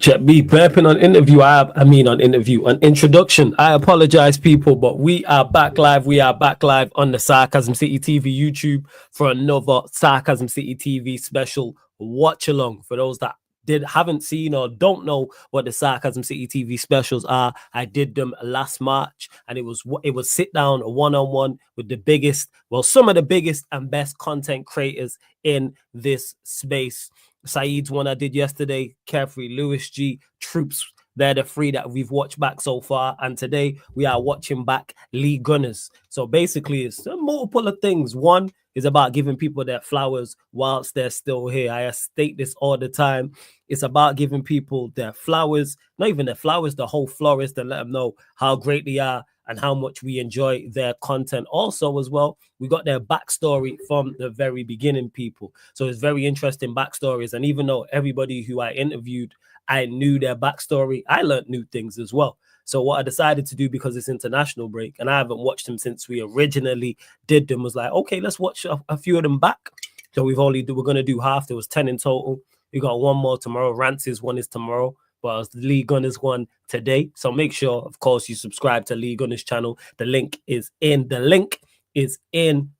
Check me burping on interview. On introduction. I apologize, people, but we are back live. We are back live on the Sarcasm City TV YouTube for another Sarcasm City TV special watch along. For those that haven't seen or don't know what the Sarcasm City TV specials are, I did them last March, and it was sit down one-on-one with the biggest, some of the biggest and best content creators in this space. Saeed's one I did yesterday, Carefree, Lewis G, Troops. They're the three that we've watched back so far. And today we are watching back Lee Gunners. So basically, it's a multiple of things. One is about giving people their flowers whilst they're still here. I state this all the time. It's about giving people their flowers, not even their flowers, the whole florist, and let them know how great they are and how much we enjoy their content. Also, as well, we got their backstory from the very beginning, people. So it's very interesting backstories. And even though everybody who I interviewed, I knew their backstory, I learned new things as well. So what I decided to do, because it's international break and I haven't watched them since we originally did them, was like, okay, let's watch a few of them back. So we're going to do half. There was 10 in total. We got one more tomorrow. Rance's one is tomorrow. But it's the Lee Gunners one today. So make sure, of course, you subscribe to Lee Gunners channel. The link is in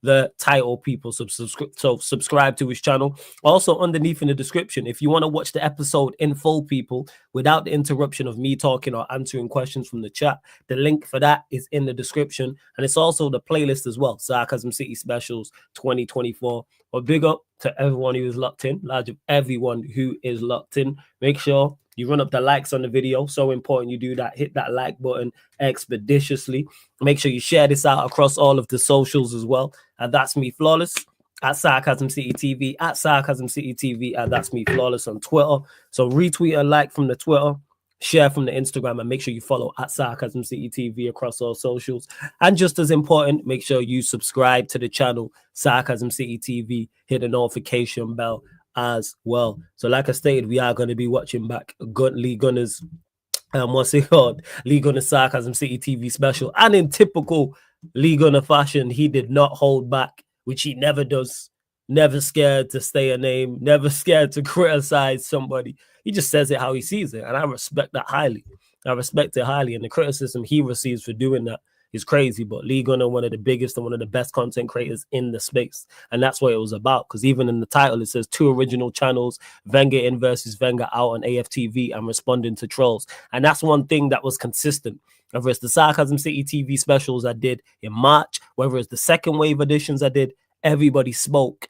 the title, people. So subscribe to his channel. Also, underneath in the description, if you want to watch the episode in full, people, without the interruption of me talking or answering questions from the chat, the link for that is in the description. And it's also the playlist as well, Sarcasm City Specials 2024. Well, big up to everyone who is locked in. Large of everyone who is locked in. Make sure you run up the likes on the video. So important you do that. Hit that like button expeditiously. Make sure you share this out across all of the socials as well. And that's me, Flawless, at Sarcasm City TV, at Sarcasm City TV, and that's me, Flawless, on Twitter. So retweet and like from the Twitter, share from the Instagram, and make sure you follow at Sarcasm City TV across all socials. And just as important, make sure you subscribe to the channel, Sarcasm City TV. Hit the notification bell as well. So like I stated, we are going to be watching back Lee Gunners, what's it called? Lee Gunner Sarcasm City TV special. And in typical Lee Gunner fashion, he did not hold back, which he never does. Never scared to stay a name, never scared to criticize somebody. He just says it how he sees it, and I respect that highly. I respect it highly, and the criticism he receives for doing that is crazy. But Lee Gunner, one of the biggest and one of the best content creators in the space, and that's what it was about. Because even in the title, it says 2 original channels, Wenger in versus Wenger out on AFTV and responding to trolls. And that's one thing that was consistent. Whether it's the Sarcasm City TV specials I did in March, whether it's the second wave editions I did, everybody spoke.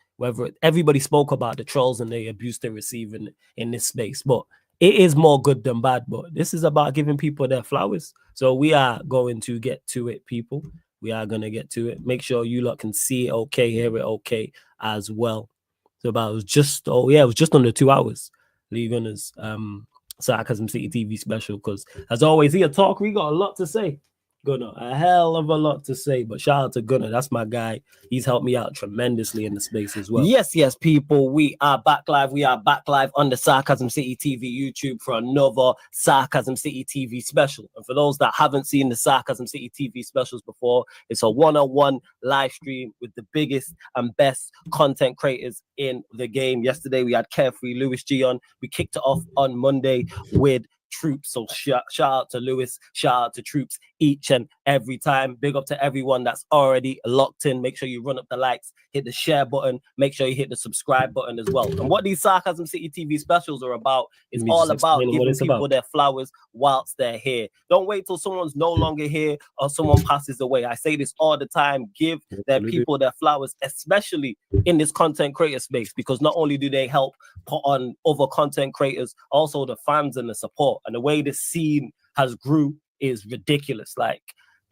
Everybody spoke about the trolls and the abuse they receive in this space. But it is more good than bad. But this is about giving people their flowers. So we are going to get to it, people. We are going to get to it. Make sure you lot can see it okay, hear it okay as well. So it was just under 2 hours. Lee Gunner's Sarcasm City TV special. Because as always, he a talker. He got a lot to say. Gunner, a hell of a lot to say, but shout out to Gunner. That's my guy. He's helped me out tremendously in the space as well. Yes, people. We are back live. We are back live on the Sarcasm City TV YouTube for another Sarcasm City TV special. And for those that haven't seen the Sarcasm City TV specials before, it's a one-on-one live stream with the biggest and best content creators in the game. Yesterday, we had Carefree, Lewis G on. We kicked it off on Monday with Troops. So shout out to Lewis, shout out to Troops each and every time. Big up to everyone that's already locked in. Make sure you run up the likes, hit the share button, make sure you hit the subscribe button as well. And what these Sarcasm City TV specials are about is all about giving people their flowers whilst they're here. Don't wait till someone's no longer here or someone passes away. I say this all the time. Give their people their flowers, especially in this content creator space, because not only do they help put on other content creators, also the fans and the support. And the way this scene has grew is ridiculous. Like,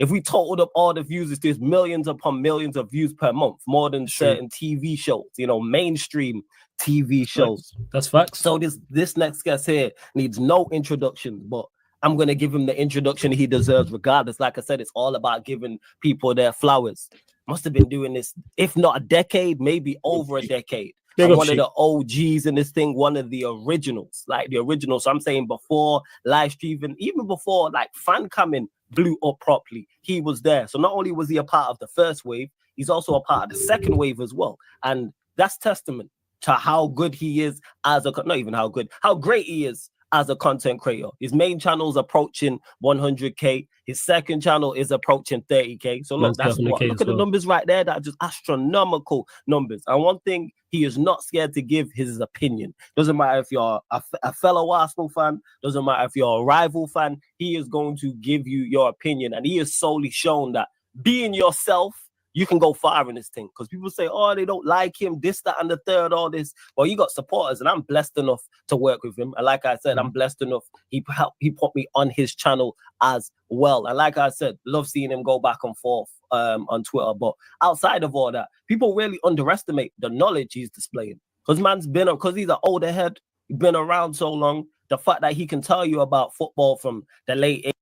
if we totaled up all the views, there's millions upon millions of views per month, more than certain TV shows, mainstream TV shows. That's facts. So this next guest here needs no introduction, but I'm going to give him the introduction he deserves regardless. Like I said, it's all about giving people their flowers. Must have been doing this, if not a decade, maybe over a decade. I'm one of the OGs in this thing, one of the originals, like the original. So I'm saying before live streaming, even before like fan coming blew up properly, he was there. So not only was he a part of the first wave, he's also a part of the second wave as well. And that's testament to how good he is as a, not even how good, how great he is as a content creator. His main channel is approaching 100K. His second channel is approaching 30K. So look, that's what. Look at the numbers right there. That are just astronomical numbers. And one thing, he is not scared to give his opinion. Doesn't matter if you're a fellow Arsenal fan. Doesn't matter if you're a rival fan. He is going to give you your opinion. And he has solely shown that being yourself, you can go far in this thing. Because people say, oh, they don't like him, this, that, and the third, all this. Well, you got supporters, and I'm blessed enough to work with him. And like I said, I'm blessed enough. He put me on his channel as well. And like I said, love seeing him go back and forth on Twitter. But outside of all that, people really underestimate the knowledge he's displaying. Because because he's an older head, he's been around so long. The fact that he can tell you about football from the late 80s.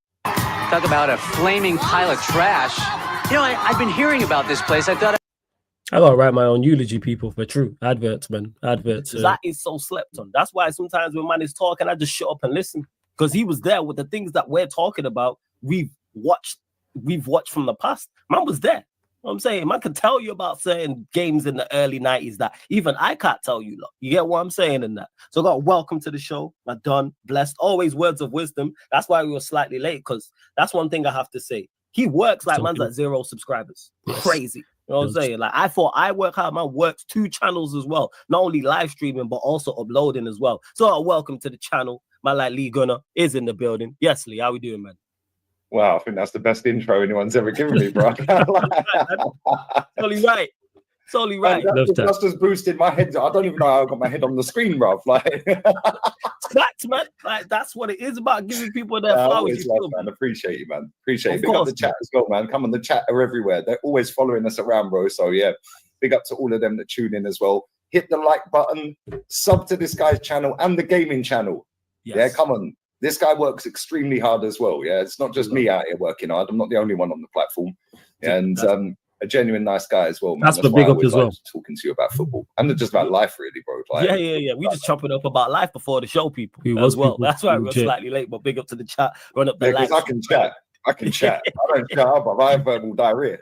Talk about a flaming pile of trash. You know, I've been hearing about this place. I thought I gotta write my own eulogy, people, for true. Adverts, man. Adverts. That is so slept on. That's why sometimes when man is talking, I just shut up and listen. Because he was there with the things that we're talking about. We've watched from the past. Man was there. You know what I'm saying? Man can tell you about certain games in the early 90s that even I can't tell you. Look. You get what I'm saying in that? So God, welcome to the show. I'm done. Blessed. Always words of wisdom. That's why we were slightly late, because that's one thing I have to say. He works like man's at 0 subscribers. Yes. Crazy. You know what I'm saying? Like, I thought I work hard. Man works 2 channels as well. Not only live streaming, but also uploading as well. So welcome to the channel. My like Lee Gunner is in the building. Yes, Lee, how we doing, man? Wow, I think that's the best intro anyone's ever given me, bro. Totally right. Totally right. That's just boosted my head. I don't even know how I got my head on the screen, bro. Like, facts, man. Like, that's what it is about, giving people their flowers. Man. Appreciate you, man. Appreciate it. Big up the chat as well, man. Come on, the chat are everywhere. They're always following us around, bro. So yeah, big up to all of them that tune in as well. Hit the like button, sub to this guy's channel and the gaming channel. Yes. Yeah, come on. This guy works extremely hard as well. Yeah, it's not just me out here working hard. I'm not the only one on the platform. And a genuine nice guy as well, man. That's the big up as well. Talking to you about football and just about life, really, bro. Like, yeah. We just chopping up about life before the show, people, as well. That's why we're slightly late, but big up to the chat. Run up the likes. I can chat. I don't chat up, but I have verbal diarrhea.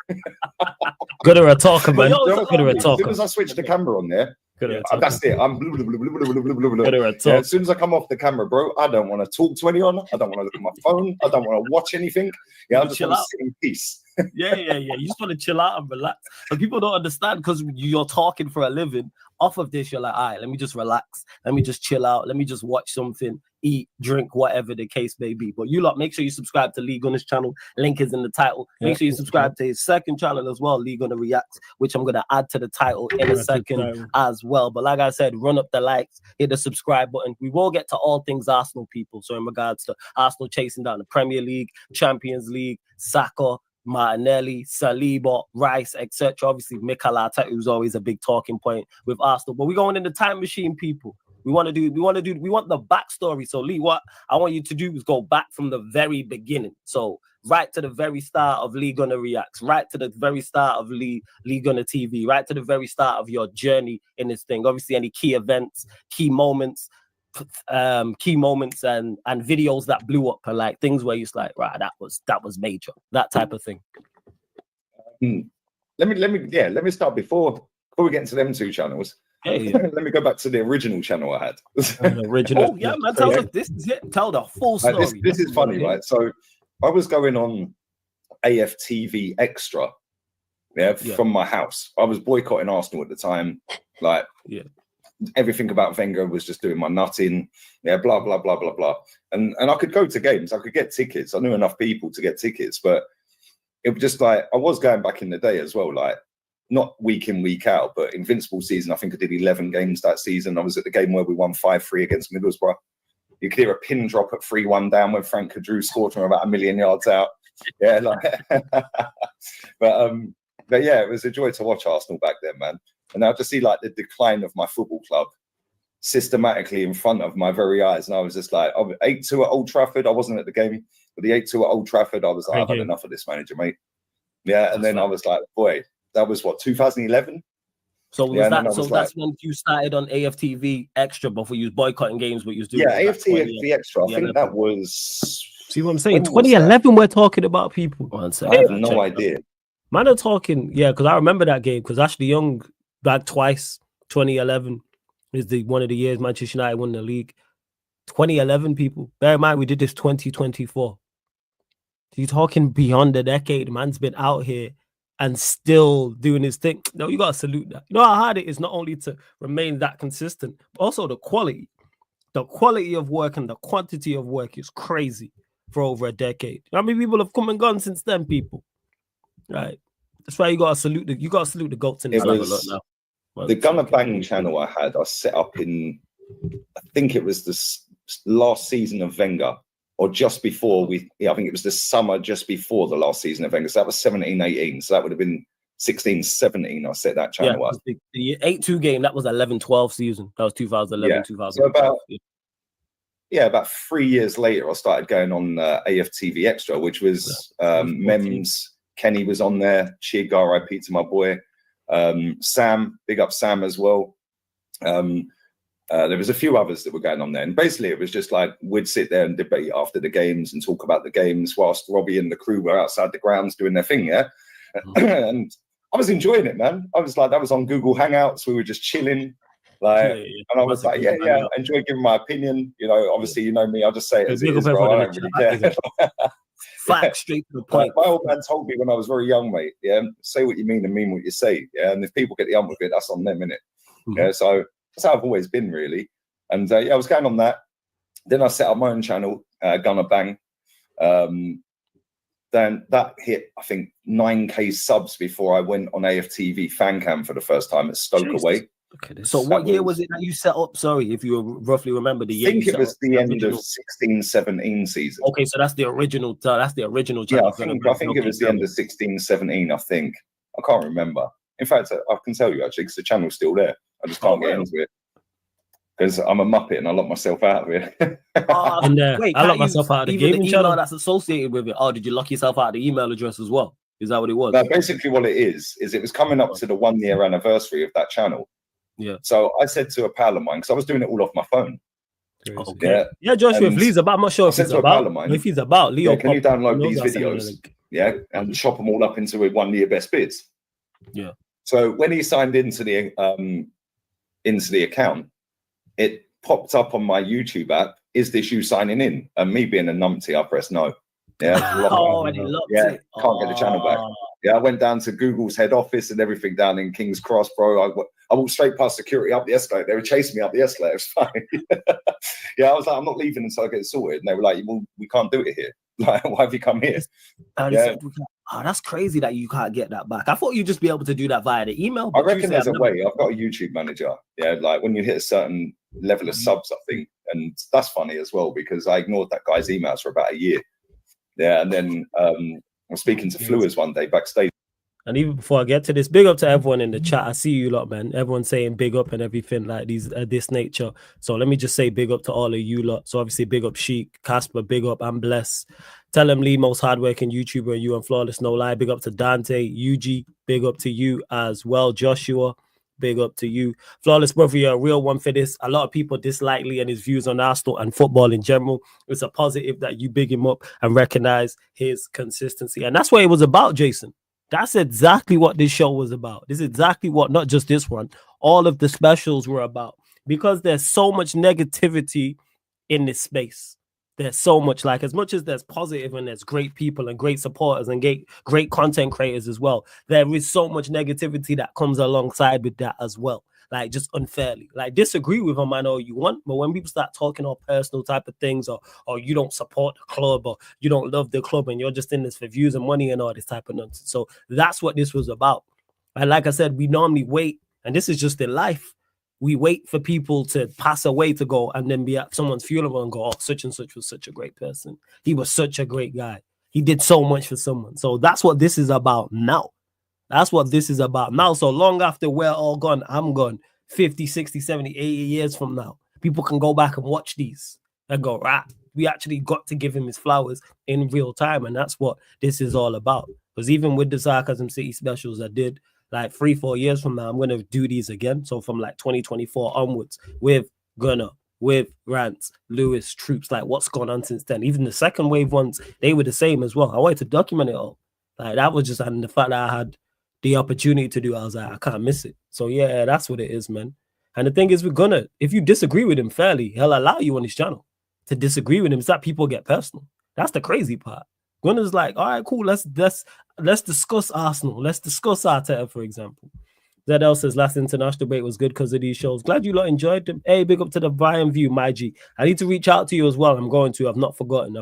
Good at a talker, man. Good at a talker. As soon as I switch the camera on there, that's it. I'm as soon as I come off the camera, bro, I don't want to talk to anyone. I don't want to look at my phone. I don't want to watch anything. Yeah, I just want to sit in peace. Yeah. You just want to chill out and relax. But people don't understand, because you're talking for a living. Off of this, you're like, all right, let me just relax. Let me just chill out. Let me just watch something, eat, drink, whatever the case may be. But you lot, make sure you subscribe to Lee Gunner's channel. Link is in the title. Make sure you subscribe to his second channel as well, Lee Gunner Reacts, which I'm going to add to the title in a second as well. But like I said, run up the likes, hit the subscribe button. We will get to all things Arsenal, people. So in regards to Arsenal chasing down the Premier League, Champions League, Saka, Martinelli, Saliba, Rice, etc. Obviously, Mikel Arteta, who's always a big talking point with Arsenal. But we're going in the time machine, people. We want the backstory. So, Lee, what I want you to do is go back from the very beginning. So, right to the very start of Lee Gunner Reacts, right to the very start of Lee Gunner TV, right to the very start of your journey in this thing. Obviously, any key events, key moments and videos that blew up, and like things where you're like, right, that was major, that type of thing. Let me start before we get into them 2 channels. Let me go back to the original channel I had. The original. Oh yeah, man. Tell us, this is it. Tell the full story. This is funny, right? So I was going on AFTV Extra, from my house. I was boycotting Arsenal at the time, everything about Wenger was just doing my nutting, blah blah blah blah blah. And I could go to games, I could get tickets. I knew enough people to get tickets, but it was just like, I was going back in the day as well, like not week in, week out, but Invincible season, I think I did 11 games that season. I was at the game where we won 5-3 against Middlesbrough. You could hear a pin drop at 3-1 down when Frank Kadrew scored from about 1,000,000 yards out. But yeah, it was a joy to watch Arsenal back then, man. And now to see like the decline of my football club systematically in front of my very eyes. And I was just like, 8-2 at Old Trafford. I wasn't at the game, but the 8-2 at Old Trafford, I was like, I've had enough of this manager, mate. Yeah. And then I was like, boy, that was what, 2011? So that's when you started on AFTV Extra before you was boycotting games, but you was doing AFTV Extra. I think that was. See what I'm saying? 2011, we're talking about, people. I have no idea. Man are talking, because I remember that game, because Ashley Young back twice. 2011 is one of the years Manchester United won the league. 2011, people. Bear in mind, we did this 2024. You're talking beyond a decade. Man's been out here and still doing his thing. No, you got to salute that. You know how hard it is not only to remain that consistent, but also the quality. The quality of work and the quantity of work is crazy for over a decade. How many people have come and gone since then, people? Right. That's why you got to salute the goats in this level now. Well, the Gunner Bang channel I set up in, I think it was the last season of Wenger, or just before I think it was the summer just before the last season of Wenger. So that was 17-18. So that would have been 16-17. I set that channel up. The 8-2 game, that was 11-12 season. That was 2011, 2012. So about 3 years later, I started going on AFTV Extra, which was Mems. Kenny was on there. Chig, RIP to my boy. Sam, big up Sam as well. There was a few others that were going on there. And basically, it was just like we'd sit there and debate after the games and talk about the games whilst Robbie and the crew were outside the grounds doing their thing, yeah? And I was enjoying it, man. I was like, that was on Google Hangouts. We were just chilling. And I was like, I enjoy giving my opinion. You know, obviously, you know me. I'll just say it as it is, bro. I don't really care. Facts straight to the point. My old man told me when I was very young, mate, say what you mean and mean what you say. Yeah, and if people get the ump with it, that's on them, innit? Yeah, so that's how I've always been, really. And I was going on that. Then I set up my own channel, Gunner Bang. Then that hit, I think, 9K subs before I went on AFTV fan cam for the first time at Stoke away. So what year was it that you set up? Sorry, if you roughly remember the year. I think it was the end of 16-17 season. Okay, so that's the original. That's the original channel. Yeah, I think it was the end of 16-17. I think I can't remember. In fact, I can tell you actually because the channel's still there. I just can't get into it because I'm a muppet and I lock myself out of it. Wait, I lock myself out of the gaming channel that's associated with it. Oh, did you lock yourself out of the email address as well? Is that what it was? No, basically what it is it was coming up to the 1 year anniversary of that channel. Yeah. So I said to a pal of mine, because I was doing it all off my phone. Okay. Yeah, Joshua, if Lee's about, I'm not sure if he's about. If he's about, Leo, can you download these videos? Yeah, and chop them all up into 1 year best bids. Yeah. So when he signed into the account, it popped up on my YouTube app. Is this you signing in? And me being a numpty, I pressed no. Yeah. And he locked it. Can't get the channel back. Yeah, I went down to Google's head office and everything down in King's Cross, bro. I walked straight past security up the escalator. They were chasing me up the escalator. It's fine. Yeah, I was like, I'm not leaving until I get it sorted. And they were like, well, we can't do it here. Like, why have you come here? That's crazy that you can't get that back. I thought you'd just be able to do that via the email. I reckon there's a way. I've got a YouTube manager. Yeah, like when you hit a certain level of subs, I think. And that's funny as well because I ignored that guy's emails for about a year. Yeah, and then I'm speaking to Fluers one day backstage. And even before I get to this, big up to everyone in the chat. I see you lot, man. Everyone's saying big up and everything like this nature. So let me just say big up to all of you lot. So obviously big up Sheik, Casper, big up, I'm blessed. Tell him Lee, most hardworking YouTuber, and you and Flawless No Lie. Big up to Dante, UG, big up to you as well. Joshua, big up to you. Flawless brother, you're a real one for this. A lot of people dislike Lee and his views on Arsenal and football in general. It's a positive that you big him up and recognize his consistency. And that's what it was about, Jason. That's exactly what this show was about. This is exactly what, not just this one, all of the specials were about. Because there's so much negativity in this space. There's so much, like, as much as there's positive and there's great people and great supporters and great content creators as well, there is so much negativity that comes alongside with that as well. Like, just unfairly. Like, disagree with them, I know you want, but when people start talking all personal type of things, or you don't support the club, or you don't love the club, and you're just in this for views and money and all this type of nonsense. So that's what this was about. And like I said, we normally wait, and this is just in life. We wait for people to pass away to go and then be at someone's funeral and go, oh, such and such was such a great person. He was such a great guy. He did so much for someone. So that's what this is about now. That's what this is about now. So long after we're all gone, I'm gone, 50, 60, 70, 80 years from now, people can go back and watch these and go, right, we actually got to give him his flowers in real time. And that's what this is all about. Because even with the Sarcasm City specials I did, like 3-4 years from now, I'm going to do these again. So from like 2024 onwards with Gunner, with Rants, Lewis, Troops, like what's gone on since then. Even the second wave ones, they were the same as well. I wanted to document it all. Like that was just, and the fact that I had the opportunity to do, I was like, I can't miss it. So yeah, that's what it is, man. And the thing is, we're gonna, if you disagree with him fairly, he'll allow you on his channel. to disagree with him is that people get personal. That's the crazy part. Gunner's like, all right, cool. Let's discuss Arsenal. Let's discuss Arteta, for example. ZL says last international break was good because of these shows. Glad you lot enjoyed them. Hey, big up to the Brian View, my G. I need to reach out to you as well. I'm going to. I've not forgotten.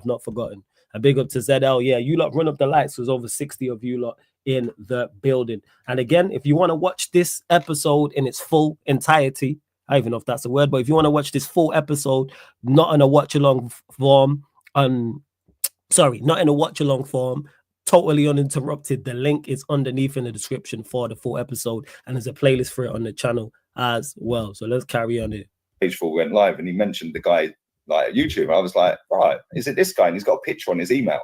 A big up to ZL. Yeah, you lot run up the lights. There's over 60 of you lot in the building. And again, if you want to watch this episode in its full entirety, I don't even know if that's a word, but if you want to watch this full episode, not in a watch-along form, not in a watch-along form, totally uninterrupted, the link is underneath in the description for the full episode, and there's a playlist for it on the channel as well. So let's carry on it. Page 4 went live, and he mentioned the guy like YouTube. I was like, right, is it this guy? And he's got a picture on his email.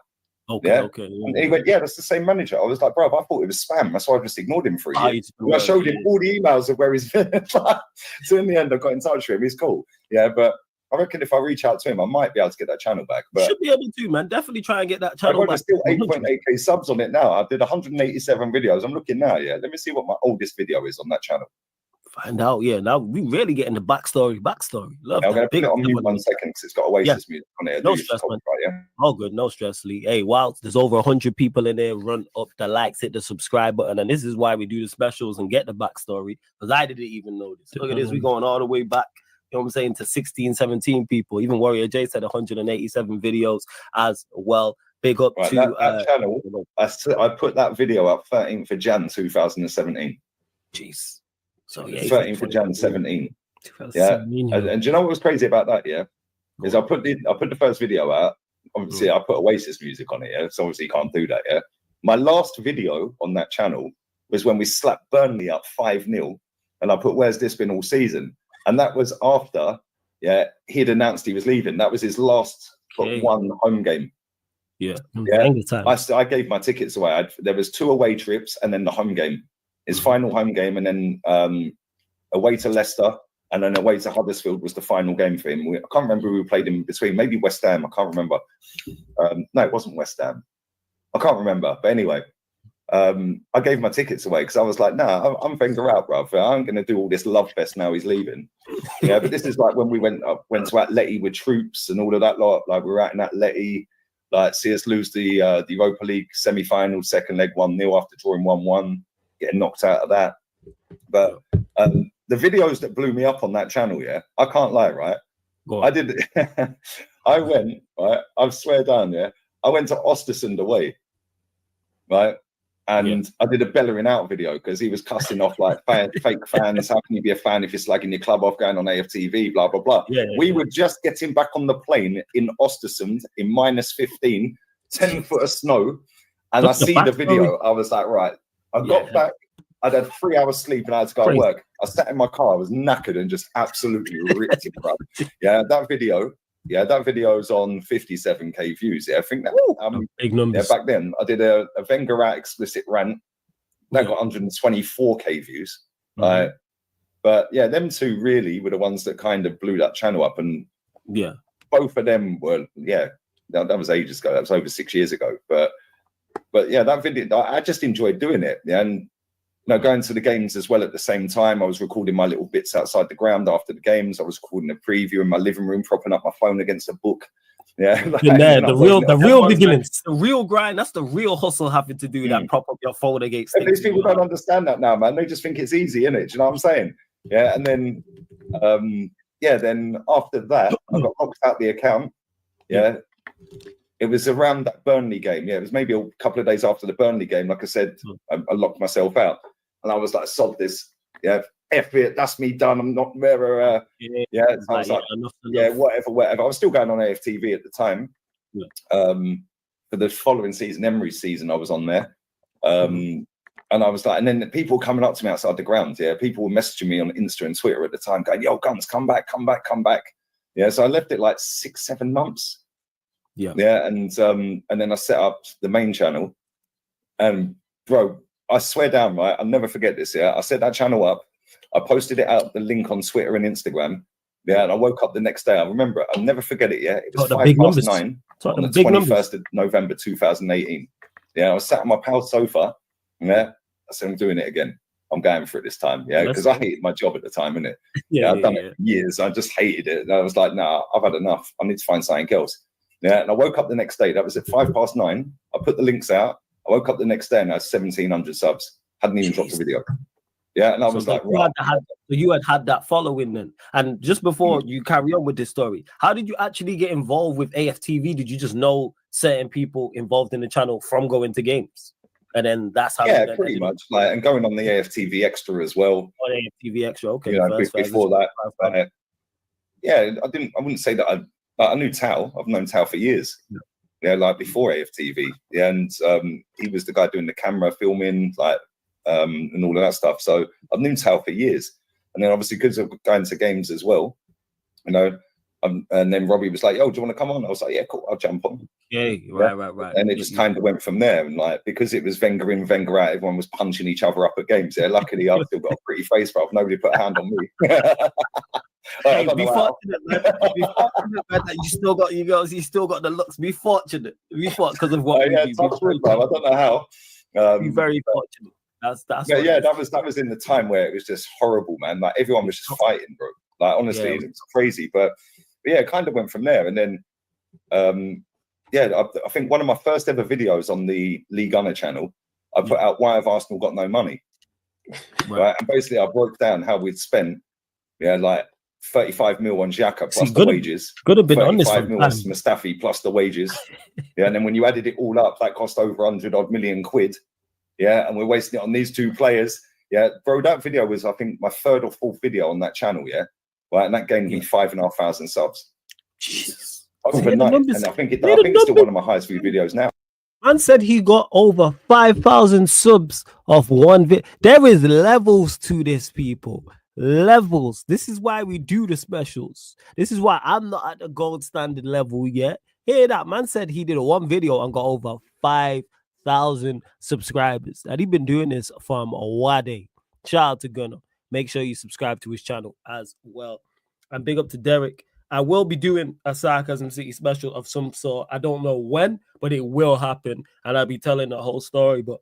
Okay. And he went, yeah, that's the same manager. I was like, bro, I thought it was spam. That's why I just ignored him for a year. I showed him all the emails of where he's been. So in the end, I got in touch with him. He's cool. Yeah, but I reckon if I reach out to him, I might be able to get that channel back. But should be able to, man. Definitely try and get that channel back. There's still 8.8k subs on it now. I did 187 videos. I'm looking now, yeah. Let me see what my oldest video is on that channel. Find out, yeah. Now we really getting the backstory. Love I'm that. going to put it on mute 1 second because it's got Oasis music on it. No stress, man. All good, no stress, Lee. Hey, wow, there's over 100 people in there. Run up the likes, hit the subscribe button, and this is why we do the specials and get the backstory, because I didn't even know this. Look at this, we going all the way back. You know what I'm saying, to 16, 17 people. Even Warrior J said 187 videos as well. Big up to that channel. I put that video up 13th of Jan 2017. Jeez. So yeah, 13th of Jan 17. Yeah. And do you know what was crazy about that? Yeah, is I put the first video out. Obviously, I put Oasis music on it. Yeah, so obviously you can't do that. Yeah. My last video on that channel was when we slapped Burnley up 5-0, and I put "Where's this been all season?" And that was after, he'd announced he was leaving. That was his last one home game. Yeah. I gave my tickets away. There was 2 away trips and then the home game, his final home game, and then away to Leicester and then away to Huddersfield was the final game for him. I can't remember who we played in between. Maybe West Ham. I can't remember. No, it wasn't West Ham. I can't remember. But anyway, I gave my tickets away because I was like, nah, I'm Wenger out, bruv. I'm going to do all this love fest now he's leaving. Yeah, but this is like when we went to Atleti with troops and all of that lot. Like we were out in Atleti, like see us lose the Europa League semi-final, second leg 1-0 after drawing 1-1, getting knocked out of that. But the videos that blew me up on that channel, yeah, I can't lie, right? I did. I went, right? I swear down, yeah. I went to Ostersund away, right? And I did a bellowing out video because he was cussing off like fake fans. How can you be a fan if you're slagging your club off, going on AFTV, blah, blah, blah. We were just getting back on the plane in Ostersund in -15, 10 foot of snow. And I see the video. I was like, right. I got back. I'd had 3 hours sleep and I had to go to work. I sat in my car. I was knackered and just absolutely ripped it, bro. Yeah, that video. Yeah, that video is on 57k views. Yeah, I think that big numbers. Yeah, back then I did a Wenger out explicit rant that got 124k views. Right, but yeah, them two really were the ones that kind of blew that channel up, and both of them were that was ages ago. That was over 6 years ago. But yeah, that video I just enjoyed doing it. Yeah, and going to the games as well at the same time. I was recording my little bits outside the ground after the games. I was recording a preview in my living room, propping up my phone against a book. Yeah, the real beginnings, the real grind. That's the real hustle, having to do that. Prop up your phone against. These people don't understand that now, man. They just think it's easy, innit? Do you know what I'm saying? Yeah, and then, then after that, I got locked out the account. Yeah. It was around that Burnley game. Yeah, it was maybe a couple of days after the Burnley game. Like I said, I locked myself out. And I was like, sod this. Yeah, F it. That's me done. I'm not where. So I was like, enough. Whatever. I was still going on AFTV at the time. For the following season, Emery's season, I was on there. And I was like, and then the people coming up to me outside the ground. Yeah, people were messaging me on Insta and Twitter at the time, going, "Yo, Guns, come back." Yeah, so I left it like 6-7 months. Yeah, and then I set up the main channel, and bro, I swear down, right, I'll never forget this. Yeah, I set that channel up, I posted it out, the link on Twitter and Instagram. Yeah, and I woke up the next day. I rember it. I'll never forget it. Yeah, it was 9:05 on the 21st of November 2018. Yeah, I was sat on my pal's sofa. Yeah, I said I'm doing it again. I'm going for it this time. Yeah, because I hated my job at the time, innit? I'd done it for years. I just hated it. And I was like, nah, I've had enough. I need to find something else. Yeah, and I woke up the next day. That was at 9:05. I put the links out. I woke up the next day and I had 1,700 subs. Hadn't even dropped a video. Yeah, and I was like, right. You had that following then. And just before you carry on with this story, how did you actually get involved with AFTV? Did you just know certain people involved in the channel from going to games? And then that's how. Yeah, pretty much. Like, and going on the AFTV Extra as well. On AFTV Extra, okay. You know, before that, yeah, I wouldn't say that I knew Tao. I've known Tao for years. Yeah, like before AFTV. Yeah, and he was the guy doing the camera filming, like, and all of that stuff. So I've known Tao for years. And then obviously because of going to games as well, you know. And then Robbie was like, "Yo, do you want to come on?" I was like, "Yeah, cool, I'll jump on." Yeah, right. And it just kind of went from there. And like, because it was Wenger in, Wenger out, everyone was punching each other up at games. Yeah, luckily I've still got a pretty face, bro. Nobody put a hand on me. Hey, be fortunate, man. Be fortunate, man, that you still got the looks. Be fortunate. Be fortunate because of what. Yeah, touch wood, bro. I don't know how. Be very fortunate. That's. Yeah, that was in the time where it was just horrible, man. Like everyone was just fighting, bro. Like honestly, it was crazy, but yeah, it kind of went from there. And then, I think one of my first ever videos on the Lee Gunner channel, I put out "Why Have Arsenal Got No Money?" Right, and basically I broke down how we'd spent, like 35 mil on Xhaka plus the wages. Could have been on this 35 mil on Mustafi plus the wages. Yeah, and then when you added it all up, that cost over 100 million quid. Yeah, and we're wasting it on these two players. Yeah, bro, that video was, I think, my third or fourth video on that channel. Yeah. Right, and that gained me 5,500 subs. Jeez. Overnight, and I think it's still one of my highest viewed videos now. Man said he got over 5,000 subs of one video. There is levels to this, people. Levels. This is why we do the specials. This is why I'm not at the gold standard level yet. Hear that? Man said he did one video and got over 5,000 subscribers. And he been doing this from a while. Shout out to Gunner. Make sure you subscribe to his channel as well. And big up to Derek. I will be doing a Sarcasm City special of some sort. I don't know when, but it will happen. And I'll be telling the whole story. But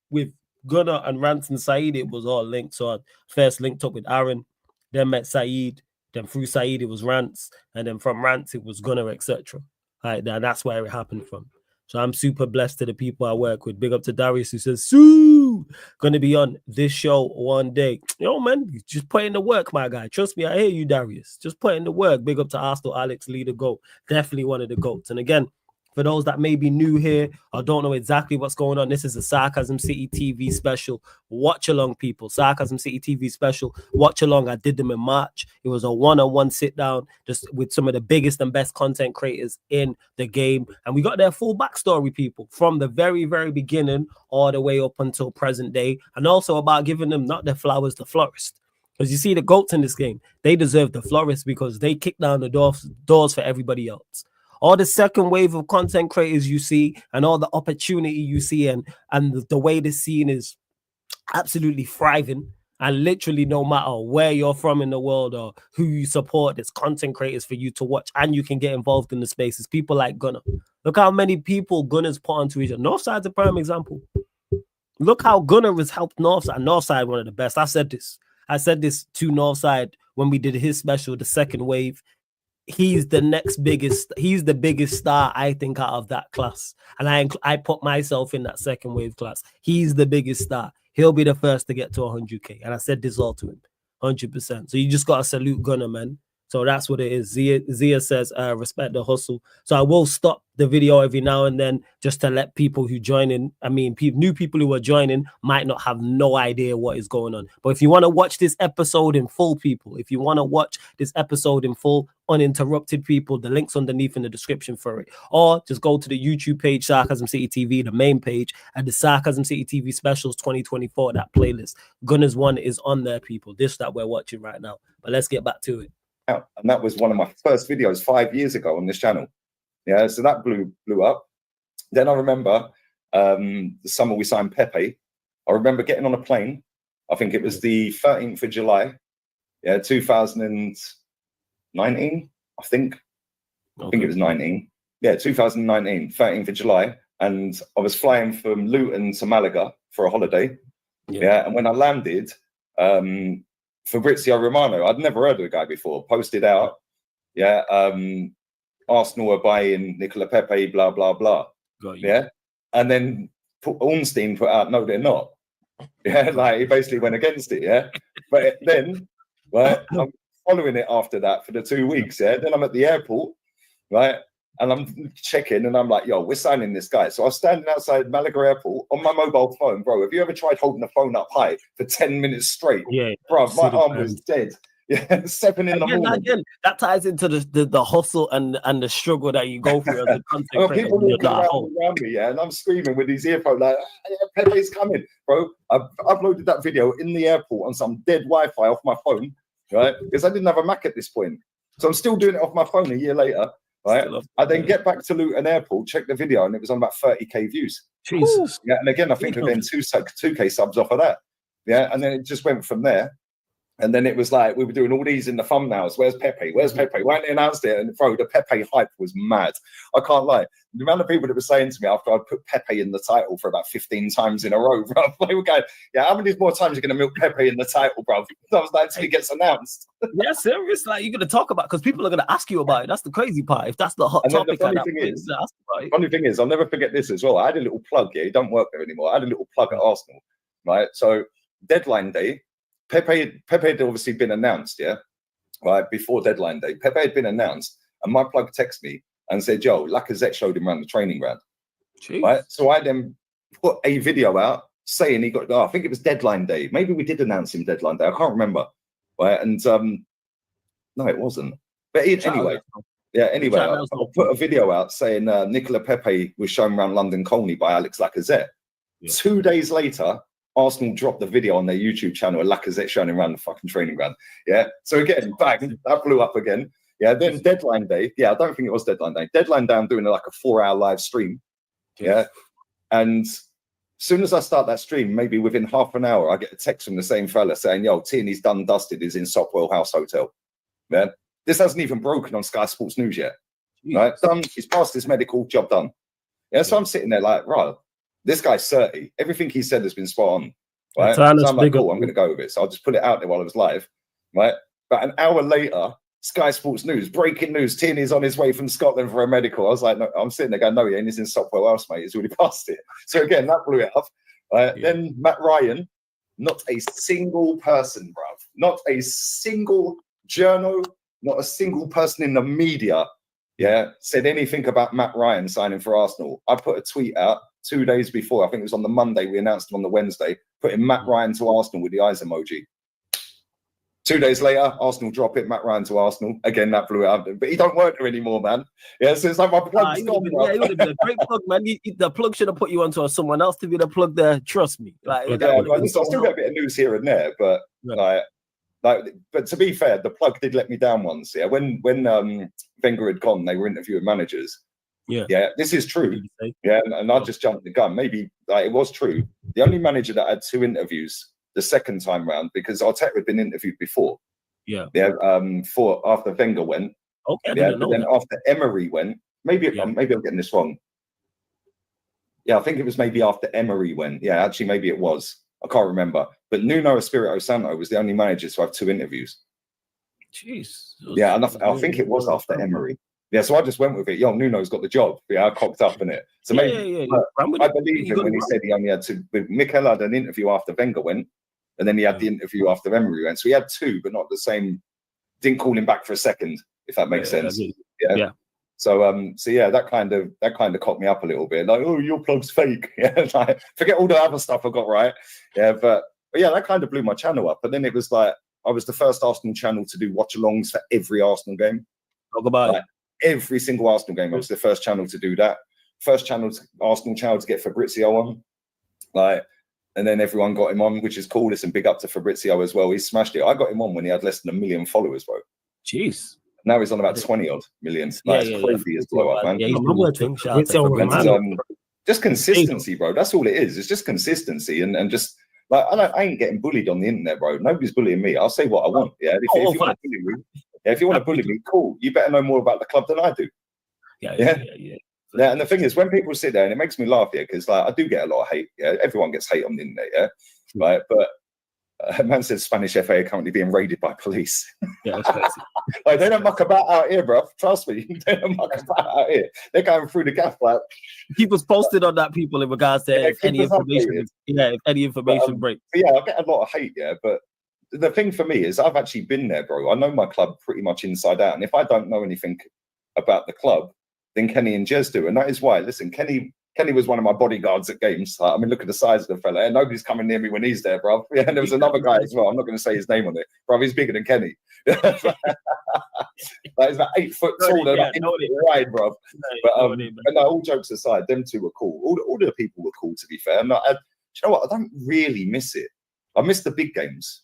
with Gunner and Rance and Saeed, it was all linked. So I first linked up with Aaron, then met Saeed. Then through Saeed, it was Rance. And then from Rance, it was Gunner, etc. Right, that's where it happened from. So I'm super blessed to the people I work with. Big up to Darius who says, "Sue, gonna be on this show one day." Yo, man, just put in the work, my guy. Trust me, I hear you, Darius. Just put in the work. Big up to Arsenal, Alex, leader GOAT. Definitely one of the GOATs. And again, for those that may be new here or don't know exactly what's going on, this is a Sarcasm City TV special. Watch along, people. Sarcasm City TV special. Watch along. I did them in March. It was a one-on-one sit-down just with some of the biggest and best content creators in the game. And we got their full backstory, people, from the very, very beginning all the way up until present day. And also about giving them not the flowers, the florist. Because you see the GOATs in this game, they deserve the florist because they kick down the doors for everybody else. All the second wave of content creators you see and all the opportunity you see and the way the scene is absolutely thriving, and literally no matter where you're from in the world or who you support, there's content creators for you to watch and you can get involved in the spaces. People like Gunner. Look how many people Gunner's put onto each other. Northside's a prime example. Look how Gunner has helped Northside. Northside, one of the best. I said this to Northside when we did his special, the second wave. He's the biggest star, I think, out of that class. And I put myself in that second wave class. He's the biggest star. He'll be the first to get to 100K. And I said this all to him, 100%. So you just got to salute Gunner, man. So that's what it is. Zia says, respect the hustle. So I will stop the video every now and then just to let people who join in, new people who are joining might not have no idea what is going on. But if you want to watch this episode in full, people, if you want to watch this episode in full, uninterrupted, people, the link's underneath in the description for it. Or just go to the YouTube page, Sarcasm City TV, the main page, and the Sarcasm City TV Specials 2024, that playlist. Gunner's one is on there, people. This that we're watching right now. But let's get back to it. And that was one of my first videos 5 years ago on this channel. Yeah, so that blew up. Then I remember the summer we signed Pepe. I remember getting on a plane. I think it was the 13th of July, 2019. I think it was 19. Yeah, 2019, 13th of July. And I was flying from Luton to Malaga for a holiday. Yeah. And when I landed, Fabrizio Romano, I'd never heard of the guy before, posted out, Arsenal are buying Nicola Pepe, blah, blah, blah. Yeah. And then Ornstein put out, no, they're not. Yeah. Like he basically went against it. Yeah. But then, right, I'm following it after that for the 2 weeks. Yeah. Then I'm at the airport, right? And I'm checking and I'm like, yo, we're signing this guy. So I was standing outside Malaga Airport on my mobile phone, bro. Have you ever tried holding the phone up high for 10 minutes straight? Yeah. Bro, my arm was dead. Yeah, 7 in the morning. Again, that ties into the hustle and the struggle that you go through as a content creator. People walking around me, and I'm screaming with these earphones like, Pepe's coming, bro. I've uploaded that video in the airport on some dead Wi-Fi off my phone, right? Because I didn't have a Mac at this point. So I'm still doing it off my phone a year later, right? I then get back to Luton Airport, check the video, and it was on about 30k views. Jesus. Yeah, and again, I think we're getting 2k subs off of that. Yeah, and then it just went from there. And then it was like, we were doing all these in the thumbnails. Where's Pepe? Where's Pepe? Why didn't they announce it? And bro, the Pepe hype was mad. I can't lie. The amount of people that were saying to me after I put Pepe in the title for about 15 times in a row, bro, they were going, yeah, how many more times are you going to milk Pepe in the title, bro? I was like, until he gets announced. Yeah, serious. Like, you're going to talk about, because people are going to ask you about it. That's the crazy part. If that's the hot topic. The funny thing is, I'll never forget this as well. I had a little plug. Yeah, he don't work there anymore. I had a little plug at Arsenal, right? So deadline day, Pepe had obviously been announced, yeah, right, before deadline day. Pepe had been announced, and my plug texted me and said, yo, Lacazette showed him around the training ground. Jeez. Right? So I then put a video out saying he got, I think it was deadline day. Maybe we did announce him deadline day. I can't remember. Right? And no, it wasn't. But anyway, I put a video out saying Nicola Pepe was shown around London Colney by Alex Lacazette. Yeah. 2 days later, Arsenal dropped the video on their YouTube channel, Lacazette showing around the fucking training ground. Yeah. So again, bang, that blew up again. Yeah. Then deadline day. Yeah, I don't think it was deadline day. Deadline day, I'm doing like a 4-hour live stream. Yeah. And as soon as I start that stream, maybe within half an hour, I get a text from the same fella saying, yo, Tierney's done dusted, is in Sopwell House Hotel. Yeah. This hasn't even broken on Sky Sports News yet. Right. Done. He's passed his medical, job done. Yeah. So I'm sitting there like, right. This guy's 30. Everything he said has been spot on. Right? So I'm like, cool, I'm going to go with it. So I'll just put it out there while I was live. Right? But an hour later, Sky Sports News, breaking news, Tierney's on his way from Scotland for a medical. I was like, no, I'm sitting there going, no, he ain't. He's in Sopwell House, mate. He's already passed it. So again, that blew it up. Then Matt Ryan, not a single person, bruv. Not a single journal, not a single person in the media, said anything about Matt Ryan signing for Arsenal. I put a tweet out 2 days before, I think it was on the Monday, we announced him on the Wednesday, putting Matt Ryan to Arsenal with the eyes emoji. 2 days later, Arsenal drop it, Matt Ryan to Arsenal. Again, that blew it up. But he don't work there anymore, man. Yeah, so it's like my plug's gone. He would have been a great plug, man. The plug should have put you onto someone else to be the plug there. Trust me. Like, I still get a bit of news here and there, but but to be fair, the plug did let me down once. Yeah, when Wenger had gone, they were interviewing managers. Yeah, this is true. Yeah, and I just jumped the gun. Maybe it was true. The only manager that had 2 interviews the second time round, because Arteta had been interviewed before. For after Wenger went. Okay. But then after Emery went, maybe I'm getting this wrong. Yeah, I think it was maybe after Emery went. Yeah, actually, maybe it was. I can't remember. But Nuno Espirito Santo was the only manager to have 2 interviews. Jeez. Yeah, and I think it was after Emery. Yeah, so I just went with it. Yo, Nuno's got the job. Yeah, I cocked up in it. So maybe I believe him when he said he only had 2. With Mikel had an interview after Wenger went, and then he had the interview after Emery went. So he had 2, but not the same. Didn't call him back for a second, if that makes sense. Yeah. So that kind of cocked me up a little bit. Like, oh, your plug's fake. Yeah, like, forget all the other stuff I got right. Yeah, but yeah, that kind of blew my channel up. But then it was like I was the first Arsenal channel to do watch-alongs for every Arsenal game. Talk about it. Every single Arsenal game, I was the first channel to do that. First Arsenal channel to get Fabrizio on. And then everyone got him on, which is cool. Listen, big up to Fabrizio as well. He smashed it. I got him on when he had less than 1 million followers, bro. Jeez. Now he's on about 20-odd million. It's crazy as blow up, man. Yeah, he's just consistency, bro. That's all it is. It's just consistency and just like I ain't getting bullied on the internet, bro. Nobody's bullying me. I'll say what I want. Yeah. If you want to bully me, if you want to bully me, cool. You better know more about the club than I do. Yeah. And the thing is, when people sit there, and it makes me laugh, because like I do get a lot of hate. Yeah, everyone gets hate on the internet. Yeah, right? But a man said Spanish FA are currently being raided by police. Yeah, that's crazy. Like, they don't muck about out here, bro. Trust me, they don't muck about out here. They're going through the gaff like. People's posted on that, people, in regards to if any information, breaks. Yeah, I get a lot of hate, but the thing for me is I've actually been there, bro. I know my club pretty much inside out, and if I don't know anything about the club, then Kenny and Jez do, and that is why. Listen, Kenny was one of my bodyguards at games. I mean, look at the size of the fella. And nobody's coming near me when he's there, bro. Yeah, and there was another guy as well. I'm not going to say his name on it, bro. He's bigger than Kenny. Like, he's about 8 foot tall and wide, bro. But no, all jokes aside, them two were cool. All the people were cool, to be fair. Do you know what? I don't really miss it. I miss the big games,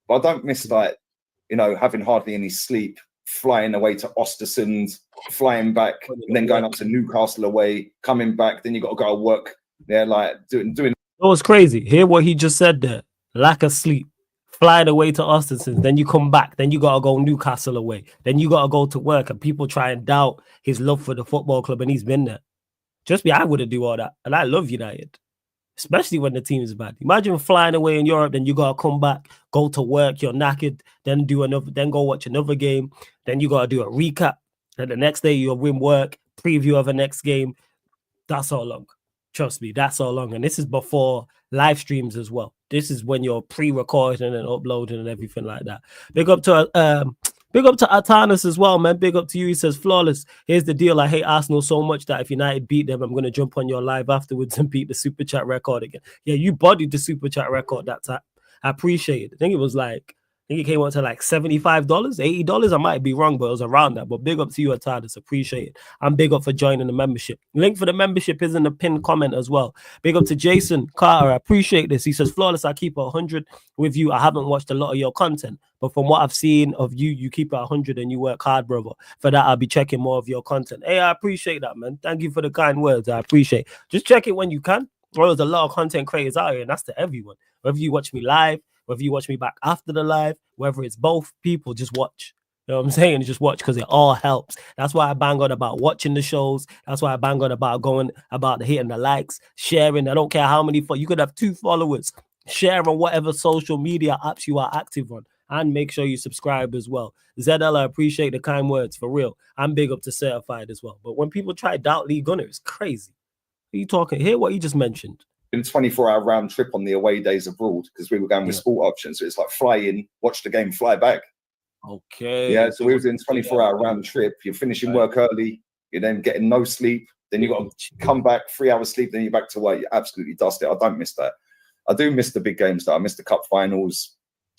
but I don't miss having hardly any sleep, flying away to Ostersund, flying back, and then going up to Newcastle away, coming back. Then you got to go to work. Yeah, like doing. It was crazy. Hear what he just said there. Lack of sleep, flying away to Ostersund. Then you come back. Then you got to go Newcastle away. Then you got to go to work. And people try and doubt his love for the football club, and he's been there. Just me, I wouldn't do all that. And I love United, especially when the team is bad. Imagine flying away in Europe, then you got to come back, go to work, you're knackered, then go watch another game. Then you got to do a recap. Then the next day you'll win work, preview of the next game. That's all long. Trust me, that's all long. And this is before live streams as well. This is when you're pre-recording and uploading and everything like that. Big up to Atanas as well, man. Big up to you. He says, flawless. Here's the deal. I hate Arsenal so much that if United beat them, I'm going to jump on your live afterwards and beat the Super Chat record again. Yeah, you bodied the Super Chat record that time. I appreciate it. I think it came out to like $75, $80. I might be wrong, but it was around that. But big up to you, Atanas. Appreciate it. And big up for joining the membership. Link for the membership is in the pinned comment as well. Big up to Jason Carter. I appreciate this. He says, flawless, I keep it 100 with you. I haven't watched a lot of your content, but from what I've seen of you, you keep it 100 and you work hard, brother. For that, I'll be checking more of your content. Hey, I appreciate that, man. Thank you for the kind words. I appreciate it. Just check it when you can. Well, there's a lot of content creators out here, and that's to everyone. Whether you watch me live, whether you watch me back after the live, whether it's both, people just watch. You know what I'm saying? Just watch, because it all helps. That's why I bang on about watching the shows. That's why I bang on about hitting the likes, sharing. I don't care how many. You could have 2 followers. Share on whatever social media apps you are active on. And make sure you subscribe as well. ZL, I appreciate the kind words, for real. I'm big up to Certified as well. But when people try doubt Lee Gunner, it's crazy. What are you talking? Hear what you just mentioned. In a 24-hour round trip on the away days abroad, because we were going with sport options. So it's like fly in, watch the game, fly back. Okay. Yeah, so we were doing 24-hour round trip. You're finishing work early. You're then getting no sleep. Then you got to come back, 3 hours sleep. Then you're back to work. You're absolutely dusted. I don't miss that. I do miss the big games, though. I miss the cup finals.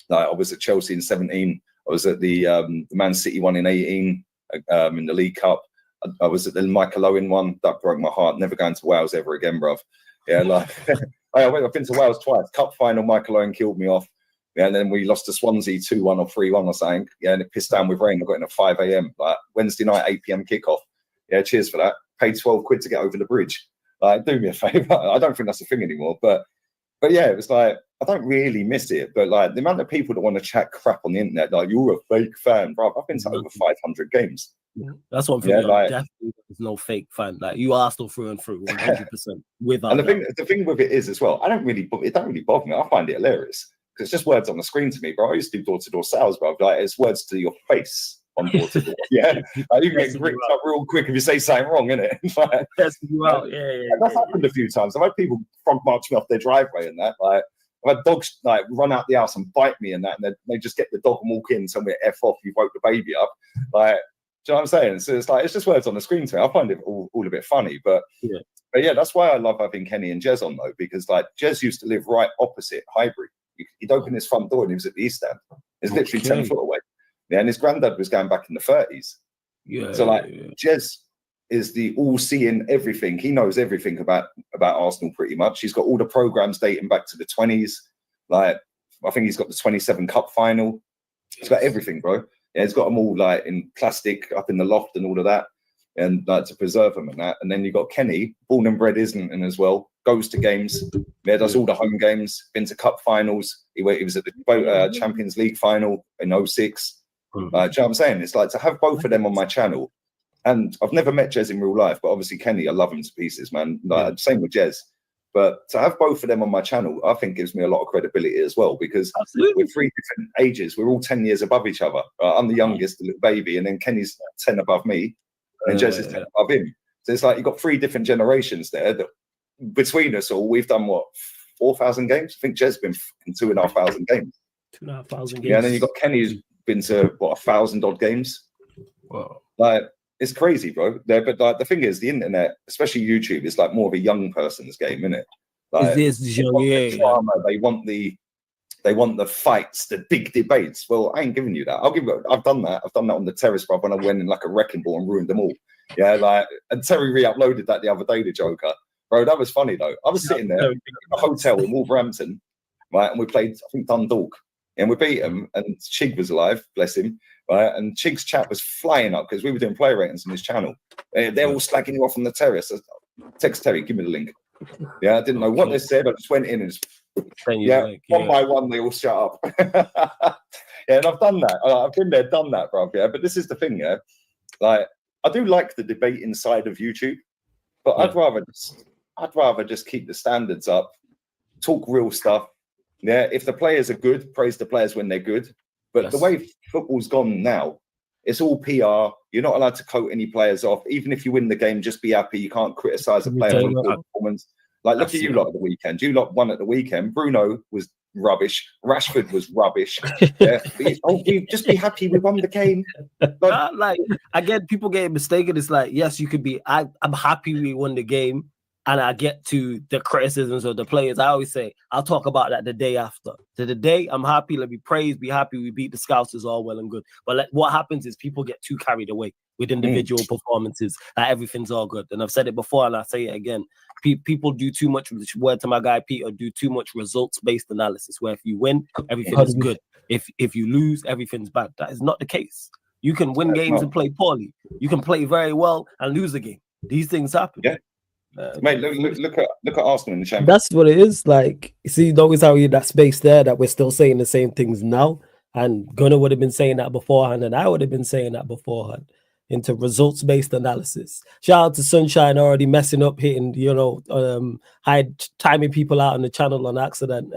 Like, I was at Chelsea in 17. I was at the Man City one in 18 in the League Cup. I was at the Michael Owen one. That broke my heart. Never going to Wales ever again, bruv. Yeah, like I've been to Wales twice. Cup final, Michael Owen killed me off. Yeah, and then we lost to Swansea 2-1 or 3-1 or something. Yeah, and it pissed down with rain. I got in at 5 a.m. like Wednesday night, 8 p.m. kickoff. Yeah, cheers for that. Paid 12 quid to get over the bridge. Like, do me a favour. I don't think that's a thing anymore. But yeah, it was like, I don't really miss it. But like the amount of people that want to chat crap on the internet, like, you're a fake fan, bro. I've been to over 500 games. That's one thing. Yeah, like, definitely there's no fake fan. Like, you Arsenal through and through, 100%. Without and the thing with it is as well, it don't really bother me. I find it hilarious because it's just words on the screen to me, bro. I used to do door-to-door sales, bro. Like, it's words to your face on door-to-door. Yeah, like, you get gripped up real quick if you say something wrong, innit? Like, that's happened a few times. I've had people front march me off their driveway and that. Like, I've had dogs like run out the house and bite me and that, and they just get the dog and walk in and tell me F off, you woke the baby up. Like, do you know what I'm saying? So it's like, it's just words on the screen to me. I find it all a bit funny, but yeah, that's why I love having Kenny and Jez on, though, because like Jez used to live right opposite Highbury. He'd open his front door and he was at the East Stand. It's literally 10 foot away. Yeah, and his granddad was going back in the 30s. Yeah. So like Jez is the all-seeing everything. He knows everything about Arsenal pretty much. He's got all the programs dating back to the 20s. Like, I think he's got the 27 Cup final. He's got everything, bro. Yeah, he's got them all like in plastic up in the loft and all of that, and like to preserve them and that. And then you've got Kenny, born and bred Islington as well, goes to games, does all the home games, been to cup finals. He was at the Champions League final in 06. Do you know what I'm saying? It's like to have both of them on my channel. And I've never met Jez in real life, but obviously Kenny, I love him to pieces, man. Like, same with Jez. But to have both of them on my channel, I think gives me a lot of credibility as well, because Absolutely. we're 3 different ages. We're all 10 years above each other. I'm the youngest, the little baby, and then Kenny's 10 above me, and Jez is 10 above him. So it's like you've got 3 different generations there. That between us all, we've done what, 4,000 games? I think Jez been in 2,500 games. 2,500 games. Yeah, and then you've got Kenny who's been to what, 1,000 odd games. Wow. Like, it's crazy, bro. But like the thing is, the internet, especially YouTube, is like more of a young person's game, isn't it? Like, drama, they want the fights, the big debates. Well, I ain't giving you that. I've done that. I've done that on the terrace, bro, when I went in like a wrecking ball and ruined them all. Yeah, like, and Terry re-uploaded that the other day, the Joker. Bro, that was funny though. I was sitting there in a hotel in Wolverhampton, right, and we played, I think, Dundalk, and we beat him, and Chig was alive, bless him. Right, and Chig's chat was flying up because we were doing player ratings on his channel. They're all slagging you off on the terrace. Text Terry, give me the link. Yeah, I didn't know what they said. I just went in and just, one by one, they all shut up. Yeah, and I've done that. I've been there, done that, bro. Yeah, but this is the thing, yeah. Like, I do like the debate inside of YouTube, but I'd rather just keep the standards up, talk real stuff. Yeah, if the players are good, praise the players when they're good. But the way football's gone now, it's all PR. You're not allowed to quote any players off. Even if you win the game, just be happy. You can't criticize a player on a good performance. Like, look at you lot at the weekend. You lot won at the weekend. Bruno was rubbish. Rashford was rubbish. Yeah. Just be happy we won the game. Like, again, people get mistaken. It's like, yes, you could be. I'm happy we won the game. And I get to the criticisms of the players. I always say, I'll talk about that the day after. To the day, I'm happy. Let me praise, be happy. We beat the Scouts is all well and good. But what happens is people get too carried away with individual performances. Everything's all good. And I've said it before, and I'll say it again. People do too much, word to my guy Peter, do too much results-based analysis, where if you win, everything is good. If you lose, everything's bad. That is not the case. You can win games and play poorly. You can play very well and lose a game. These things happen. Yeah. Mate, look at Arsenal in the Champions. That's what it is. Like, see, notice how that space there that we're still saying the same things now, and Gunnar would have been saying that beforehand, and I would have been saying that beforehand. Into results-based analysis. Shout out to Sunshine already messing up, hitting, timing people out on the channel on accident.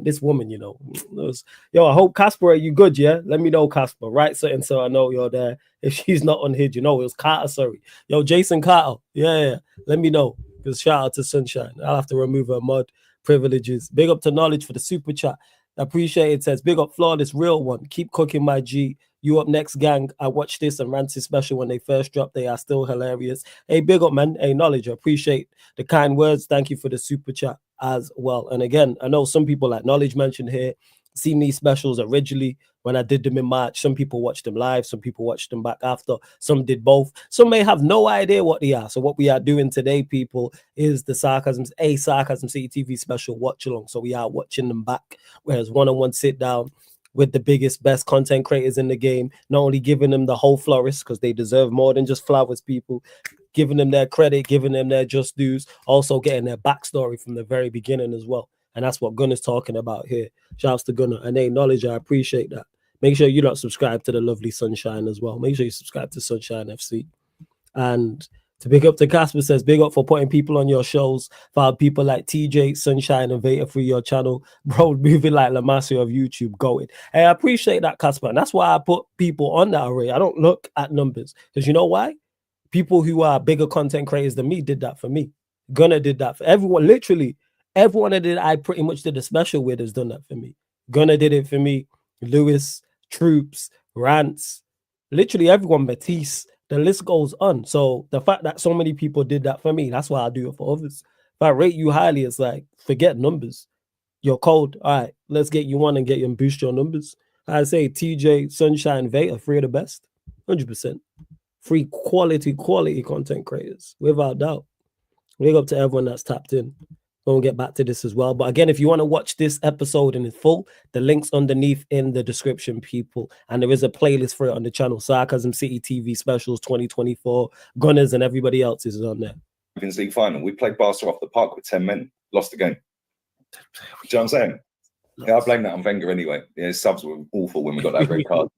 This woman, I hope Casper, are you good? Yeah, let me know, Casper. Right, so I know you're there. If she's not on here, it was Carter. Sorry, Jason Carter. Yeah. Let me know, because shout out to Sunshine. I'll have to remove her mod privileges. Big up to Knowledge for the super chat. Appreciate it. Says big up Flawless, real one. Keep cooking, my G. You up next, gang. I watched this and Ranted special when they first dropped. They are still hilarious. Hey, big up, man. Hey, Knowledge. I appreciate the kind words. Thank you for the super chat as well. And again, I know some people like Knowledge mentioned here, seen these specials originally when I did them in March. Some people watched them live. Some people watched them back after. Some did both. Some may have no idea what they are. So what we are doing today, people, is the Sarcasm CTV special Watchalong. So we are watching them back, whereas one-on-one sit down with the biggest, best content creators in the game, not only giving them the whole florist, because they deserve more than just flowers, people, giving them their credit, giving them their just dues, also getting their backstory from the very beginning as well. And that's what Gunner's talking about here. Shouts to Gunner. And Knowledge, I appreciate that. Make sure you subscribe to the lovely Sunshine as well. Make sure you subscribe to Sunshine FC. And to big up to Casper, says, big up for putting people on your shows. For people like TJ, Sunshine, and Veta through your channel. Bro, moving like Lamassia of YouTube going. Hey, I appreciate that, Casper. And that's why I put people on that array. I don't look at numbers. Because you know why? People who are bigger content creators than me did that for me. Gunner did that for everyone. Literally, everyone that I pretty much did a special with has done that for me. Gunner did it for me. Lewis, Troops, Rants, literally everyone, Matisse. The list goes on. So the fact that so many people did that for me, that's why I do it for others. If I rate you highly, it's like, forget numbers. You're cold. All right, let's get you on and get you and boost your numbers. I say TJ, Sunshine, Veta, 3 of the best. 100%. Free quality content creators, without doubt. Big up to everyone that's tapped in. We'll get back to this as well. But again, if you want to watch this episode in full, the link's underneath in the description, people. And there is a playlist for it on the channel. Sarcasm City TV Specials 2024. Gunners and everybody else is on there. Champions League final. We played Barca off the park with 10 men. Lost the game. Do you know what I'm saying? Yeah, I blame that on Wenger anyway. Yeah, his subs were awful when we got that red card.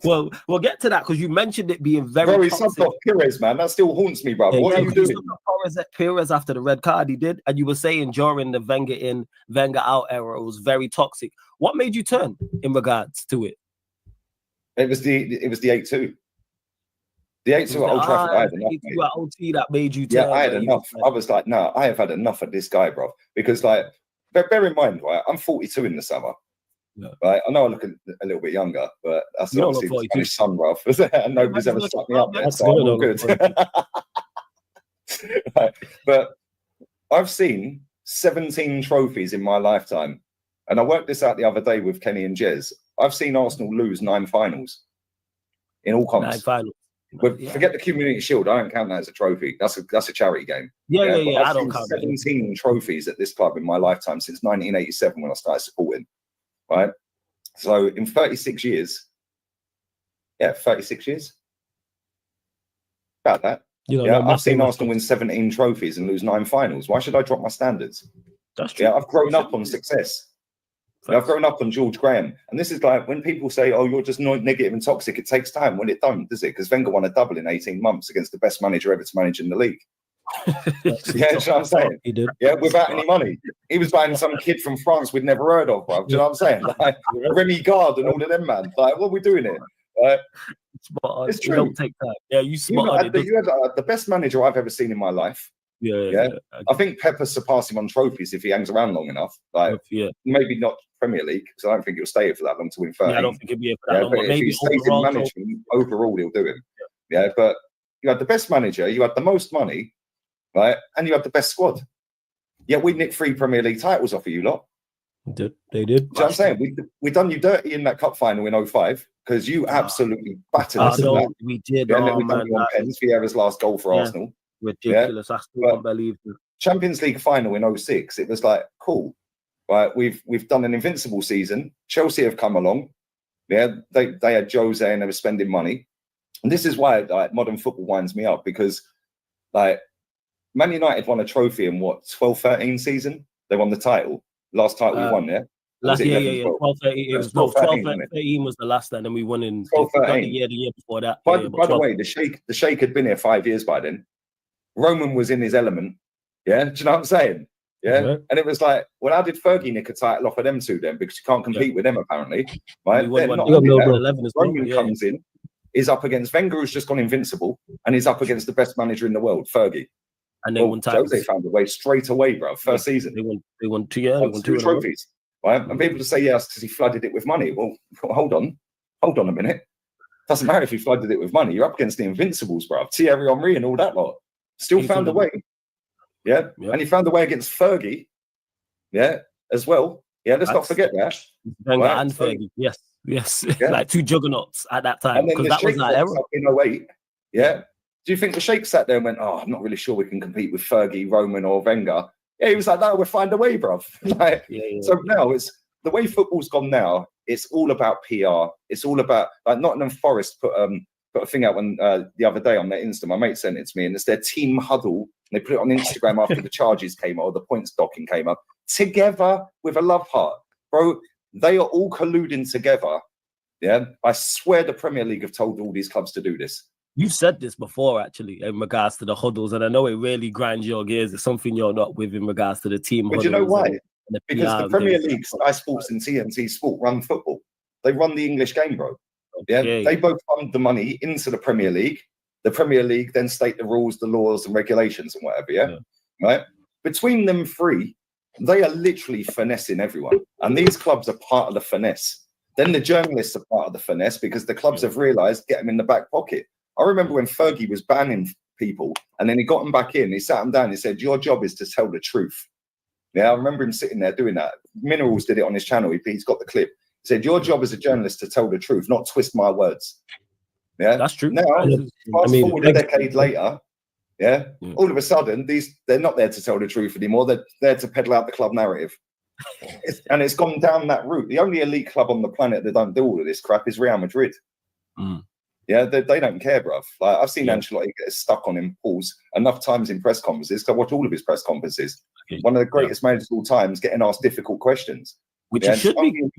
Well, we'll get to that because you mentioned it being very Bro, he toxic. subbed off Pires, man. That still haunts me, bro. Yeah, What are you he doing? subbed off Perez after the red card he did, and you were saying during the Wenger in, Wenger out era, it was very toxic. What made you turn in regards to it? It was the 8-2. The 8-2 at Old Trafford, I had enough, mate. At OT that made you turn. Yeah, I had enough. I was like, no, I have had enough of this guy, bro. Because, like, bear in mind, right, I'm 42 in the summer. Yeah. Right? I know I look a little bit younger, but that's obviously the Spanish sun, bro. And nobody's ever stuck me up there, so I'm all good. Right. But I've seen 17 trophies in my lifetime. And I worked this out the other day with Kenny and Jez. I've seen Arsenal lose 9 finals in all comps. 9 finals. Forget the Community Shield. I don't count that as a trophy. That's a charity game. Yeah. I've seen 17 trophies at this club in my lifetime since 1987 when I started supporting. Right. So in 36 years, 36 years. About that. I've seen Arsenal win 17 trophies and lose 9 finals. Why should I drop my standards? That's true. Yeah, I've grown up on success. I've grown up on George Graham. And this is like when people say, oh, you're just negative and toxic, it takes time. Well, it don't, does it? Because Wenger won a double in 18 months against the best manager ever to manage in the league. That's what I'm saying. He did. Yeah, without any money. He was buying some kid from France we'd never heard of, bro. Do you know what I'm saying? Like Remy Gard and all of them, man. Like, what are we doing here? It's true. Don't take time. Yeah, you smart. You had the best manager I've ever seen in my life. Yeah. I think Pepper surpassed him on trophies if he hangs around long enough. Like, maybe not Premier League, because I don't think he'll stay here for that long to win 30. Yeah, I don't think he'll be here for that long. But if he stays in management, overall, he'll do him. Yeah, but you had the best manager, you had the most money, right? And you had the best squad. Yeah, we nicked 3 Premier League titles off of you lot. They did. Do you know what I'm saying? We done you dirty in that cup final in 05 because you absolutely battered us. We did. And then we done you on pens. Vieira's last goal for Arsenal. Ridiculous. I still can't believe it. Champions League final in 06. It was like, cool. Right, we've done an invincible season. Chelsea have come along. Yeah, they had Jose and they were spending money. And this is why like modern football winds me up, because like Man United won a trophy in 12-13 season. They won the title. Last title we won, yeah? 12-13. It was 12-13 was the last time, and then we won in 12-13. the year before that. By the way, the Sheikh had been here 5 years by then. Roman was in his element. Yeah, do you know what I'm saying? Yeah. And it was like, well, how did Fergie nick a title off of them two then? Because you can't compete with them apparently. Right? Roman comes in, is up against Wenger, who's just gone invincible, and he's up against the best manager in the world, Fergie. And they won titles. Jose found a way straight away, bro. First season. They won 2 years. They won 2 trophies. Right? And people to say yes because he flooded it with money. Well, hold on a minute. Doesn't matter if he flooded it with money. You're up against the Invincibles, bro. Thierry Henry and all that lot. Still found a way. Yeah. And he found a way against Fergie. Yeah, as well. Yeah, let's not forget that. Wenger and Fergie. Yes. Yeah. Like 2 juggernauts at that time. Because that was that era. In 08. Yeah. Do you think the Sheikh sat there and went, oh, I'm not really sure we can compete with Fergie, Roman, or Wenger? Yeah, he was like, no, we'll find a way, bruv. So now it's the way football's gone now. It's all about PR. It's all about like Nottingham Forest put a thing out when the other day on their Insta. My mate sent it to me, and it's their team huddle. And they put it on Instagram after the charges came up or the points docking came up, together with a love heart, bro. They are all colluding together. Yeah, I swear the Premier League have told all these clubs to do this. You've said this before, actually, in regards to the huddles, and I know it really grinds your gears. It's something you're not with in regards to the team huddles. But you know why? Because the Premier League, Sky Sports and TNT Sport run football. They run the English game, bro. Yeah, they both fund the money into the Premier League. The Premier League then state the rules, the laws, and regulations and whatever. Yeah, right. Between them three, they are literally finessing everyone, and these clubs are part of the finesse. Then the journalists are part of the finesse because the clubs have realised get them in the back pocket. I remember when Fergie was banning people, and then he got them back in. He sat them down. He said, "Your job is to tell the truth." Yeah, I remember him sitting there doing that. Minerals did it on his channel. He's got the clip. He said, "Your job as a journalist to tell the truth, not twist my words." Yeah, that's true. Now, fast forward a decade later, all of a sudden, they're not there to tell the truth anymore. They're there to peddle out the club narrative. And it's gone down that route. The only elite club on the planet that don't do all of this crap is Real Madrid. Yeah, they don't care, bruv. Like, I've seen Ancelotti get stuck on him, pause enough times in press conferences, because I watch all of his press conferences. One of the greatest managers of all time is getting asked difficult questions. Which you should be.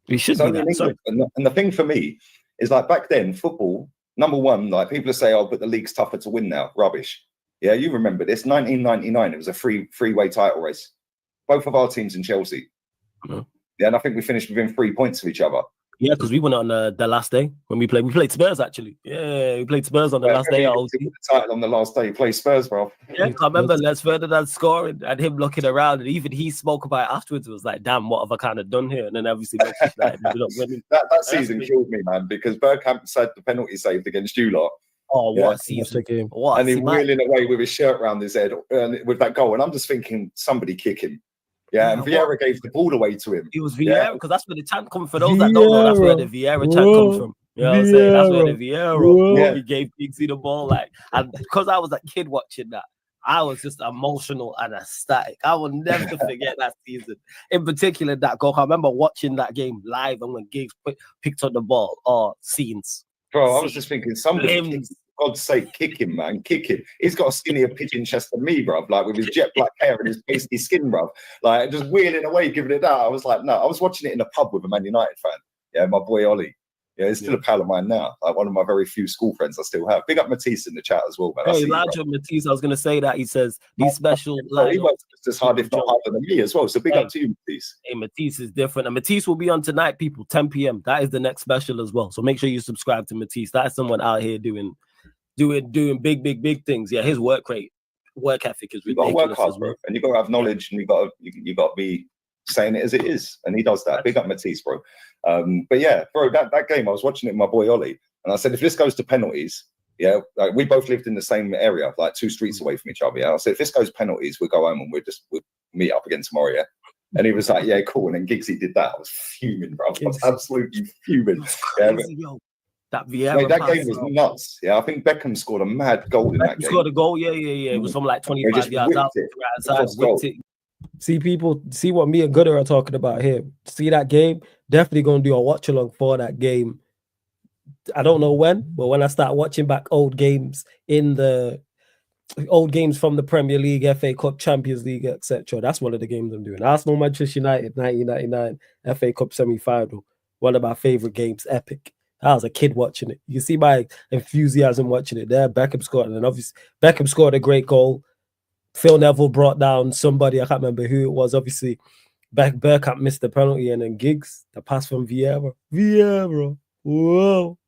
We should It's be only in that. Sorry. England. And the thing for me is like back then, football, number one, like people say, oh, but the league's tougher to win now. Rubbish. Yeah, you remember this. 1999, it was a three-way title race. Both of our teams in Chelsea. Mhm. Yeah, and I think we finished within 3 points of each other. Yeah, because we went on the last day when we played. We played Spurs actually. Yeah, we played Spurs on the last day. The title on the last day, you play Spurs, bro. Yeah, I remember Les Ferdinand scoring and him looking around, and even he spoke about it afterwards. It was like, "Damn, what have I kind of done here?" And then obviously that season killed me, man, because Bergkamp said the penalty saved against you lot. Oh, what a season! What and he wheeling away with his shirt around his head with that goal, and I'm just thinking, somebody kick him. Yeah, and Vieira gave the ball away to him. It was Vieira, because that's where the chant comes for those that don't know. That's where the Vieira chant comes from. You know what I'm saying? That's where the Vieira he gave Giggsy the ball. Like, and because I was a kid watching that, I was just emotional and ecstatic. I will never forget that season. In particular, that goal. I remember watching that game live, and when Giggs picked up the ball, scenes. Bro, I was just thinking, somebody, for God's sake, kick him, man, kick him. He's got a skinnier pigeon chest than me, bruv, like with his jet black hair and his pasty skin, bruv. Like, just wheeling away, giving it out. I was like, no, I was watching it in a pub with a Man United fan. Yeah, my boy Ollie. Yeah, he's still a pal of mine now. Like one of my very few school friends I still have. Big up Matisse in the chat as well, man. Hey, Elijah Matisse, I was going to say that. He says these special... he works just as hard, if not harder than me as well. So big up to you, Matisse. Hey, Matisse is different. And Matisse will be on tonight, people, 10 p.m. That is the next special as well. So make sure you subscribe to Matisse. That is someone out here doing big things. Yeah, his work ethic is ridiculous. You got to work hard, as well. Bro. And you got to have knowledge, and you got to be saying it as it is. And he does that. Big up Matisse, bro. But yeah, bro, that game, I was watching it with my boy Ollie, and I said, if this goes to penalties, yeah, like we both lived in the same area, like 2 streets away from each other. Yeah, I said, if this goes penalties, we'll go home and we'll meet up again tomorrow. Yeah. And he was like, yeah, cool. And then Giggsy did that. I was fuming, bro. I was absolutely fuming. Crazy, yo. That Vieira that game was nuts. Yeah, I think Beckham scored a mad goal in that game. Scored a goal, yeah. It was from like 25 yards out. Whipped it. See, people, see what me and Gooder are talking about here. See that game? Definitely going to do a watch along for that game. I don't know when, but when I start watching back old games from the Premier League, FA Cup, Champions League, etc., that's one of the games I'm doing. Arsenal, Manchester United, 1999 FA Cup semi-final. One of my favorite games, epic. I was a kid watching it. You see my enthusiasm watching it there. Beckham scored, and obviously Beckham scored a great goal. Phil Neville brought down somebody, I can't remember who it was. Obviously, Bergkamp missed the penalty, and then Giggs, the pass from Vieira. Whoa.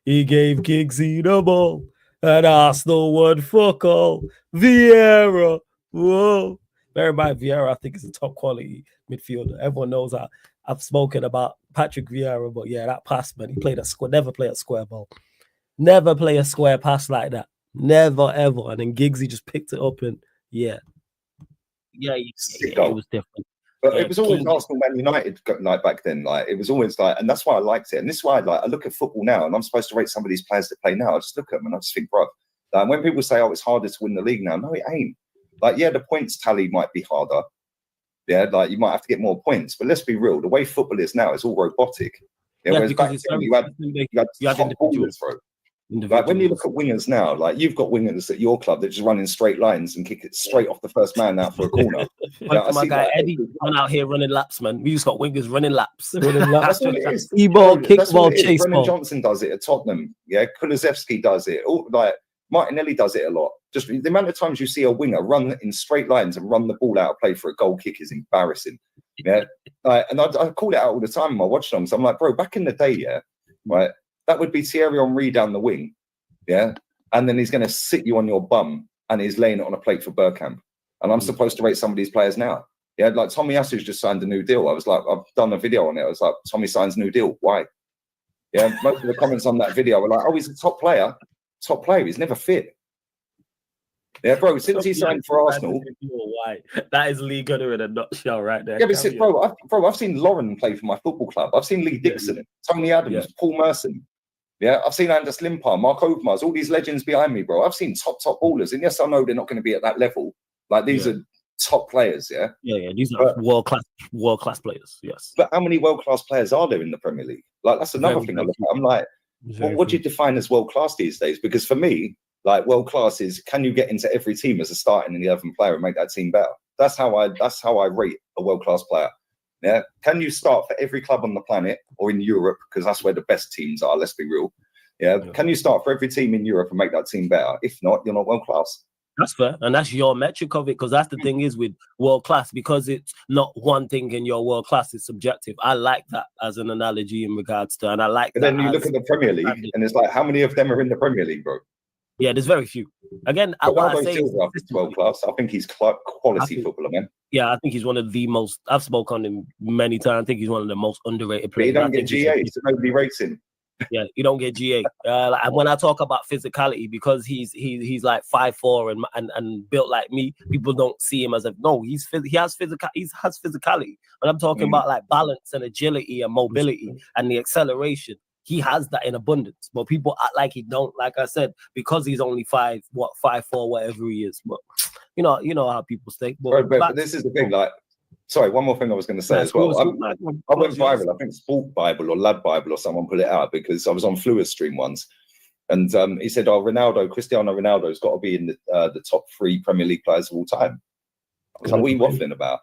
He gave Giggsy the ball, and Arsenal won fuck all. Vieira, whoa. Bear in mind, Vieira, I think, is a top quality midfielder. Everyone knows I've spoken about Patrick Vieira, but yeah, that pass, man, he played never play a square ball. Never play a square pass like that. Never, ever. And then Giggsy just picked it up, and it was different. But it was always Arsenal Man United like back then. Like it was always like, and that's why I liked it. And this is why I look at football now, and I'm supposed to rate some of these players that play now. I just look at them and I just think, bro, like when people say, oh, it's harder to win the league now, no, it ain't. Like, yeah, the points tally might be harder. Yeah, like you might have to get more points, but let's be real. The way football is now, it's all robotic. Yeah, whereas back then you had top ballers, bro. Like when you look at wingers now, like you've got wingers at your club that just run in straight lines and kick it straight off the first man out for a corner. My guy Eddie run out here running laps, man. We just got wingers running laps. That's what it is. E-ball, kickball, chase ball. Brennan Johnson does it at Tottenham. Yeah, Kulusevski does it. Like Martinelli does it a lot. Just the amount of times you see a winger run in straight lines and run the ball out of play for a goal kick is embarrassing. Yeah, and I call it out all the time in my watch-alongs. I'm like, bro, back in the day, yeah, right. That would be Thierry Henry down the wing, yeah? And then he's going to sit you on your bum and he's laying it on a plate for Bergkamp. And I'm supposed to rate some of these players now. Yeah, like Tommy Yasu's just signed a new deal. I was like, I've done a video on it. I was like, Tommy signs a new deal. Why? Yeah, most of the comments on that video were like, oh, he's a top player. Top player. He's never fit. Yeah, bro, since he signed for Arsenal. Why? That is Lee Gunner in a nutshell right there. Yeah, but I've seen Lauren play for my football club. I've seen Lee Dixon, Tony Adams, Paul Merson. Yeah, I've seen Anders Limpar, Mark Overmars, all these legends behind me, bro. I've seen top ballers. And yes, I know they're not going to be at that level. Like these are top players, yeah? Yeah, these are world-class players, yes. But how many world-class players are there in the Premier League? Like, that's another thing I look at. I'm like, what do you define as world-class these days? Because for me, like world-class is, can you get into every team as a starting 11 player and make that team better? That's how I rate a world-class player. Yeah, can you start for every club on the planet or in Europe, because that's where the best teams are, let's be real. Yeah, can you start for every team in Europe and make that team better? If not, you're not world class. That's fair, and that's your metric of it, because that's the thing is with world class, because it's not one thing in your world class, it's subjective. I like that as an analogy in regards to, and I like. But then you look at the Premier League, and it's like, how many of them are in the Premier League, bro? Yeah, there's very few. Again, what I say is world class. I think he's quality footballer, man. Yeah, I think he's one of the most. I've spoken on him many times. I think he's one of the most underrated But players. he don't get GA, so nobody rates him. Yeah, you don't get GA. Like, when I talk about physicality, because he's like 5'4" and built like me, people don't see him as he has physicality. But I'm talking about like balance and agility and mobility and the acceleration. He has that in abundance, but people act like he don't. Like I said, because he's only 5'4", whatever he is. But you know how people say. But this is the thing, like. Sorry, one more thing I was going to say as well. I went viral. I think Sport Bible or Lad Bible or someone put it out, because I was on Flua's stream once, and he said, Cristiano Ronaldo's got to be in the top 3 Premier League players of all time. I was like, what are you waffling about?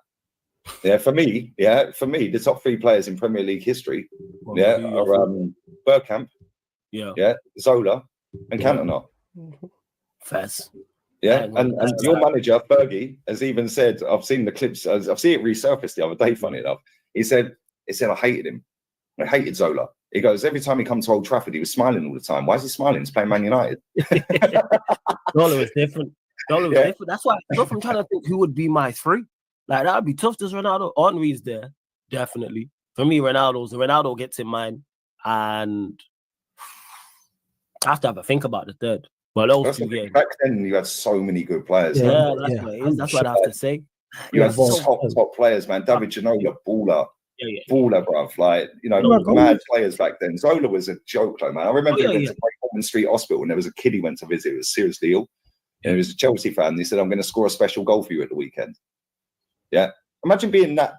Yeah, for me, the top 3 players in Premier League history, are Bergkamp, Zola, and Cantona. Fast. Yeah, and your manager, Fergie, has even said, I've seen the clips, I've seen it resurfaced the other day, funny enough. He said, I hated him. I hated Zola. He goes, every time he comes to Old Trafford, he was smiling all the time. Why is he smiling? He's playing Man United. Zola was different. Different. That's why I'm trying to think who would be my 3. Like, that would be tough. Does Ronaldo? Henry's there, definitely. For me, Ronaldo gets in mine, and I have to have a think about the third. But those 2 games. Back then, you had so many good players. Yeah, that's what I have to say. You had top players, man. David Ginola, baller. Baller, bruv. Like, mad players back then. Zola was a joke, though, man. I remember he went to Holman Street Hospital, and there was a kid he went to visit who was seriously ill. And he was a Chelsea fan. And he said, I'm going to score a special goal for you at the weekend. Yeah. Imagine being that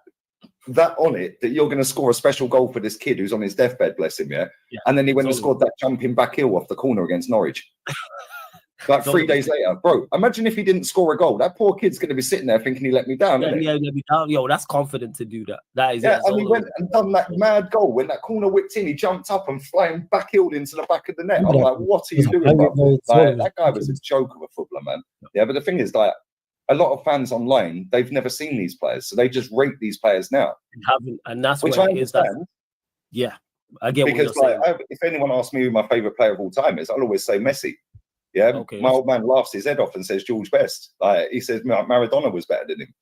on it, that you're going to score a special goal for this kid who's on his deathbed, bless him, and then he went and scored that jumping back heel off the corner against Norwich. Like 3 days later, bro. Imagine if he didn't score a goal. That poor kid's going to be sitting there thinking he let me down. Let me down. Yo, that's confident to do that. That is. And he went and done that mad goal. When that corner whipped in, he jumped up and flying back-heeled into the back of the net. I'm like, what are you doing, bro? Like, that guy was a joke of a footballer, man. Yeah, but the thing is, like, a lot of fans online, they've never seen these players, so they just rate these players now. And that's which what I it is. That, I get because what you're saying. If anyone asks me who my favorite player of all time is, I'll always say Messi. Yeah, okay, my old man laughs his head off and says George Best. Like, he says Maradona was better than him.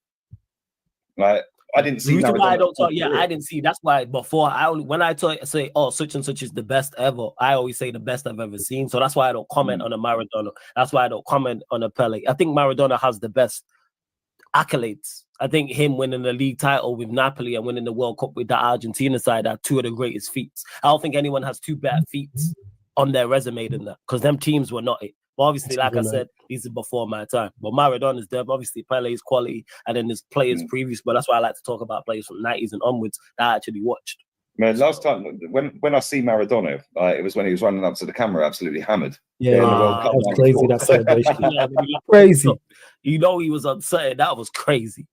Like, I didn't see. I didn't see. That's why before when I say, oh, such and such is the best ever, I always say the best I've ever seen. So that's why I don't comment on a Maradona. That's why I don't comment on a Pele. I think Maradona has the best accolades. I think him winning the league title with Napoli and winning the World Cup with the Argentina side are 2 of the greatest feats. I don't think anyone has 2 better feats on their resume than that, because them teams were not it. But obviously, like I said, these are before my time. But Maradona's there. Obviously, Pele's quality, and then there's players previous. But that's why I like to talk about players from 90s and onwards that I actually watched. Man, last time when I see Maradona, it was when he was running up to the camera, absolutely hammered. Yeah, that was crazy. That celebration, crazy. He was upset. That was crazy.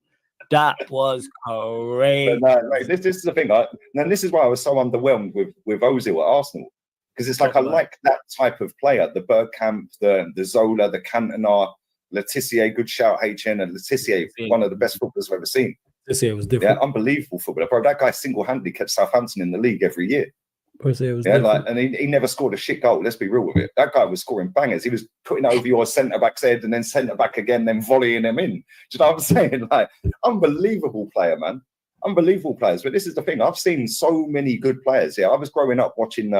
That was crazy. But this is the thing. And this is why I was so underwhelmed with Ozil at Arsenal. Because it's like, I like that type of player, the Bergkamp, the Zola, the Cantona, Letitia, good shout, HN, and Letitia, one of the best footballers I've ever seen. Letitia was different. Yeah, unbelievable footballer. Bro, that guy single-handedly kept Southampton in the league every year. And he never scored a shit goal, let's be real with it. That guy was scoring bangers. He was putting over your centre-back's head and then centre-back again, then volleying them in. Do you know what I'm saying? Like, unbelievable player, man. Unbelievable players. But this is the thing. I've seen so many good players. Yeah, I was growing up watching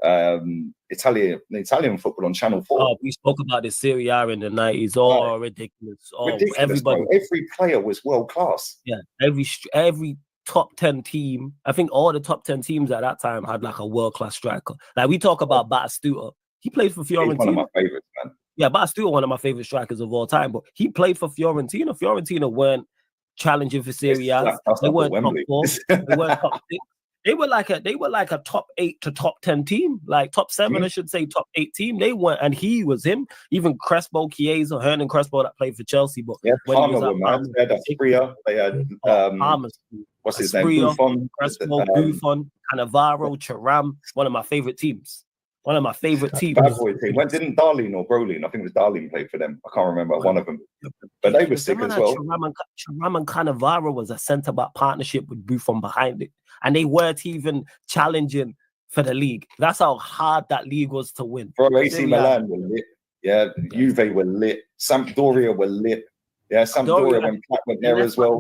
Italian football on Channel 4. Oh, we spoke about the Serie A in the 90s. Oh, ridiculous. Oh, everybody. Bro. Every player was world class. Yeah, every top 10 team. I think all the top 10 teams at that time had like a world class striker. Like, we talk about Batistuta. He played for Fiorentina. He's one of my favorites, man. Yeah, Batistuta, one of my favorite strikers of all time. But he played for Fiorentina. Fiorentina weren't challenging for Serie A. They weren't top 4. They weren't top 6. They were like a top 8 to top 10 team, like top 7, I should say, top 8 team. They weren't, and he was him. Even Crespo, Chiesa, Hernan Crespo that played for Chelsea. But Palmer were mad. They had Asprilla. They had what's his name? Asprilla, Buffon. Crespo, Buffon, Cannavaro, Thuram. One of my favorite teams. One of my favorite teams. Bad boy team. When didn't Darlene or Brolin? I think it was Darlene play for them. I can't remember one of them. But they were sick as well. Thuram and Cannavaro was a centre back partnership with Buffon behind it, and they weren't even challenging for the league. That's how hard that league was to win. Bro, AC Milan were lit. Yeah, Juve were lit. Sampdoria were lit. Yeah, Sampdoria when Platt went there as well.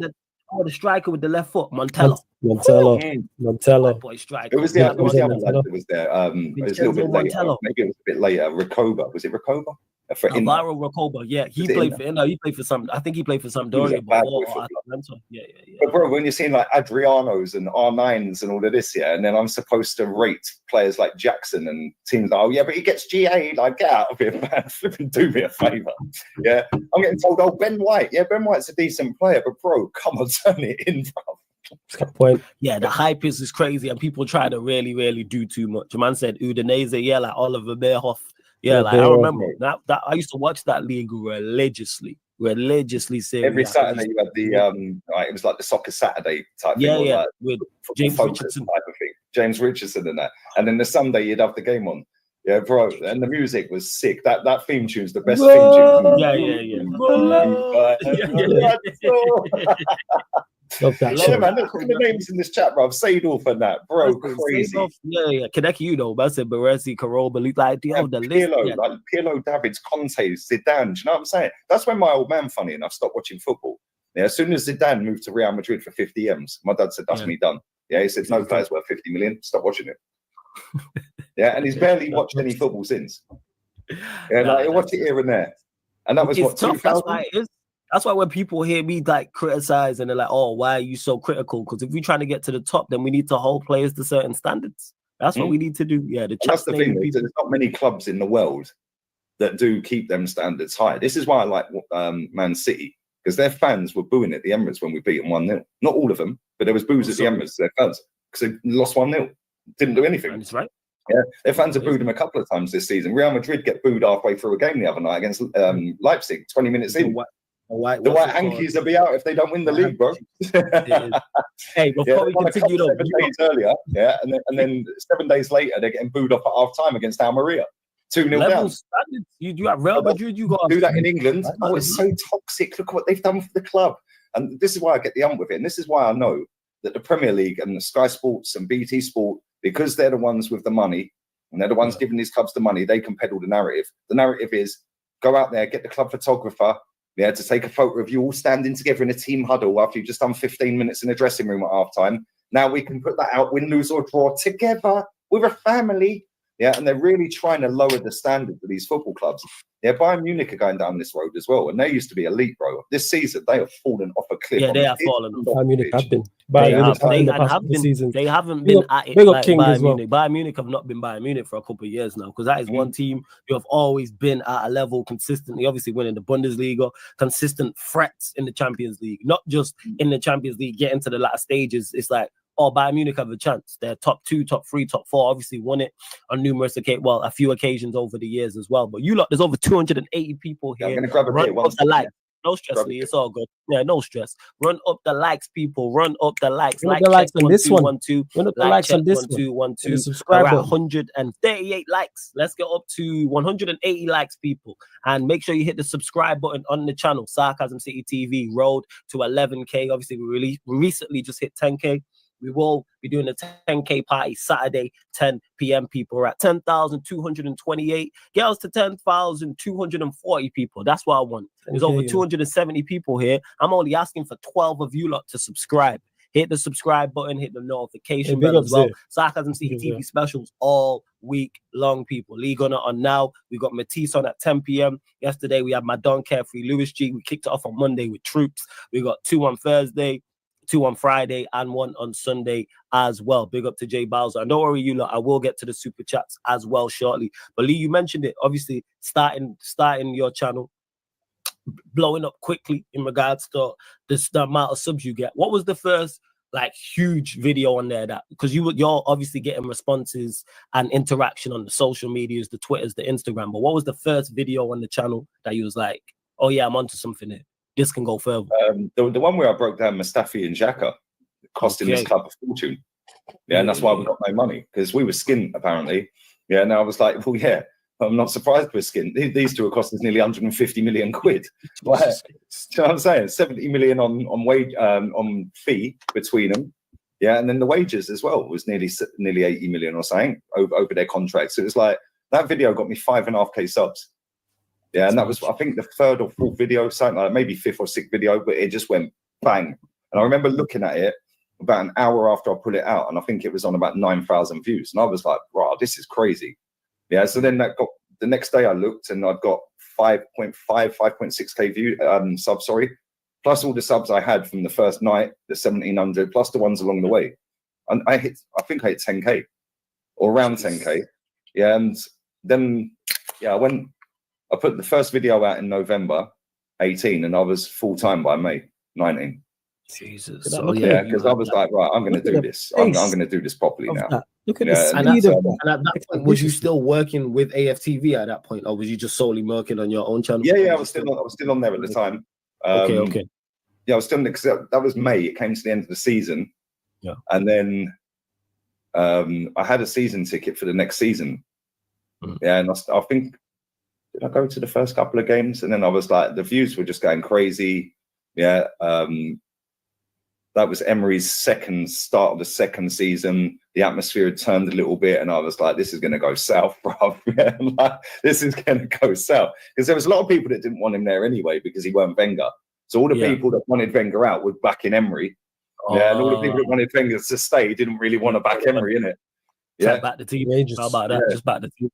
The striker with the left foot, Montella. Montella. Boy, striker. It was the other lad that was there. It was a little bit later. Maybe it was a bit later. Recoba. Was it Recoba? For Alvaro Recoba, yeah, he played for Inter. He played for some. I think he played for Sampdoria before. Yeah. But bro, when you're seeing like Adrianos and R9s and all of this, yeah, and then I'm supposed to rate players like Jackson and teams like, oh yeah, but he gets GA, like get out of here, man. Flipping do me a favour. Yeah, I'm getting told, oh, Ben White. Yeah, Ben White's a decent player, but bro, come on, turn it in, bro. Point. Yeah, the hype is crazy, and people try to really do too much. A man said Udinese, yeah, like Oliver Bierhoff. Yeah, like I remember that I used to watch that league religiously serious. Every Saturday you had the it was like the Soccer Saturday type thing. Yeah, like with James Richardson type of thing. James Richardson and that. And then the Sunday you'd have the game on. Yeah, bro. And the music was sick. That theme tune's the best theme tune. Love that yeah, man, look at the names in this chat, bro. Seydorf and that, bro, crazy. Yeah. Connect you though. I said Baresi, Karoba, like the list. Like Pirlo, Davids, Conte, Zidane. Do you know what I'm saying? That's when my old man, funny enough, stopped watching football. Yeah, as soon as Zidane moved to Real Madrid for 50 M's, my dad said, "That's me done." Yeah, he said, "No player's worth 50 million. Stop watching it." Yeah, and he's barely watched any football since. Yeah, like he watched it here and there, and that was what 2000. That's why when people hear me like criticize and they're like, "Oh, why are you so critical?" Because if we're trying to get to the top, then we need to hold players to certain standards. That's what we need to do. Yeah, that's the thing. There's not many clubs in the world that do keep them standards high. This is why I like Man City, because their fans were booing at the Emirates when we beat them 1-0. Not all of them, but there was boos at the Emirates. Their fans because they lost 1-0, didn't do anything. That's right. Yeah, their fans have booed them a couple of times this season. Real Madrid get booed halfway through a game the other night against Leipzig, 20 minutes in. The white hankies will be out if they don't win the league, bro. Hey, before we continue, 7 days earlier, and then 7 days later, they're getting booed off at half time against Almeria. 2-0 down. You at Real Madrid, you got do that in England. Oh, it's so toxic. Look what they've done for the club. And this is why I get the ump with it. And this is why I know that the Premier League and the Sky Sports and BT Sport, because they're the ones with the money and they're the ones giving these clubs the money, they can peddle the narrative. The narrative is go out there, get the club photographer, to take a photo of you all standing together in a team huddle after you've just done 15 minutes in a dressing room at half time. Now we can put that out, win, lose or draw together with a family. Yeah, and they're really trying to lower the standard for these football clubs. Yeah, Bayern Munich are going down this road as well, and they used to be elite, bro. This season, they have fallen off a cliff. Yeah, they have fallen off. Bayern Munich have been. They haven't been at it like Bayern Munich. Bayern Munich have not been Bayern Munich for a couple of years now, because that is one team who have always been at a level consistently, obviously winning the Bundesliga, consistent threats in the Champions League, not just in the Champions League, getting to the latter stages. It's like, oh, Bayern Munich have a chance. They're top 2, top 3, top 4. Obviously won it on numerous occasions, well, a few occasions over the years as well. But you lot, there's over 280 people here. I'm going to grab a beer. No stress, Lee. It's all good. Yeah, no stress. Run up the likes, people. Run up the likes. Run up the likes on this one. Run up the likes on this one. 1 2 subscribe. 138 likes. Let's get up to 180 likes, people. And make sure you hit the subscribe button on the channel. Sarcasm City TV. Road to 11K. Obviously, we recently just hit 10K. We will be doing a 10K party Saturday, 10 p.m. people. We're at 10,228. Get us to 10,240 people. That's what I want. There's over 270 people here. I'm only asking for 12 of you lot to subscribe. Hit the subscribe button, hit the notification bell as well. Sarcasm City TV specials all week long, people. League on now. We got Matisse on at 10 p.m. Yesterday, we had Madon Carefree Lewis G. We kicked it off on Monday with Troops. We got 2 on Thursday, 2 on Friday, and 1 on Sunday as well. Big up to Jay Bowser. And don't worry, you lot, I will get to the super chats as well shortly. But Lee, you mentioned it, obviously, starting your channel, blowing up quickly in regards to the amount of subs you get. What was the first like huge video on there that, because you're obviously getting responses and interaction on the social medias, the Twitters, the Instagram, but what was the first video on the channel that you was like, oh yeah, I'm onto something here, this can go further? The one where I broke down Mustafi and Xhaka, costing this club a fortune. Yeah, and that's why we got no money, because we were skint apparently. Yeah, and I was like, well, yeah, I'm not surprised we're skint. These two are costing us nearly 150 million quid. Like, do you know what I'm saying? 70 million on wage on fee between them. Yeah, and then the wages as well was nearly 80 million or something over their contracts. So it was like that video got me 5.5K subs. Yeah, and that was, I think, the third or fourth video, something like maybe fifth or sixth video, but it just went bang. And I remember looking at it about an hour after I put it out, and I think it was on about 9,000 views. And I was like, wow, this is crazy. Yeah, so then that got, the next day I looked and I'd got 5.6K view subs, sorry, plus all the subs I had from the first night, the 1,700, plus the ones along the way. And I think I hit 10K or around 10K. Yeah, and then, yeah, I put the first video out in November 18, and I was full-time by May 19. Jesus. So, yeah, because I was like, right, I'm going to do this. I'm going to do this properly now. Look at the speed of that. And at that point, was you still working with AFTV at that point, or was you just solely working on your own channel? Yeah, I was still on there at the time. Okay. Yeah, I was still, because that was May. It came to the end of the season. Yeah. And then I had a season ticket for the next season. Yeah, and I think, did I go to the first couple of games? And then I was like, the views were just going crazy. Yeah. That was Emery's start of the second season. The atmosphere had turned a little bit, and I was like, this is going to go south, bro. Yeah, like, this is going to go south. Because there was a lot of people that didn't want him there anyway because he weren't Wenger. So all the people that wanted Wenger out were backing Emery. Yeah, and all the people that wanted Wenger to stay didn't really want to back Emery, innit? Yeah. Back the teenagers. How about that? Yeah. Just back the team.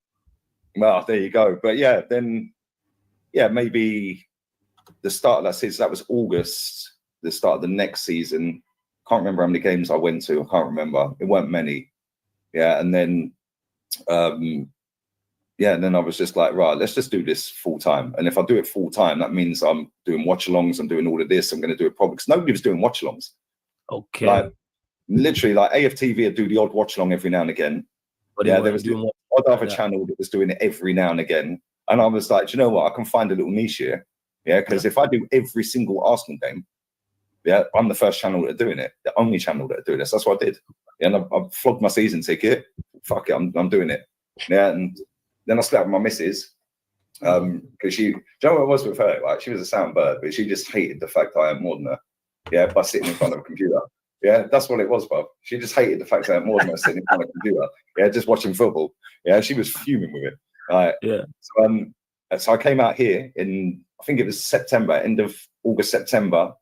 Well, there you go. But yeah, then, yeah, maybe the start of that season, that was August, the start of the next season. Can't remember how many games I went to. I can't remember. It weren't many. Yeah. And then, and then I was just like, right, let's just do this full time. And if I do it full time, that means I'm doing watch-alongs. I'm doing all of this. I'm going to do it properly, because nobody was doing watch-alongs. Okay. Like, literally, like AFTV would do the odd watch-along every now and again. But yeah, there was the odd other channel that was doing it every now and again. And I was like, do you know what? I can find a little niche here. Yeah, because if I do every single Arsenal game, yeah, I'm the first channel that are doing it, the only channel that are doing this. That's what I did. Yeah, and I flogged my season ticket. Fuck it, I'm doing it. Yeah, and then I slept with my missus, because do you know what it was with her? Like, she was a sound bird, but she just hated the fact that I am more than her. Yeah, by sitting in front of a computer. Yeah, that's what it was, bro. She just hated the fact that I am more than her sitting in front of a computer. Yeah, just watching football. Yeah, she was fuming with it. Right. Yeah. So I came out here in, I think it was September, end of August, September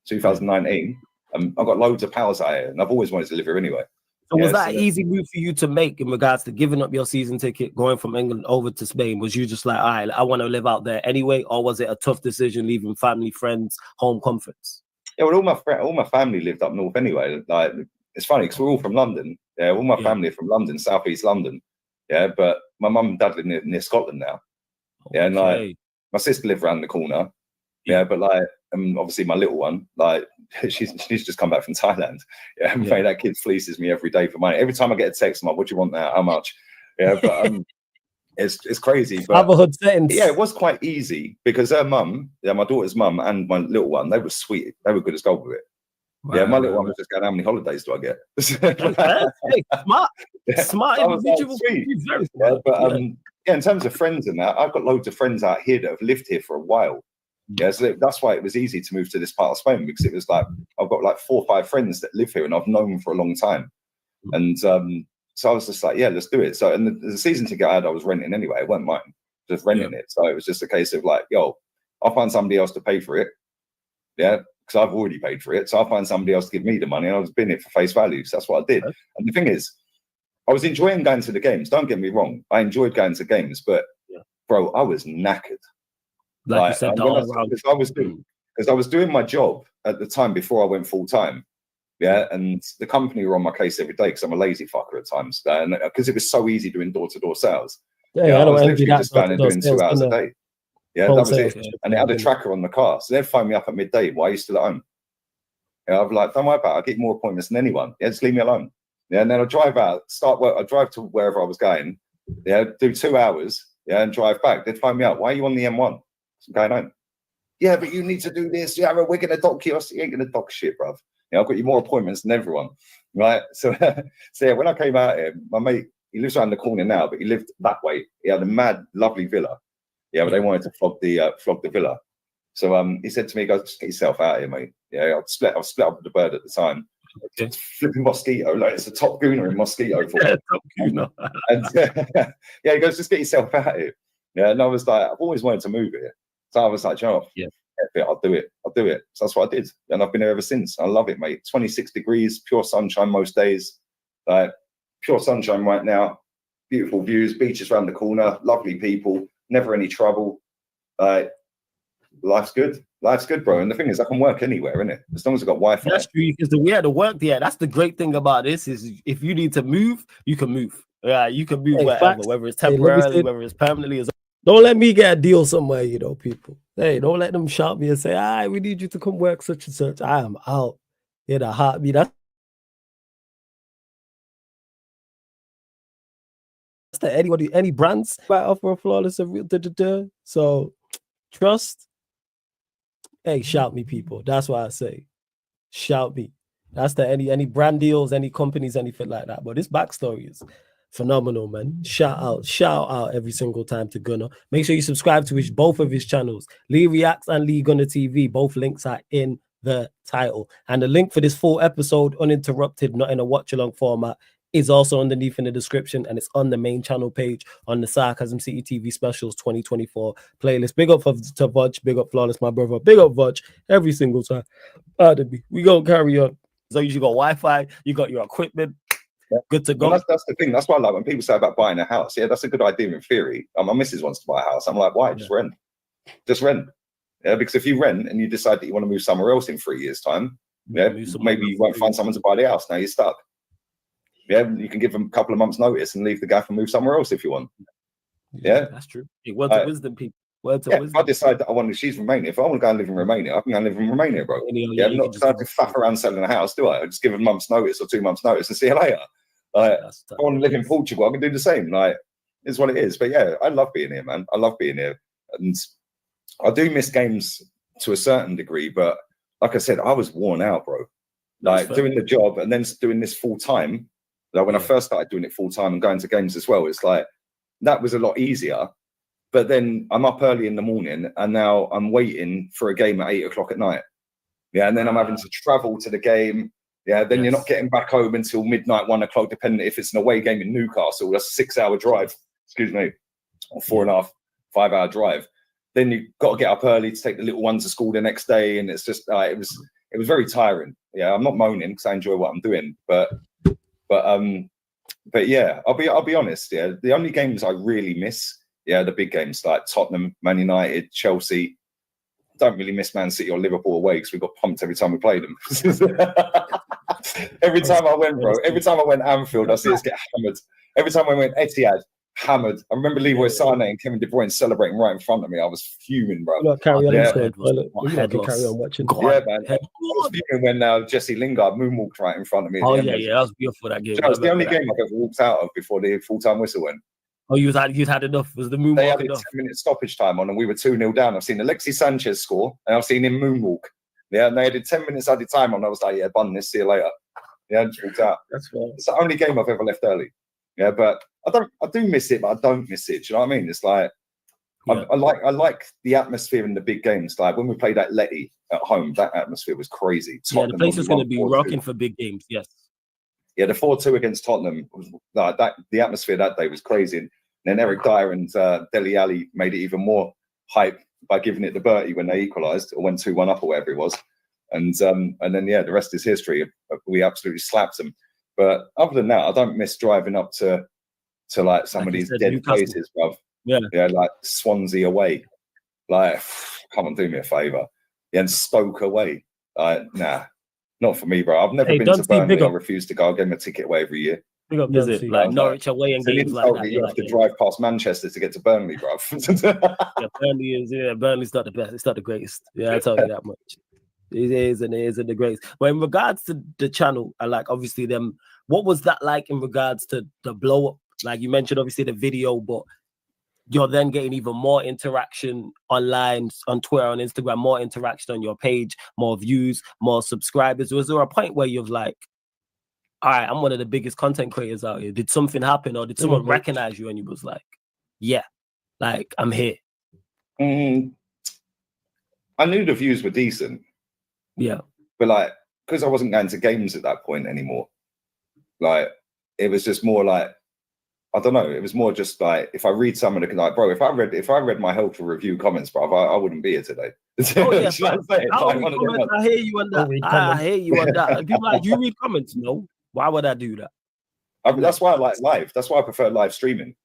2019. I got loads of pals out here, and I've always wanted to live here anyway. So was that an easy move for you to make in regards to giving up your season ticket, going from England over to Spain? Was you just like, all right, I want to live out there anyway, or was it a tough decision, leaving family, friends, home comforts? Yeah, well, all my family lived up north anyway. Like, it's funny because we're all from London. Yeah, all my family are from London, southeast London. Yeah, but my mum and dad live near Scotland now. Okay. Yeah, and like my sister lives around the corner. Yeah, but like, obviously my little one, like, she's just come back from Thailand. Yeah, and that kid fleeces me every day for money. Every time I get a text, I'm like, "What do you want now? How much?" Yeah, but it's crazy. But neighborhood settings. Yeah, it was quite easy because her mum, my daughter's mum, and my little one, they were sweet. They were good as gold with it. Wow, yeah, my little one was just going, "How many holidays do I get?" Hey, smart individual. Like, but in terms of friends and that, I've got loads of friends out here that have lived here for a while. Yeah, so that's why it was easy to move to this part of Spain, because it was like I've got like 4 or 5 friends that live here and I've known them for a long time. And so I was just like, yeah, let's do it. So, and the season ticket I was renting anyway. It wasn't mine, just renting it. So it was just a case of like, yo, I'll find somebody else to pay for it. Yeah, because I've already paid for it. So I'll find somebody else to give me the money, and I was bidding it for face value. So that's what I did. And the thing is, I was enjoying going to the games. Don't get me wrong. I enjoyed going to games, but bro, I was knackered. Like you said, because I was doing my job at the time before I went full time. Yeah, and the company were on my case every day because I'm a lazy fucker at times, and because it was so easy doing door-to-door sales. Yeah, I was literally just going and doing 2 hours a day. Yeah, that was it. And it had a tracker on the car, so they'd phone me up at midday. Why are you still at home? Yeah, I'd be like, don't worry about it. I get more appointments than anyone. Yeah, just leave me alone. Yeah, and then I drive out, start work. I drive to wherever I was going. Yeah, do 2 hours. Yeah, and drive back. They'd phone me up. Why are you on the M1? I'm going home. Yeah, but you need to do this. Yeah, we're going to dock you. You ain't going to dock shit, bruv. You know, I've got you more appointments than everyone, right? So, so yeah, when I came out here, my mate, he lives around the corner now, but he lived that way. He had a mad, lovely villa. Yeah, but they wanted to flog the villa. So he said to me, "Guys, just get yourself out here, mate." Yeah, I was split up with the bird at the time. Okay. Flipping mosquito, like it's a top gooner in mosquito form. Top gooner. And yeah, he goes, "Just get yourself out here." Yeah, and I was like, I've always wanted to move here, so I was like, "Oh, yeah, I'll do it. So that's what I did, and I've been here ever since. I love it, mate. 26 degrees, pure sunshine most days, like pure sunshine right now. Beautiful views, beaches around the corner, lovely people, never any trouble. Life's good. Life's good, bro. And the thing is, I can work anywhere, innit? As long as I've got Wi-Fi. That's true, because we had to work there. That's the great thing about this is if you need to move, you can move. Yeah, you can move wherever, facts. whether it's temporarily, whether it's permanently. Don't let me get a deal somewhere, you know, people. Hey, don't let them shout me and say, "Ah, we need you to come work such and such." I am out in a heartbeat. That's to anybody, any brands might offer a flawless. So trust. Hey, shout me, people. That's why I say, shout me. That's the any brand deals, any companies, anything like that. But this backstory is phenomenal, man. Shout out every single time to Gunner. Make sure you subscribe to both of his channels, Lee Reacts and Lee Gunner TV. Both links are in the title, and the link for this full episode, uninterrupted, not in a watch along format, is also underneath in the description, and it's on the main channel page on the Sarcasm City TV Specials 2024 playlist. Big up to Vudge, big up Flawless, my brother, big up Vudge every single time. Pardon me. We gonna carry on. So you got Wi-Fi, you got your equipment, good to go. Well, that's the thing. That's why I like when people say about buying a house. Yeah, that's a good idea in theory. My missus wants to buy a house. I'm like, why? Just rent. Yeah, because if you rent and you decide that you want to move somewhere else in 3 years' time, yeah, maybe you won't find someone to buy the house. Now you're stuck. Yeah, you can give them a couple of months' notice and leave the gaff and move somewhere else if you want. Yeah, that's true. Word to wisdom, people. Word to wisdom. If I decide that I want to, she's Romania. If I want to go and live in Romania, I can go and live in Romania, bro. Yeah, I'm not trying to faff around selling a house, do I? I just give a month's notice or 2 months' notice and see you later. If I want to live in Portugal, I can do the same. Like, it's what it is. But yeah, I love being here, man. I love being here, and I do miss games to a certain degree. But like I said, I was worn out, bro. Like doing the job and then doing this full time. Like when I first started doing it full time and going to games as well, it's like that was a lot easier. But then I'm up early in the morning and now I'm waiting for a game at 8 o'clock at night. Yeah, and then I'm having to travel to the game. Yeah, then you're not getting back home until midnight, 1 o'clock, depending if it's an away game in Newcastle. That's a 6-hour drive. Excuse me, or 4.5, 5-hour drive. Then you've got to get up early to take the little one to school the next day, and it's just it was very tiring. Yeah, I'm not moaning because I enjoy what I'm doing, but yeah, I'll be honest. Yeah, the only games I really miss, the big games like Tottenham, Man United, Chelsea. Don't really miss Man City or Liverpool away because we got pumped every time we played them. Every time I went Anfield, I see us get hammered. Every time I went Etihad, hammered. I remember Leroy Sané and Kevin De Bruyne celebrating right in front of me. I was fuming, bro. Carry on, carry on watching. Yeah, man. I was fuming when Jesse Lingard moonwalked right in front of me. Oh yeah, that was beautiful, that game. That was the only game I've ever walked out of before the full-time whistle went. Oh, you'd had enough. Was the moonwalk They had enough? a 10-minute stoppage time on, and we were 2-0 down. I've seen Alexis Sanchez score, and I've seen him moonwalk. Yeah, and they had 10 minutes added time on. I was like, yeah, bun this. See you later. Yeah, I just walked out. That's fair. It's the only game I've ever left early. Yeah, but I do miss it, but I don't miss it. Do you know what I mean? It's like I like the atmosphere in the big games. Like when we played at Letty at home, that atmosphere was crazy. Yeah, the place is going to be rocking for big games. Yes. Yeah, the 4-2 against Tottenham was like that. The atmosphere that day was crazy. And then Eric Dyer and Dele Alli made it even more hype by giving it the Bertie when they equalised or went 2-1 up or whatever it was. And then the rest is history. We absolutely slapped them. But other than that, I don't miss driving up to like some of these dead places, bruv. Yeah, like Swansea away. Like, come on, do me a favour. Yeah, and Stoke away. Like, nah, not for me, bro. I've never been to Burnley. I refuse to go. I'll get my ticket away every year. Is it like Norwich away and games like that? You have to drive past Manchester to get to Burnley, bro. Burnley's not the best. It's not the greatest. Yeah, I'll tell you that much. It isn't the greatest. But in regards to the channel, I like obviously them. What was that like in regards to the blow up? Like you mentioned, obviously the video, but you're then getting even more interaction online, on Twitter, on Instagram, more interaction on your page, more views, more subscribers? Was there a point where you're like, all right, I'm one of the biggest content creators out here? Did something happen, or did someone recognize you and you was like, yeah, like I'm here? I knew the views were decent. Yeah. But like, because I wasn't going to games at that point anymore, like it was just more like, I don't know, it was more just like, if I read some of the, like, bro, if I read my helpful review comments, bro, I wouldn't be here today. Oh yeah, I hear you on that. I hear you on that. And people like, you read comments? No. Why would I do that? That's why I like live. That's why I prefer live streaming.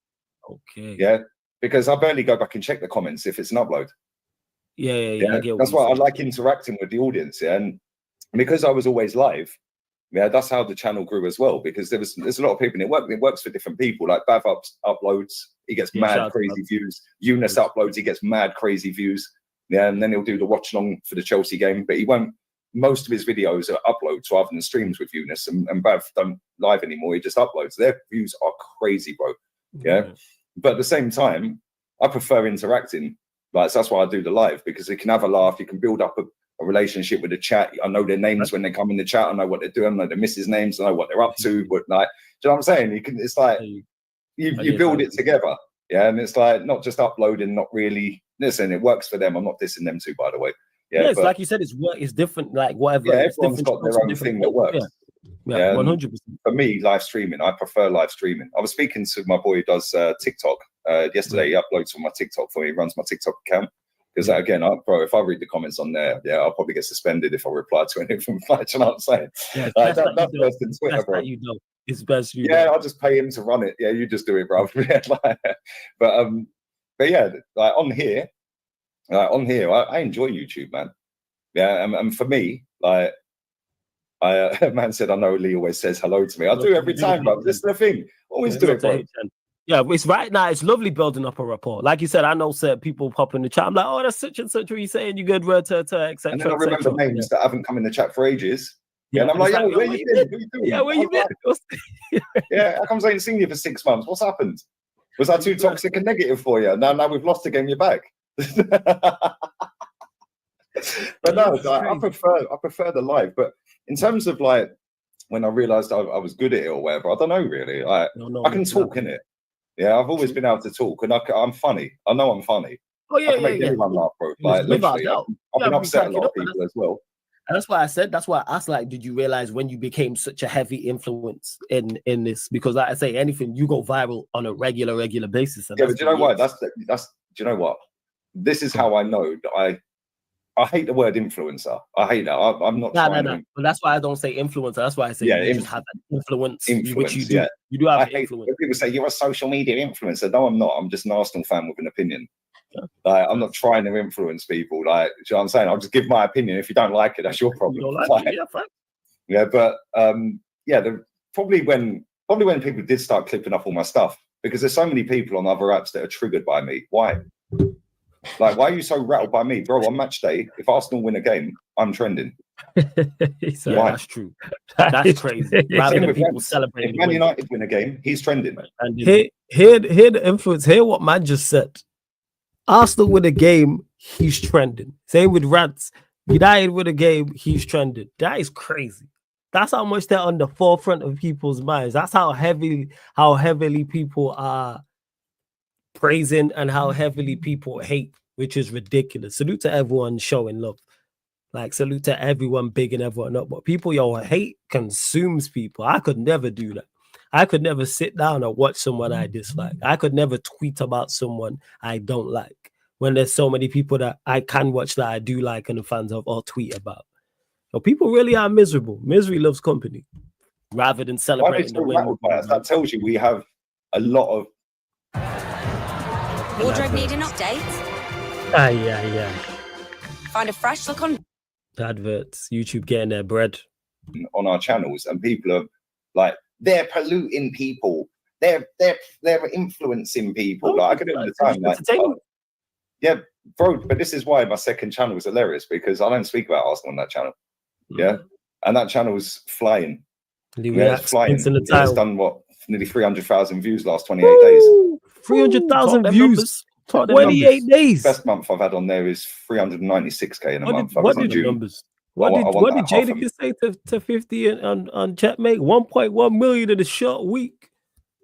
Okay. Yeah, because I barely go back and check the comments if it's an upload. Yeah. That's why I like interacting with the audience. Yeah, and because I was always live, yeah, that's how the channel grew as well. Because there's a lot of people, and it works for different people. Like Bav uploads, he gets mad crazy views. Eunice uploads, he gets mad crazy views. Yeah, and then he'll do the watch along for the Chelsea game, but he won't. Most of his videos are uploads rather than streams with Eunice, and Bav don't live anymore. He just uploads. Their views are crazy, bro. Yeah, but at the same time, I prefer interacting. Like, so that's why I do the live, because you can have a laugh, you can build up a relationship with the chat. I know their names when they come in the chat. I know what they're doing. I know their missus' names. I know what they're up to. But like, do you know what I'm saying? You can. It's like you build it together. Yeah, and it's like not just uploading, not really. Listen, it works for them. I'm not dissing them too, by the way. Yeah, it's like you said, it's different. Like whatever. Yeah, everyone's got their own thing that works. Yeah, 100%. For me, live streaming, I prefer live streaming. I was speaking to my boy who does TikTok yesterday. He uploads from my TikTok for me. He runs my TikTok account. Because again, bro, if I read the comments on there, yeah, I'll probably get suspended if I reply to anything. You know what I'm saying? Yeah, that's worse than Twitter, bro. It's best you know. I'll just pay him to run it. Yeah, you just do it, bro. But yeah, like on here, I enjoy YouTube, man. Yeah, and for me, like, a man said, I know Lee always says hello to me. I do every time, bro. This is the thing. Always do it, bro. Yeah, it's right now. It's lovely building up a rapport. Like you said, I know certain people pop in the chat. I'm like, oh, that's such and such. What are you saying? You good, etc. And then I remember names that haven't come in the chat for ages. Yeah, and I'm like, yo, where you been? What are you doing? Yeah, where you been? Yeah, how comes I ain't seen you for 6 months? What's happened? Was I too toxic and negative for you? Now we've lost again. You're back. But no, I prefer the live. But in terms of like when I realized I was good at it or whatever, I don't know really. I can talk in it. Yeah, I've always been able to talk, and I'm funny. I know I'm funny. Oh yeah, I can make anyone laugh, bro. Like literally, I've been upset a lot of people as well. And that's why I said, that's why I asked, like, did you realize when you became such a heavy influence in this? Because like I say, anything, you go viral on a regular basis. Yeah, but do you know what? That's do you know what? This is how I know that I hate the word influencer. I hate that. I'm not trying to. But that's why I don't say influencer. That's why I say you just have an influence, which you do. Yeah. You do have influence. When people say you're a social media influencer. No, I'm not. I'm just an Arsenal fan with an opinion. Yeah. Like, I'm not trying to influence people. Like, do you know what I'm saying? I'll just give my opinion. If you don't like it, that's your problem. You don't like it, yeah, fine. Yeah, but probably when people did start clipping up all my stuff, because there's so many people on other apps that are triggered by me. Why? Like, why are you so rattled by me, bro? On match day, if Arsenal win a game, I'm trending. So why? That's true. That's crazy. Rather than people celebrating. If Man United win a game, he's trending. Hear the influence. Hear what man just said. Arsenal win a game, he's trending. Same with Rants. United win a game, he's trending. That is crazy. That's how much they're on the forefront of people's minds. That's how heavily people are praising and how heavily people hate, which is ridiculous. Salute to everyone showing love. Like, salute to everyone bigging everyone up. But people, hate consumes people. I could never do that. I could never sit down and watch someone I dislike. I could never tweet about someone I don't like, when there's so many people that I can watch that I do like and the fans of or tweet about. So people really are miserable. Misery loves company, rather than celebrating the win. That tells you we have a lot of wardrobe need an update. Yeah. Find a fresh look on adverts. YouTube getting their bread on our channels, and people are like, they're polluting people. They're influencing people. Like, I get it all the time. Like, yeah, bro. But this is why my second channel is hilarious, because I don't speak about Arsenal on that channel. Yeah, and that channel is flying. It's flying. It's done what, nearly 300,000 views last 28 days. 300,000 them views. numbers. Talk them 28 days. Best month I've had on there is 396k in a month. That What was in did the June. numbers? What did Jadakiss say to 50 on Checkmate? 1.1 million in a short week.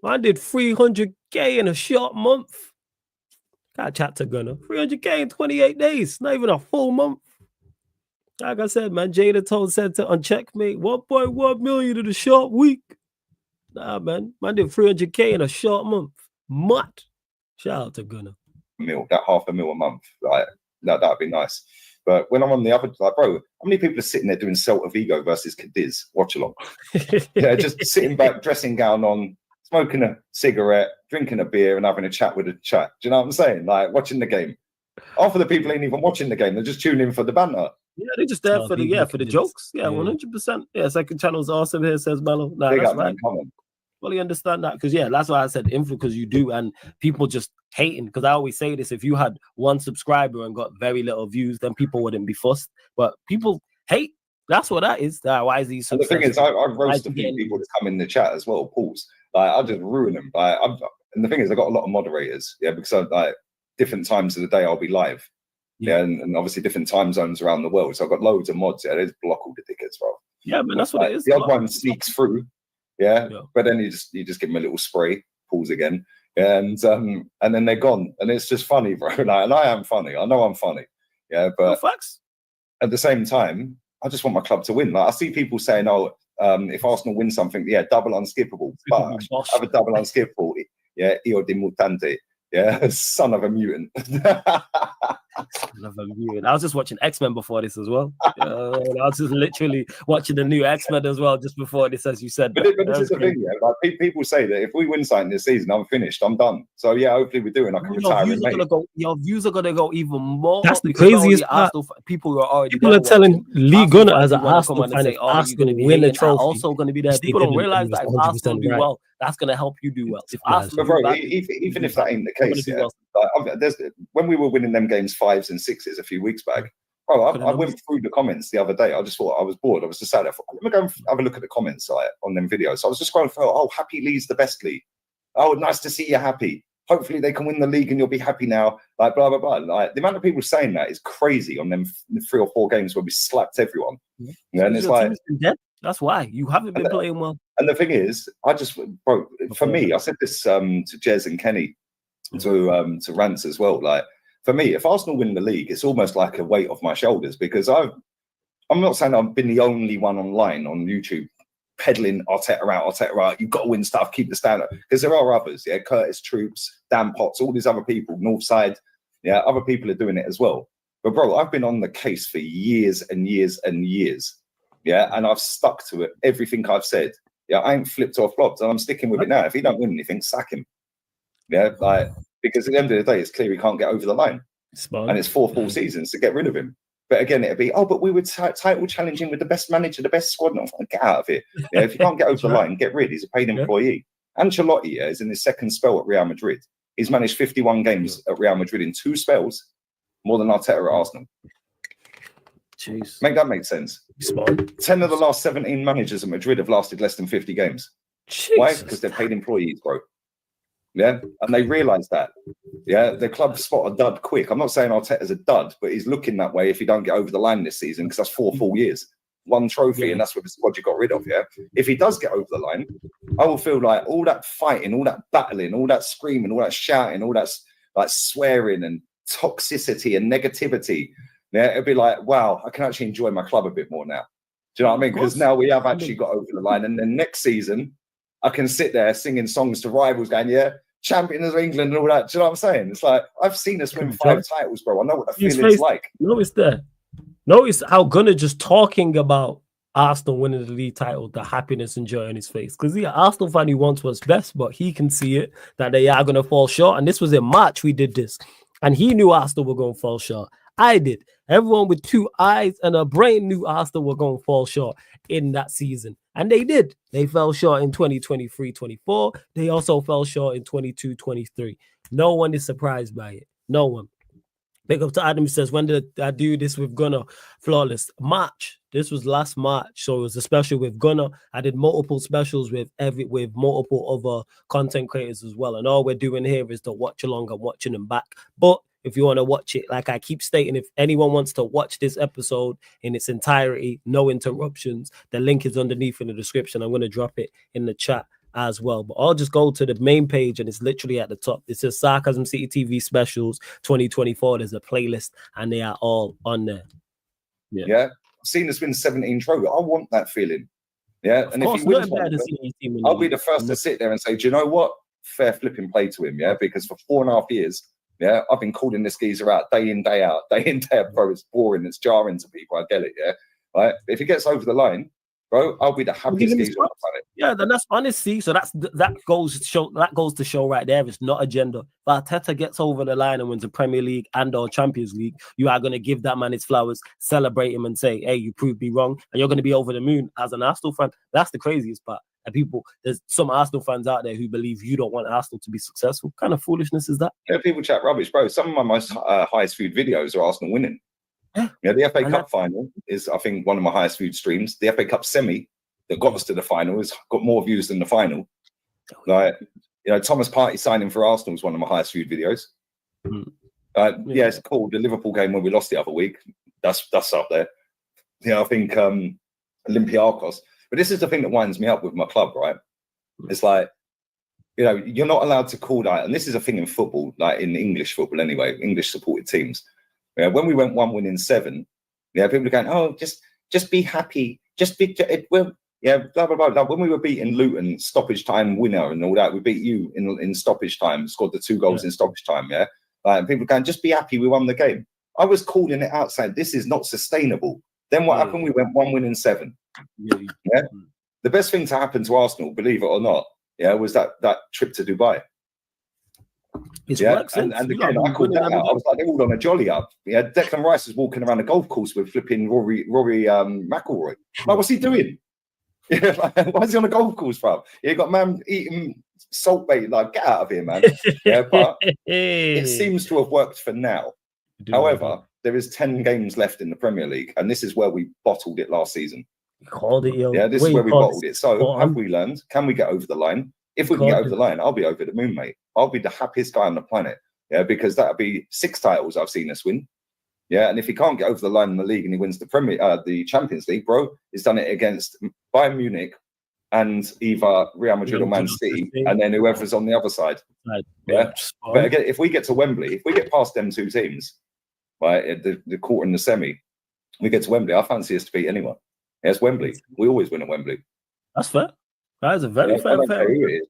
I did 300k in a short month. Got chat to Gunner. 300k in 28 days. Not even a full month. Like I said, man, Jada said to on Checkmate 1.1 million in a short week. Nah, man. Man did 300k in a short month. Mud. Shout out to Gunner. That $500,000 a month, like that'd be nice. But when I'm on the other, like, bro, how many people are sitting there doing Celta Vigo versus Cadiz Watchalong? Just sitting back, dressing gown on, smoking a cigarette, drinking a beer, and having a chat with a chat. Do you know what I'm saying? Like watching the game. Half of the people ain't even watching the game; they're just tuning in for the banter. Yeah, they're just there for the jokes. Yeah, 100%. Yeah, second channel's awesome here, says Mello. Nah, Big that's up, right. man. Come on. Fully understand that because that's why I said influence, because you do, and people just hating. Because I always say this: if you had one subscriber and got very little views, then people wouldn't be fussed. But people hate. That's what that is. Why is these? And the thing is, I roast a few people that come in the chat as well. Pause. Like I just ruin them. Like and the thing is, I got a lot of moderators. Yeah, because like different times of the day I'll be live. Yeah, and obviously different time zones around the world. So I've got loads of mods. Yeah, they just block all the tickets, bro. Yeah, man, that's what it is. The odd one sneaks through. Yeah, but then you just give them a little spray, pause again, and then they're gone, and it's just funny, bro. Like, and I am funny. I know I'm funny. Yeah, but facts. At the same time, I just want my club to win. Like I see people saying, "Oh, if Arsenal win something, yeah, double unskippable." But have a double unskippable. Yeah, Io di Mutante. Yeah, son of a mutant. I was just watching X-Men before this as well. I was just literally watching the new X-Men as well just before this, as you said. But this is the thing, yeah. Like people say that if we win something this season, I'm finished. I'm done. So yeah, hopefully we do, and I can retire. Your views are gonna go even more. That's the craziest part. People who are already people are telling Lee Gunner as an Arsenal fan, say, "Oh, you're gonna be win a trophy." Also gonna be there. People don't realize that if Arsenal do well, that's gonna help you do well. If Arsenal, bro, even if that ain't the case, yeah. When we were winning them games 5s and 6s a few weeks back, bro, I went through the comments the other day. I just thought I was bored. I was just sat there. Let me go and have a look at the comments on them videos. So I was just going through. Oh, happy Lee's the best Lee. Oh, nice to see you happy. Hopefully they can win the league and you'll be happy now. Like blah blah blah. Like the amount of people saying that is crazy on them 3 or 4 games where we slapped everyone. Yeah, and it's like that's why you haven't been playing well. And the thing is, bro, for me, I said this to Jez and Kenny. To Rants as well. Like for me, if Arsenal win the league, it's almost like a weight off my shoulders because I'm not saying I've been the only one online on YouTube peddling Arteta out. You've got to win stuff, keep the standard, because there are others. Yeah, Curtis Troops, Dan Potts, all these other people, Northside. Yeah, other people are doing it as well. But bro, I've been on the case for years and years and years. Yeah, and I've stuck to it. Everything I've said. Yeah, I ain't flipped off flops, and I'm sticking with it now. If he don't win anything, sack him. Yeah, like because at the end of the day, it's clear he can't get over the line, and it's 4 full seasons to get rid of him. But again, it'd be but we were title challenging with the best manager, the best squad. No, get out of here. Yeah, if you can't get over the line, get rid. He's a paid employee. Ancelotti is in his second spell at Real Madrid. He's managed 51 games at Real Madrid in 2 spells, more than Arteta at Arsenal. Jeez, make sense. 10 of the last 17 managers at Madrid have lasted less than 50 games. Jesus. Why? Because they're paid employees, bro. Yeah, and they realise that. Yeah, the club spot a dud quick. I'm not saying Arteta's a dud, but he's looking that way if he don't get over the line this season, because that's 4 full years, 1 trophy, and that's what the squad you got rid of. Yeah, if he does get over the line, I will feel like all that fighting, all that battling, all that screaming, all that shouting, all that like swearing and toxicity and negativity. Yeah, it'd be like, wow, I can actually enjoy my club a bit more now. Do you know what I mean? Because now we have actually got over the line, and then next season I can sit there singing songs to rivals, going, yeah, champions of England and all that. Do you know what I'm saying? It's like, I've seen us win 5 titles, bro. I know what the feeling's like. Notice how Gunnar just talking about Arsenal winning the league title, the happiness and joy on his face. Because the Arsenal fan who wants what's best, but he can see it, that they are going to fall short. And this was in March we did this. And he knew Arsenal were going to fall short. I did. Everyone with 2 eyes and a brain knew Arsenal were going to fall short in that season. And they did. They fell short in 2023-24. They also fell short in 22-23. No one is surprised by it. No one. Big up to Adam, says, when did I do this with Gunnar? Flawless. March. This was last March, so it was a special with Gunner. I did multiple specials with multiple other content creators as well. And all we're doing here is to watch along and watching them back. But if you want to watch it, like I keep stating, if anyone wants to watch this episode in its entirety, no interruptions, the link is underneath in the description. I'm going to drop it in the chat as well. But I'll just go to the main page and it's literally at the top. It says Sarcasm City TV Specials 2024. There's a playlist and they are all on there. Yeah. I've seen us win 17 trophies. I want that feeling. Yeah. Of and course, if he wins one, I'll be the first to sit there and say, do you know what? Fair flipping play to him. Yeah. Because for 4.5 years, yeah, I've been calling this geezer out day in, day out, bro. It's boring, it's jarring to people. I get it, yeah. Right. If he gets over the line, bro, I'll be the happiest geezer on the planet. Yeah, then that's honesty. So that goes to show right there. It's not agenda. If Arteta gets over the line and wins the Premier League and/or Champions League, you are going to give that man his flowers, celebrate him, and say, "Hey, you proved me wrong," and you're going to be over the moon as an Arsenal fan. That's the craziest part. And there's some Arsenal fans out there who believe you don't want Arsenal to be successful. What kind of foolishness is that? Yeah, people chat rubbish, bro. Some of my most highest viewed videos are Arsenal winning. Yeah, the FA Cup final is, I think, one of my highest viewed streams. The FA Cup semi that got us to the final has got more views than the final. Like, you know, Thomas Partey signing for Arsenal is one of my highest viewed videos. Yeah, it's cool. The Liverpool game when we lost the other week, that's up there. Yeah, I think Olympiacos. But this is the thing that winds me up with my club, right? It's like, you know, you're not allowed to call that, and this is a thing in football, like in English football anyway, English supported teams. Yeah, when we went 1-7, yeah, people are going, oh, just be happy, just be, yeah, blah blah blah. Like when we were beating Luton, stoppage time winner and all that, we beat you in stoppage time, scored the 2 goals in stoppage time. Yeah, and people are going, just be happy, we won the game. I was calling it out, saying this is not sustainable. Then what happened? We went 1-7. Yeah, the best thing to happen to Arsenal, believe it or not, yeah, was that trip to Dubai. And again, I called that out. I was like, they're all on a jolly up. Yeah, Declan Rice is walking around the golf course with flipping Rory McIlroy. Like, what's he doing? Yeah, like, why is he on a golf course, bro? You got man eating salt bait. Like, get out of here, man. Yeah, but it seems to have worked for now. However, there is 10 games left in the Premier League, and this is where we bottled it last season. You called it, yo. Yeah, this is where we bottled it. So have we learned? Can we get over the line? If we can get over the line, I'll be over the moon, mate. I'll be the happiest guy on the planet. Yeah, because that'll be 6 titles I've seen us win. Yeah, and if he can't get over the line in the league and he wins the Champions League, bro, he's done it against Bayern Munich and either Real Madrid or Man City, and then whoever's on the other side. Yeah, but again, if we get to Wembley, if we get past them 2 teams, right, the quarter and the semi, we get to Wembley, I fancy us to beat anyone. Yeah, it's Wembley. We always win at Wembley. That's fair. That is a very fair.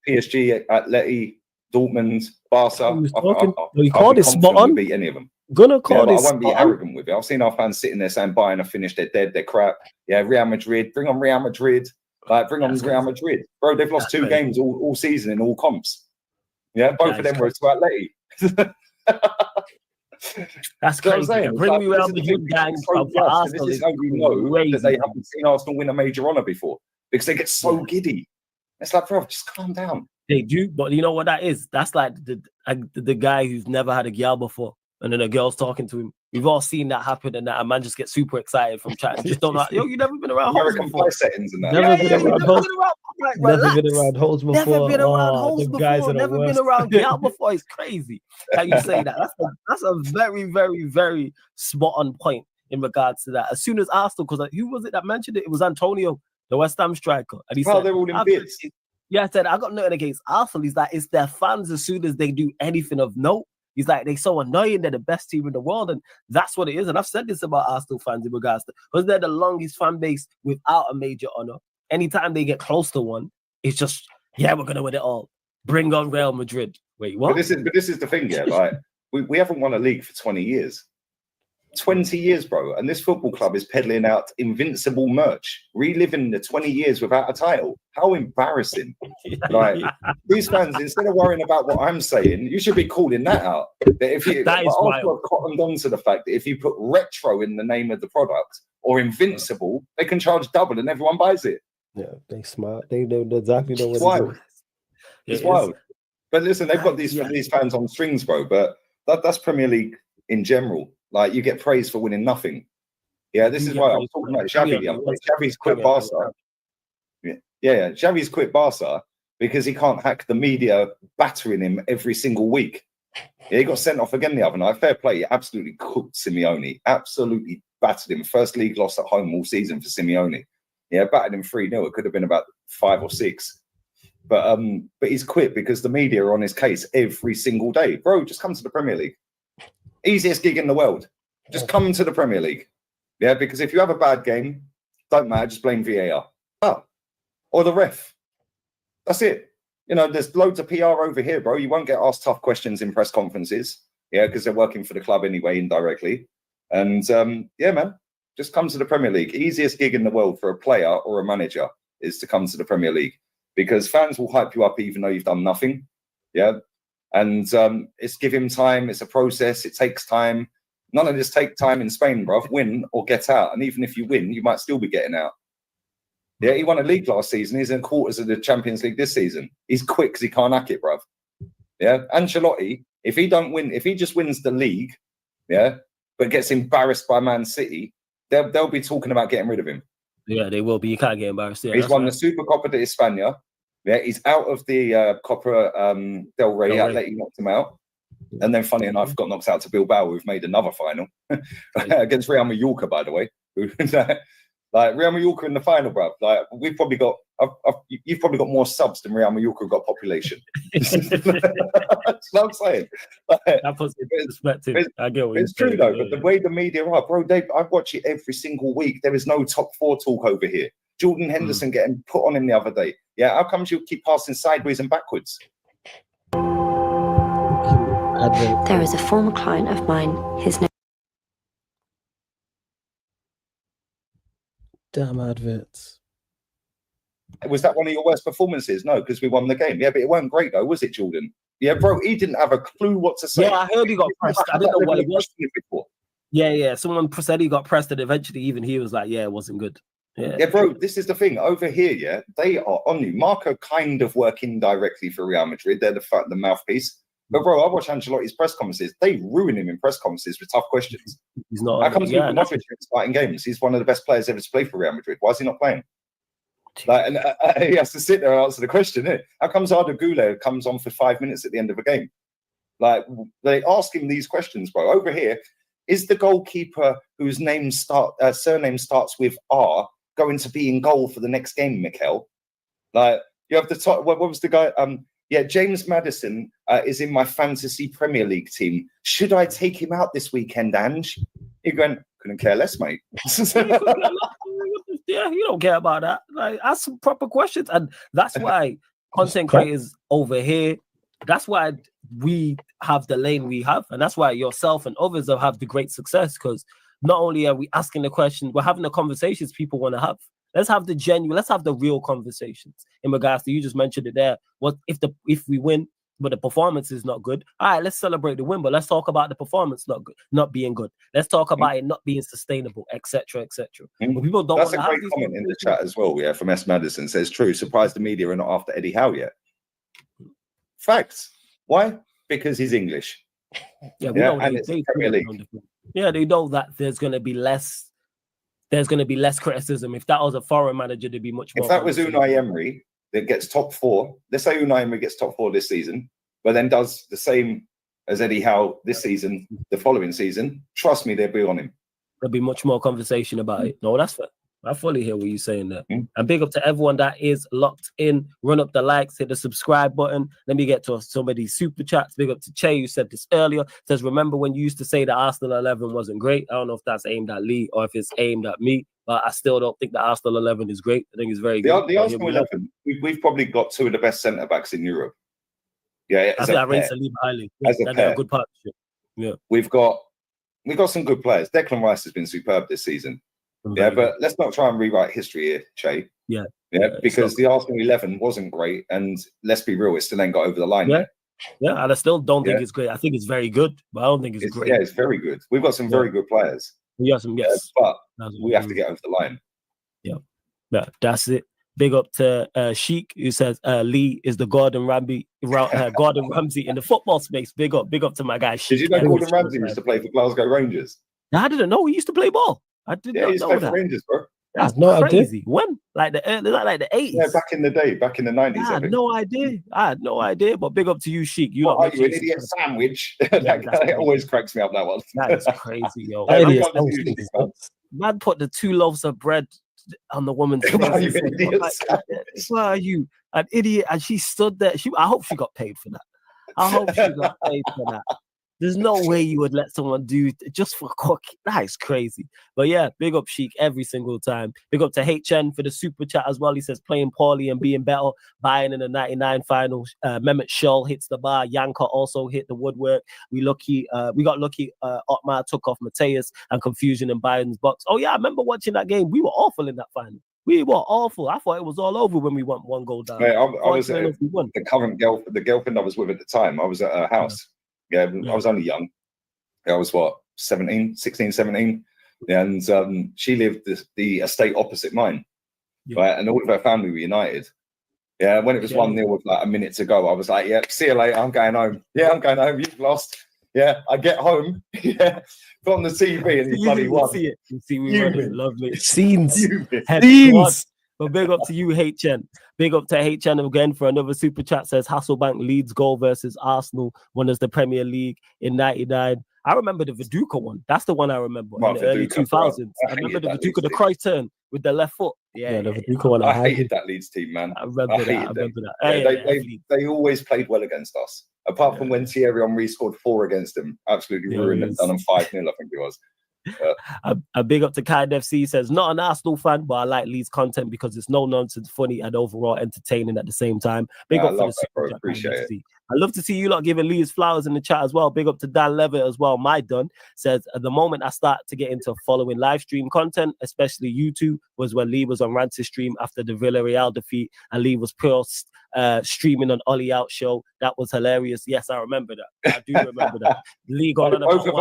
PSG, Atleti, Dortmund, Barca. You called it spot on. Beat any of them. Gonna call it. I won't be arrogant with it. I've seen our fans sitting there saying Bayern are finished, they're dead, they're crap. Yeah, Real Madrid, bring on Real Madrid. Like, bring on Real Madrid, bro. They've lost 2 games all season in all comps. Yeah, both of them were to Atleti. That's crazy. Bring me Real Madrid gangs from Arsenal. This is how you know that they haven't seen Arsenal win a major honour before, because they get so giddy. It's like, bro, just calm down. They do, but you know what that is? That's like the guy who's never had a girl before, and then a girl's talking to him. We've all seen that happen, and that a man just gets super excited from chatting. Just don't know. Yo, you never been around hoes before. Settings and that. Never been around hoes before. Never been around hoes before. Never been around girl before. It's crazy how you say that. That's a very, very, very spot on point in regards to that. As soon as Arsenal, because who was it that mentioned it? It was Antonio, the West Ham striker, and he said, they're all in bids. Yeah, I said, I got nothing against Arsenal. He's like, it's their fans as soon as they do anything of note. He's like, they're so annoying. They're the best team in the world. And that's what it is. And I've said this about Arsenal fans in regards to, because they're the longest fan base without a major honor. Anytime they get close to one, it's just, yeah, we're going to win it all. Bring on Real Madrid. Wait, what? But this is the thing, yeah, like, we haven't won a league for 20 years. 20 years, bro. And this football club is peddling out invincible merch, reliving the 20 years without a title. How embarrassing. Like, these fans, instead of worrying about what I'm saying, you should be calling that out. That if you that is wild. I've cottoned on to the fact that if you put retro in the name of the product or invincible, they can charge double and everyone buys it. Yeah, they smart. They know exactly know what it's wild. It's wild. But listen, they've got these fans on strings, bro. But that's Premier League in general. Like, you get praised for winning nothing. Yeah, this is why I'm talking about Xavi. Xavi's quit Barca. Yeah, Xavi's quit Barca because he can't hack the media battering him every single week. Yeah, he got sent off again the other night. Fair play. He absolutely cooked Simeone. Absolutely battered him. First league loss at home all season for Simeone. Yeah, battered him 3-0. It could have been about 5 or 6. But he's quit because the media are on his case every single day. Bro, just come to the Premier League. Easiest gig in the world. Just come to the Premier League. Yeah, because if you have a bad game, don't matter, just blame VAR. Or the ref. That's it. You know, there's loads of PR over here, bro. You won't get asked tough questions in press conferences. Yeah, because they're working for the club anyway, indirectly. And yeah, man, just come to the Premier League. Easiest gig in the world for a player or a manager is to come to the Premier League, because fans will hype you up even though you've done nothing. Yeah. And it's give him time. It's a process. It takes time. None of this take time in Spain, bro. Win or get out. And even if you win, you might still be getting out. Yeah, he won a league last season. He's in quarters of the Champions League this season. He's quick because he can't hack it, bruv. Yeah, Ancelotti, if he don't win, if he just wins the league, yeah, but gets embarrassed by Man City, they'll be talking about getting rid of him. Yeah, they will be. You can't get embarrassed. Yeah, he's won the Supercopa de España. Yeah, he's out of the Copa del Rey. Atleti knocked him out. And then, funny enough, got knocked out to Bilbao, who've made another final against Real Mallorca, by the way. Like Real Mallorca in the final, bro. Like we've probably got, you've probably got more subs than Real Mallorca have got population. That's what I'm saying. Like, that puts it in perspective. I get what it's true saying, though. But the way the media are, bro, I watch it every single week. There is no top 4 talk over here. Jordan Henderson getting put on him the other day. Yeah, how comes you keep passing sideways and backwards? There is a former client of mine. His name. Damn adverts. Was that one of your worst performances? No, because we won the game. Yeah, but it wasn't great though, was it, Jordan? Yeah, bro, he didn't have a clue what to say. Yeah, I heard he got pressed. I didn't know what it was. Yeah. Someone said he got pressed, and eventually even he was like, yeah, it wasn't good. Yeah, bro, this is the thing. Over here, yeah, they are on you. Marco kind of work indirectly for Real Madrid. They're the mouthpiece. But bro, I watch Ancelotti's press conferences. They ruin him in press conferences with tough questions. He's not. How comes Luka Modric is fighting games? He's one of the best players ever to play for Real Madrid. Why is he not playing? Like, and he has to sit there and answer the question. How comes Arda Güler comes on for 5 minutes at the end of a game? Like, they ask him these questions, bro. Over here, is the goalkeeper whose surname starts with R going to be in goal for the next game, Mikel? Like, you have the top. What was the guy? Yeah, James Maddison is in my fantasy Premier League team. Should I take him out this weekend, Ange? You're going, couldn't care less, mate. Yeah, you don't care about that. Like, ask some proper questions. And that's why content creators over here, that's why we have the lane we have. And that's why yourself and others have had the great success, because not only are we asking the questions, we're having the conversations people want to have. Let's have the real conversations in regards to, you just mentioned it there. What if we win, but the performance is not good? All right, let's celebrate the win, but let's talk about the performance not being good. Let's talk about it not being sustainable, etc., etc. But people don't. That's a great comment in the chat as well. Yeah, from S. Madison says, "True, surprised the media are not after Eddie Howe yet." Facts. Why? Because he's English. Yeah, and it's Premier League. Yeah, they know that there's going to be less. There's going to be less criticism. If that was a foreign manager, there'd be much more. If that was Unai Emery that gets top 4, let's say Unai Emery gets top 4 this season, but then does the same as Eddie Howe this season, the following season, trust me, they'll be on him. There'll be much more conversation about it. No, that's fair. I fully hear what you're saying there. And big up to everyone that is locked in. Run up the likes, hit the subscribe button. Let me get to some of these super chats. Big up to Che, who said this earlier. Says, remember when you used to say that Arsenal 11 wasn't great? I don't know if that's aimed at Lee or if it's aimed at me, but I still don't think that Arsenal 11 is great. I think it's very good. The Arsenal 11, we've probably got 2 of the best centre-backs in Europe. Yeah, I think I rate Saliba highly. As a good partnership. Yeah, we've got some good players. Declan Rice has been superb this season. Yeah, but let's not try and rewrite history here, Che. Yeah, because the Arsenal 11 wasn't great, and let's be real, it still ain't got over the line. Yeah, and I still don't think it's great. I think it's very good, but I don't think it's great. Yeah, it's very good. We've got some very good players. Yes, but we have to get over the line. Yeah, that's it. Big up to Sheik, who says Lee is the Gordon Ramsay in the football space. Big up to my guy Sheik. Did you know Gordon Ramsay used to play for Glasgow Rangers? I didn't know he used to play ball. I did Yeah, not he's know played for that. Rangers, bro. That's No idea. crazy. When? Like the 80s? Yeah, back in the day, back in the 90s. I I had think. no idea. I had no idea. But big up to you, Sheik. You What lot are you, an make idiot Jason- sandwich? that's That always cracks me up, that one. That is crazy, yo. That Hey, idiot big up to sounds you, stupid, man. Man put the 2 loaves of bread on the woman's face. Why are you and said, an idiot "What, sandwich?" why are you an idiot?" And she stood there. I hope she got paid for that. I hope she got paid for that. There's no way you would let someone do just for cooking. That is crazy. But yeah, big up Sheik every single time. Big up to HN for the super chat as well. He says playing poorly and being better. Bayern in the 99 final. Mehmet Scholl hits the bar. Yanka also hit the woodwork. We got lucky. Otmar took off Mateus and confusion in Bayern's box. Oh yeah, I remember watching that game. We were awful in that final. We were awful. I thought it was all over when we went 1 goal down. Mate, I was we won. the girlfriend I was with at the time. I was at her house. Yeah, I was only young. I was 16, 17. And she lived the estate opposite mine. Yeah. Right, and all of her family were united. Yeah, when it was 1-0 with like a minute to go, I was like, yeah, see you later, I'm going home. Yeah, I'm going home, you've lost. Yeah, I get home, yeah, put on the TV and he bloody won. See it. You see, we won it. Lovely. Scenes. Head Scenes. squad. But big up to you, HN. Big up to HN again for another super chat. Says Hasselbank leads goal versus Arsenal, won as the Premier League in 99. I remember the Viduka one. That's the one I remember in the early 2000s. I remember the Viduka, the Croy turn with the left foot. Yeah, the Viduka one. I hated that Leeds team, man. I remember that. Yeah, they always played well against us. Apart from when Thierry Henry scored 4 against them. Absolutely ruined them. Done them 5-0, I think it was. A big up to Kind FC says, not an Arsenal fan, but I like Leeds content because it's no nonsense, funny, and overall entertaining at the same time. Big up for the super chat, appreciate it. FC. I love to see you lot giving Leeds flowers in the chat as well. Big up to Dan Levitt as well. My Dun says, at the moment I start to get into following live stream content, especially YouTube, was when Lee was on Rance's stream after the Villarreal defeat, and Lee was streaming on Ollie Out show. That was hilarious. Yes, I remember that. I do remember that. Lee got on both of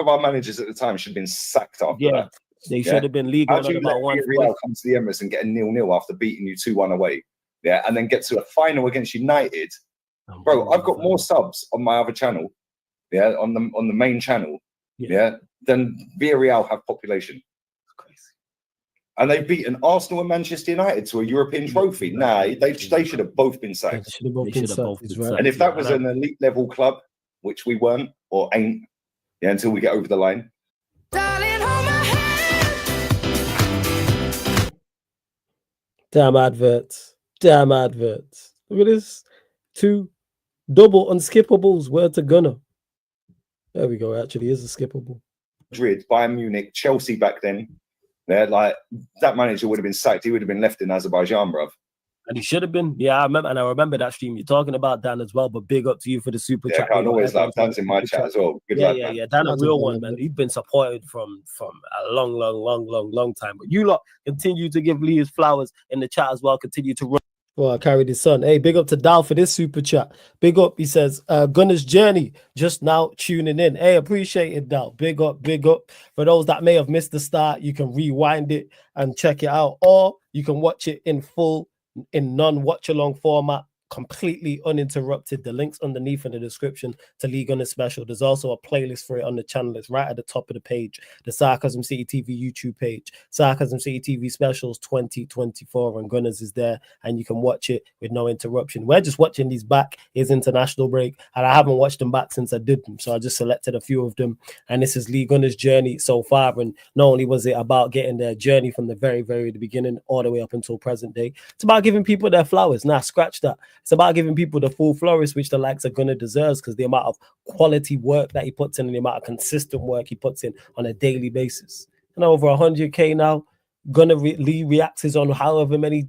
our managers at the time should have been sacked after that. They should have been legal on about 1 Villarreal come to the Emirates and get a 0-0 after beating you 2-1 away. Yeah, and then get to a final against United. Bro, I've got more subs on my other channel, yeah, on the main channel, yeah, than Villarreal have population. Crazy. And they've beaten Arsenal and Manchester United to a European trophy. Nah, they should have both been sacked. They should have both been sacked. And if that was an elite level club, which we weren't or ain't, yeah, until we get over the line. Damn adverts. Look at this. 2 double unskippables. Word to Gunner. There we go. Actually, is a skippable. Madrid, Bayern Munich, Chelsea back then. Yeah, like that manager would have been sacked. He would have been left in Azerbaijan, bruv. And he should have been. Yeah, I remember that stream you're talking about, Dan, as well. But big up to you for the super chat. I always love Dan's in my chat as well. Good luck, man. Dan, a real one, man. He's been supported from a long time. But you lot continue to give Lee his flowers in the chat as well. Continue to run. Well, I carried his son. Hey, big up to Dal for this super chat. Big up, he says, Gunner's Journey, just now tuning in. Hey, appreciate it, Dal. Big up. For those that may have missed the start, you can rewind it and check it out. Or you can watch it in full, in non-watch-along format, completely uninterrupted. The link's underneath in the description to League Gunner Special. There's also a playlist for it on the channel. It's right at the top of the page. The Sarcasm City TV YouTube page. Sarcasm City TV Specials 2024, and Gunners is there, and you can watch it with no interruption. We're just watching these back. It's international break, and I haven't watched them back since I did them, so I just selected a few of them, and this is League Gunner's journey so far. And not only was it about getting their journey from the very beginning all the way up until present day, it's about giving people their flowers. Nah, scratch that. It's about giving people the full florist, which the likes of Gunner deserves, because the amount of quality work that he puts in and the amount of consistent work he puts in on a daily basis. And over 100K now. Gunner Lee reacts is on however many,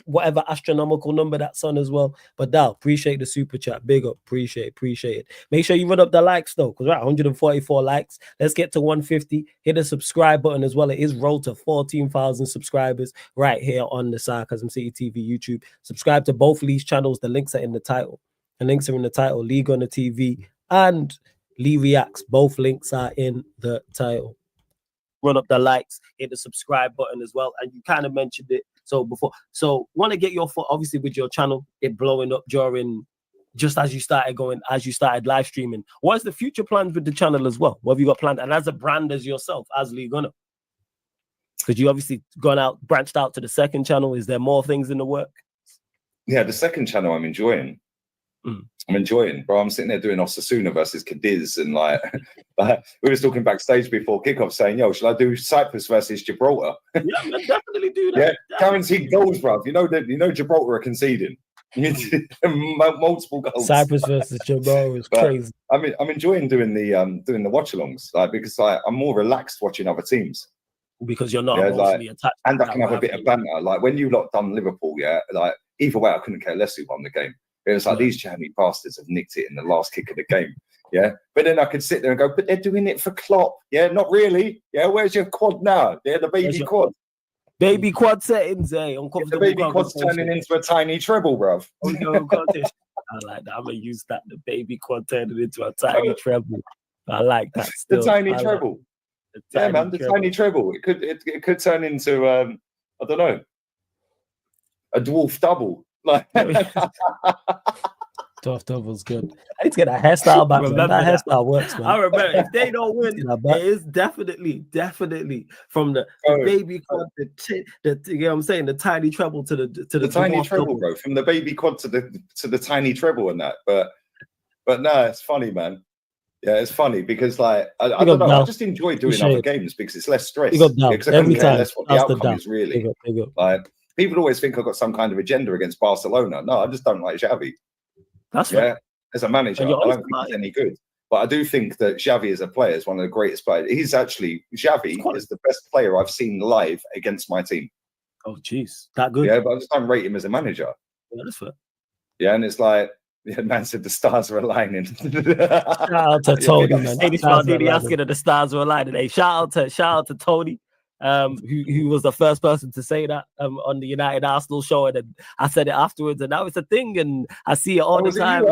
whatever astronomical number that's on as well. But Dal, appreciate the super chat. Big up. Appreciate it. Make sure you run up the likes though, because we're at 144 likes. Let's get to 150. Hit the subscribe button as well. It is rolled to 14,000 subscribers right here on the Sarcasm City TV YouTube. Subscribe to both Lee's channels. The links are in the title. Lee Gunner TV and Lee Reacts. Both links are in the title. Run up the likes, hit the subscribe button as well. And you kind of mentioned it want to get your foot, obviously, with your channel, it blowing up during just as you started live streaming. What is the future plans with the channel as well? What have you got planned? And as a brand as yourself, as Lee Gunner? Because you obviously branched out to the second channel. Is there more things in the work? Yeah, the second channel I'm enjoying. I'm enjoying, bro. I'm sitting there doing Osasuna versus Cadiz, and like we was talking backstage before kickoff, saying, "Yo, should I do Cyprus versus Gibraltar?" Yeah, man, definitely do that. Yeah, guaranteed goals, bro. You know Gibraltar are conceding multiple goals. Cyprus versus Gibraltar is crazy. I'm enjoying doing the watchalongs, like, because like I'm more relaxed watching other teams. Because you're not emotionally attached. And I can have a bit of banter. Like when you lot done Liverpool, yeah, like either way, I couldn't care less who won the game. It was like these jammy bastards have nicked it in the last kick of the game. Yeah. But then I could sit there and go, but they're doing it for Klopp. Yeah, not really. Yeah, where's your quad now? Yeah, the baby quad. Baby quad settings, eh? The baby quad's turning into a tiny treble, bruv. I like that. I'm gonna use that. The baby quad turning into a tiny treble. I like that. Still. The tiny treble. Yeah, man, the tiny treble. It could turn into I don't know, a dwarf double. Like Dwarf double's good. I need to get a hairstyle back. That hairstyle works, man. I remember if they don't win, it is definitely from the baby quad, you know what I'm saying, the tiny treble to the tiny treble, bro. From the baby quad to the tiny treble and that. But no, it's funny, man. Yeah, it's funny because like I don't know. I just enjoy doing other games because it's less stress. Because I couldn't care less what the outcome is really. Like people always think I've got some kind of agenda against Barcelona. No, I just don't like Xavi. That's right. As a manager, I don't think he's any good. But I do think that Xavi as a player is one of the greatest players. Xavi is the best player I've seen live against my team. Oh, jeez. That good? Yeah, but I just don't rate him as a manager. Yeah, that's fair. Yeah, and it's like, man said the stars are aligning. Shout out to Tony, man. Hey, asking if the stars were aligning. Hey, shout out to Tony. Who was the first person to say that on the United Arsenal show, and then I said it afterwards, and now it's a thing, and I see it all the time.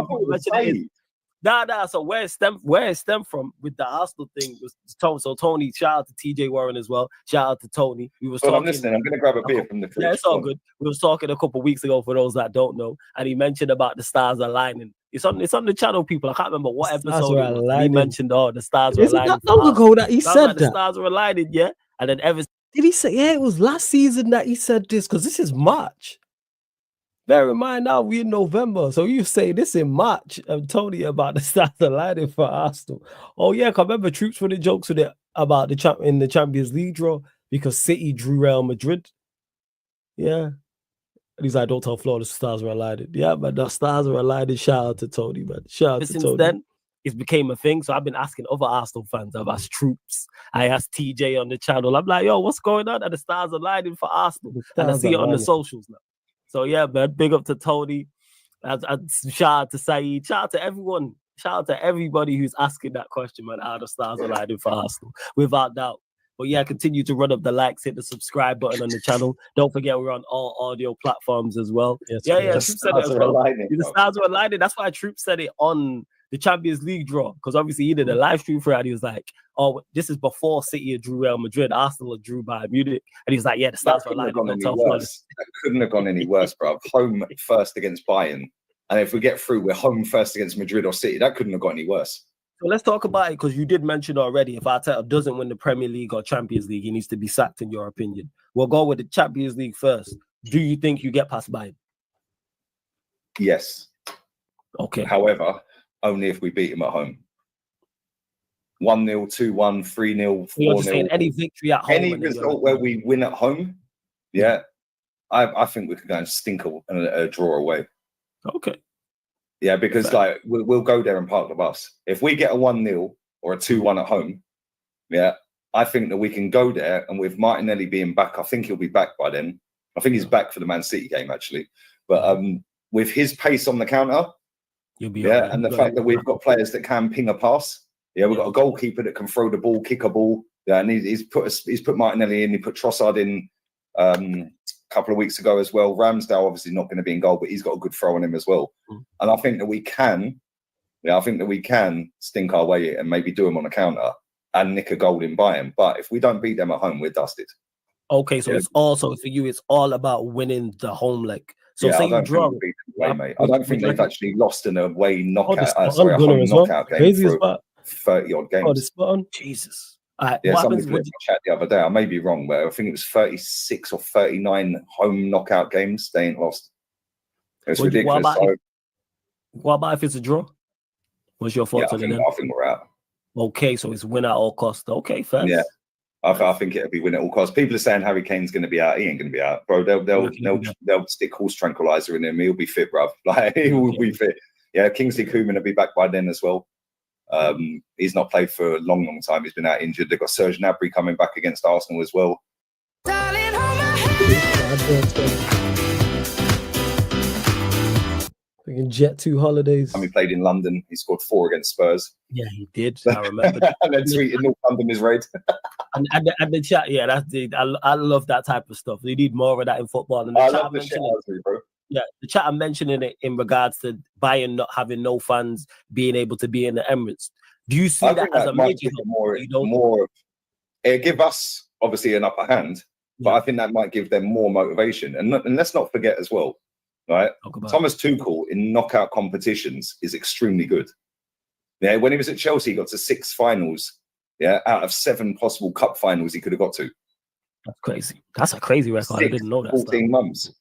So where it stemmed from with the Arsenal thing was Tony. So Tony, shout out to TJ Warren as well. Shout out to Tony. We was talking. I'm listening. I'm going to grab a beer from the fridge. Yeah, it's all good. We was talking a couple of weeks ago for those that don't know, and he mentioned about the stars aligning. It's on the channel, people. I can't remember what episode he mentioned. Oh, the stars were aligning. Not long ago that he said that the stars were aligning, yeah. And then did he say? Yeah, it was last season that he said this because this is March. Bear in mind now we're in November, so you say this in March. I'm telling you about the stars aligning for Arsenal. Oh yeah, I remember Troops for the jokes with it about the Champions League draw because City drew Real Madrid. Yeah, and he's like, don't tell Flo the stars were aligning. Yeah, but the stars were aligning. Shout out to Tony, man. Shout out to Tony. Then, it became a thing. So I've been asking other Arsenal fans. I've asked Troops. I asked TJ on the channel. I'm like, yo, what's going on? And the stars are aligning for Arsenal. And I see it on the socials now. So yeah, man, big up to Tony. Shout out to Saeed. Shout out to everyone. Shout out to everybody who's asking that question, man. How the stars are aligning for Arsenal, without doubt. But yeah, continue to run up the likes, hit the subscribe button on the channel. Don't forget we're on all audio platforms as well. Yes, yeah. Troops said it as well. The stars are aligning. That's why Troops said it on the Champions League draw, because obviously he did a live stream for it. He was like, "Oh, this is before City drew Real Madrid, Arsenal drew Bayern Munich," and he's like, "Yeah, the stars are aligning." That couldn't have gone any worse, bro. Home first against Bayern, and if we get through, we're home first against Madrid or City. That couldn't have got any worse. So let's talk about it, because you did mention already, if Arteta doesn't win the Premier League or Champions League, he needs to be sacked, in your opinion. We'll go with the Champions League first. Do you think you get past Bayern? Yes. Okay. However, only if we beat him at home. 1-0, 2-1, 3-0, 4-0. Any victory at home. Any result where we win at home, yeah, I think we could go and stink a draw away. Okay. Yeah, because like we'll go there and park the bus. If we get a 1-0 or a 2-1 at home, yeah, I think that we can go there, and with Martinelli being back, I think he'll be back by then. I think he's back for the Man City game actually. But with his pace on the counter, and the fact that we've got players that can ping a pass. Yeah, we've got a goalkeeper that can throw the ball, kick a ball. Yeah, and he's put Martinelli in. He put Trossard in a couple of weeks ago as well. Ramsdale obviously not going to be in goal, but he's got a good throw on him as well. And I think that we can, stink our way and maybe do them on a counter and nick a goal in Bayern. But if we don't beat them at home, we're dusted. Okay, so it's also for you, it's all about winning the home leg. So say you draw. Mate. I don't think they've actually lost in a away knockout. Knockout game for 30 odd games. Jesus, Yeah, what somebody happens? put it in the chat the other day. I may be wrong, but I think it was 36 or 39 home knockout games they ain't lost. It's ridiculous. What about if it's a draw? What's your thoughts on it? I think we're out. Okay, so it's win at all costs. Okay, fair. Yeah, I think it'll be win at all costs. People are saying Harry Kane's going to be out. He ain't going to be out, bro. They'll stick horse tranquilizer in him. He'll be fit, bruv. Like he will be fit. Yeah, Kingsley Coman will be back by then as well. He's not played for a long time. He's been out injured. They've got Serge Gnabry coming back against Arsenal as well. We can jet 2 holidays. He played in London. He scored 4 against Spurs. Yeah, he did. I remember. And then tweeting North London is red. and the chat, yeah, I love that type of stuff. We need more of that in football. And I love the shit out of you, bro. Yeah, the chat I'm mentioning it in regards to Bayern not having no fans being able to be in the Emirates. Do you see that as a major more? It give us obviously an upper hand, but I think that might give them more motivation. And let's not forget as well, right? Thomas Tuchel in knockout competitions is extremely good. Yeah, when he was at Chelsea, he got to 6 finals. Yeah, out of 7 possible cup finals he could have got to. That's crazy. That's a crazy record. I didn't know that. 14 months.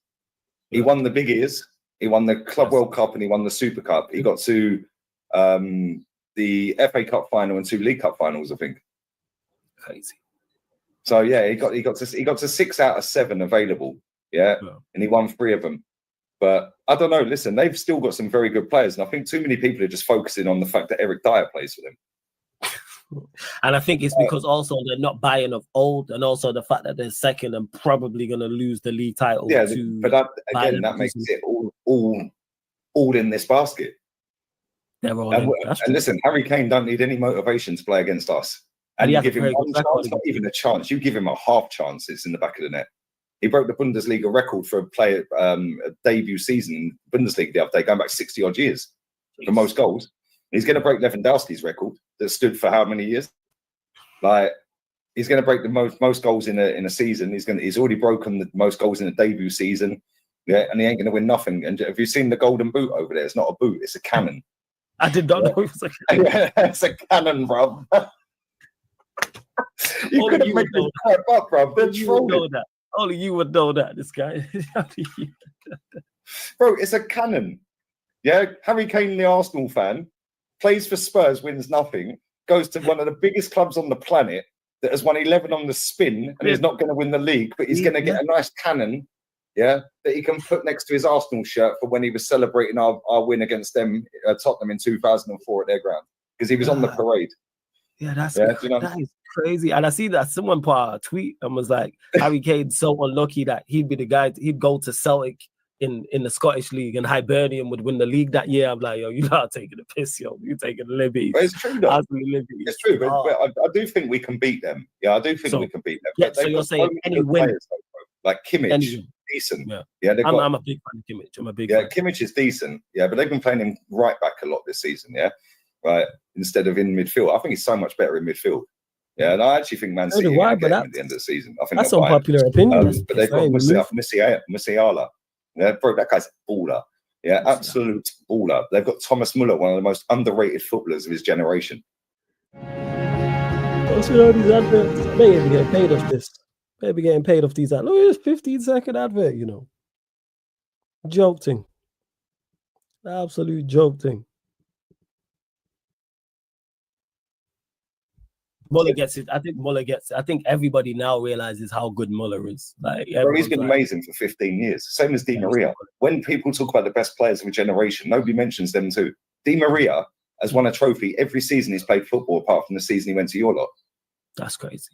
He won the big ears. He won the Club World Cup and he won the Super Cup. He got to the FA Cup final and 2 League Cup finals, I think. Crazy. So yeah, he got to 6 out of 7 available. Yeah, and he won 3 of them. But I don't know. Listen, they've still got some very good players, and I think too many people are just focusing on the fact that Eric Dyer plays for them. And I think it's because also they're not buying of old, and also the fact that they're second and probably going to lose the league title. Yeah, but that makes it all in this basket. They're all and listen, Harry Kane don't need any motivation to play against us. And you give him one chance, not even a chance. You give him a half chance. It's in the back of the net. He broke the Bundesliga record for a player a debut season in Bundesliga the other day, going back 60 odd years for most goals. He's going to break Lewandowski's record that stood for how many years? Like he's going to break the most goals in a season. He's already broken the most goals in a debut season. Yeah, and he ain't going to win nothing. And have you seen the golden boot over there? It's not a boot, it's a cannon. I did not know it was a cannon. Yeah, it's a cannon, bro. You could have made this crap up, bro. They're trolling. Only you would know that, this guy. Bro, it's a cannon. Yeah, Harry Kane, the Arsenal fan, plays for Spurs, wins nothing, goes to one of the biggest clubs on the planet that has won 11 on the spin and is not going to win the league, but he's going to get a nice cannon, yeah, that he can put next to his Arsenal shirt for when he was celebrating our win against them, Tottenham in 2004 at their ground, because he was on the parade. Yeah, that is crazy. And I see that someone put out a tweet and was like, Harry Kane's so unlucky that he'd be the guy, he'd go to Celtic in the Scottish League and Hibernian would win the league that year. I'm like, yo, you're not taking the piss, yo. You're taking the liberty. But it's true, though. It's true, but I do think we can beat them. Yeah, I do think we can beat them. Yeah, so you're saying any win? Players, like Kimmich, decent. Yeah, I'm a big fan of Kimmich. I'm a big fan. Kimmich is decent. Yeah, but they've been playing him right back a lot this season, yeah? Right, instead of in midfield. I think he's so much better in midfield. Yeah, and I actually think Man City are get him at the end of the season. I think that's unpopular opinion. But they've got Musiala. Yeah, bro, that guy's a baller. Yeah, absolute baller. They've got Thomas Muller, one of the most underrated footballers of his generation. What's all these adverts? They ain't getting paid off this. They be getting paid off these adverts. Look at this 15-second advert, you know. Joke thing. Absolute joke thing. Muller gets it. I think Muller gets it. I think everybody now realizes how good Muller is. Like, bro, he's been amazing for 15 years. Same as Di Maria. When people talk about the best players of a generation, nobody mentions them too. Di Maria has won a trophy every season he's played football, apart from the season he went to your lot. That's crazy.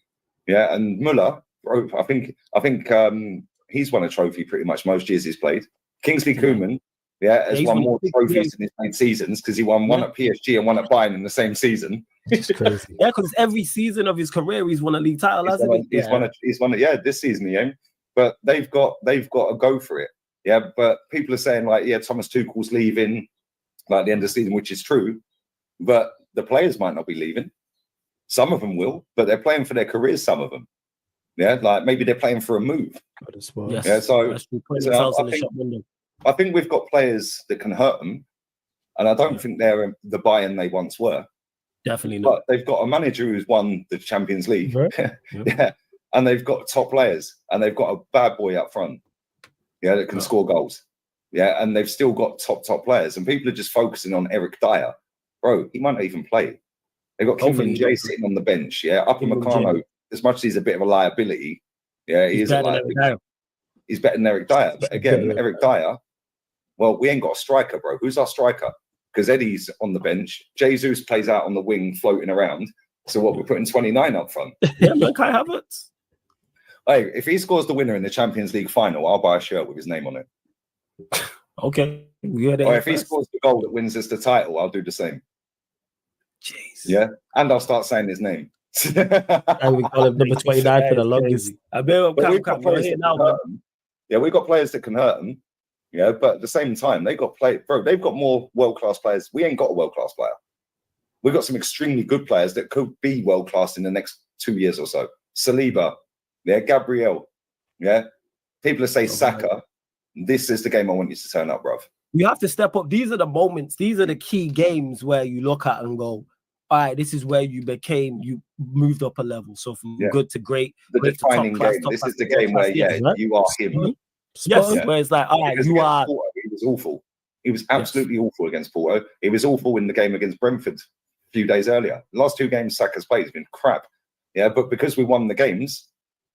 Yeah, and Muller, bro, I think he's won a trophy pretty much most years he's played. Kingsley Coman, has won more trophies in his 9 seasons because he won one at PSG and one at Bayern in the same season. It's crazy. Yeah, because every season of his career he's won a league title, hasn't he? He's won it. This season he ain't. But they've got to go for it. Yeah, but people are saying like, Thomas Tuchel's leaving like the end of the season, which is true. But the players might not be leaving. Some of them will, but they're playing for their careers. Some of them, like maybe they're playing for a move. Yes, yeah, so I think we've got players that can hurt them, and I don't think they're the Bayern they once were. Definitely not. But they've got a manager who's won the Champions League. Right. Yeah. And they've got top players, and they've got a bad boy up front. Yeah, that can score goals. Yeah, and they've still got top players, and people are just focusing on Eric Dyer. Bro, he might not even play. They've got Kim Min-jae sitting on the bench. Yeah, Upper Meccano, as much as he's a bit of a liability, yeah, he is a liability. He's better than Eric Dyer. But again, Eric Dyer, well, we ain't got a striker, bro. Who's our striker? Because Eddie's on the bench. Jesus plays out on the wing, floating around. So what, we're putting 29 up front? Yeah, man, Kai Havertz. Hey, if he scores the winner in the Champions League final, I'll buy a shirt with his name on it. Okay. Or if he scores the goal that wins us the title, I'll do the same. Jeez. Yeah, and I'll start saying his name. And we call him number 29 for the longest. I bet we've got players that can hurt him. Yeah, we've got players that can hurt them. Yeah, but at the same time, they've got they've got more world-class players. We ain't got a world-class player. We've got some extremely good players that could be world-class in the next 2 years or so. Saliba, yeah, Gabriel, yeah. People that say Saka, this is the game I want you to turn up, bruv. You have to step up. These are the moments. These are the key games where you look at and go, all right, this is where you moved up a level. So from good to great. The great defining to top game. Class, this is the game where, you are him. Mm-hmm. Yes, where it's like, all right, you are. Porto, he was awful. He was absolutely awful against Porto. He was awful in the game against Brentford a few days earlier. The last 2 games Saka's played has been crap. Yeah, but because we won the games,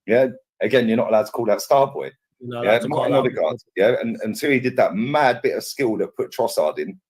yeah, again, you're not allowed to call that star boy. Yeah, Martin Odegaard, yeah, and until he did that mad bit of skill that put Trossard in,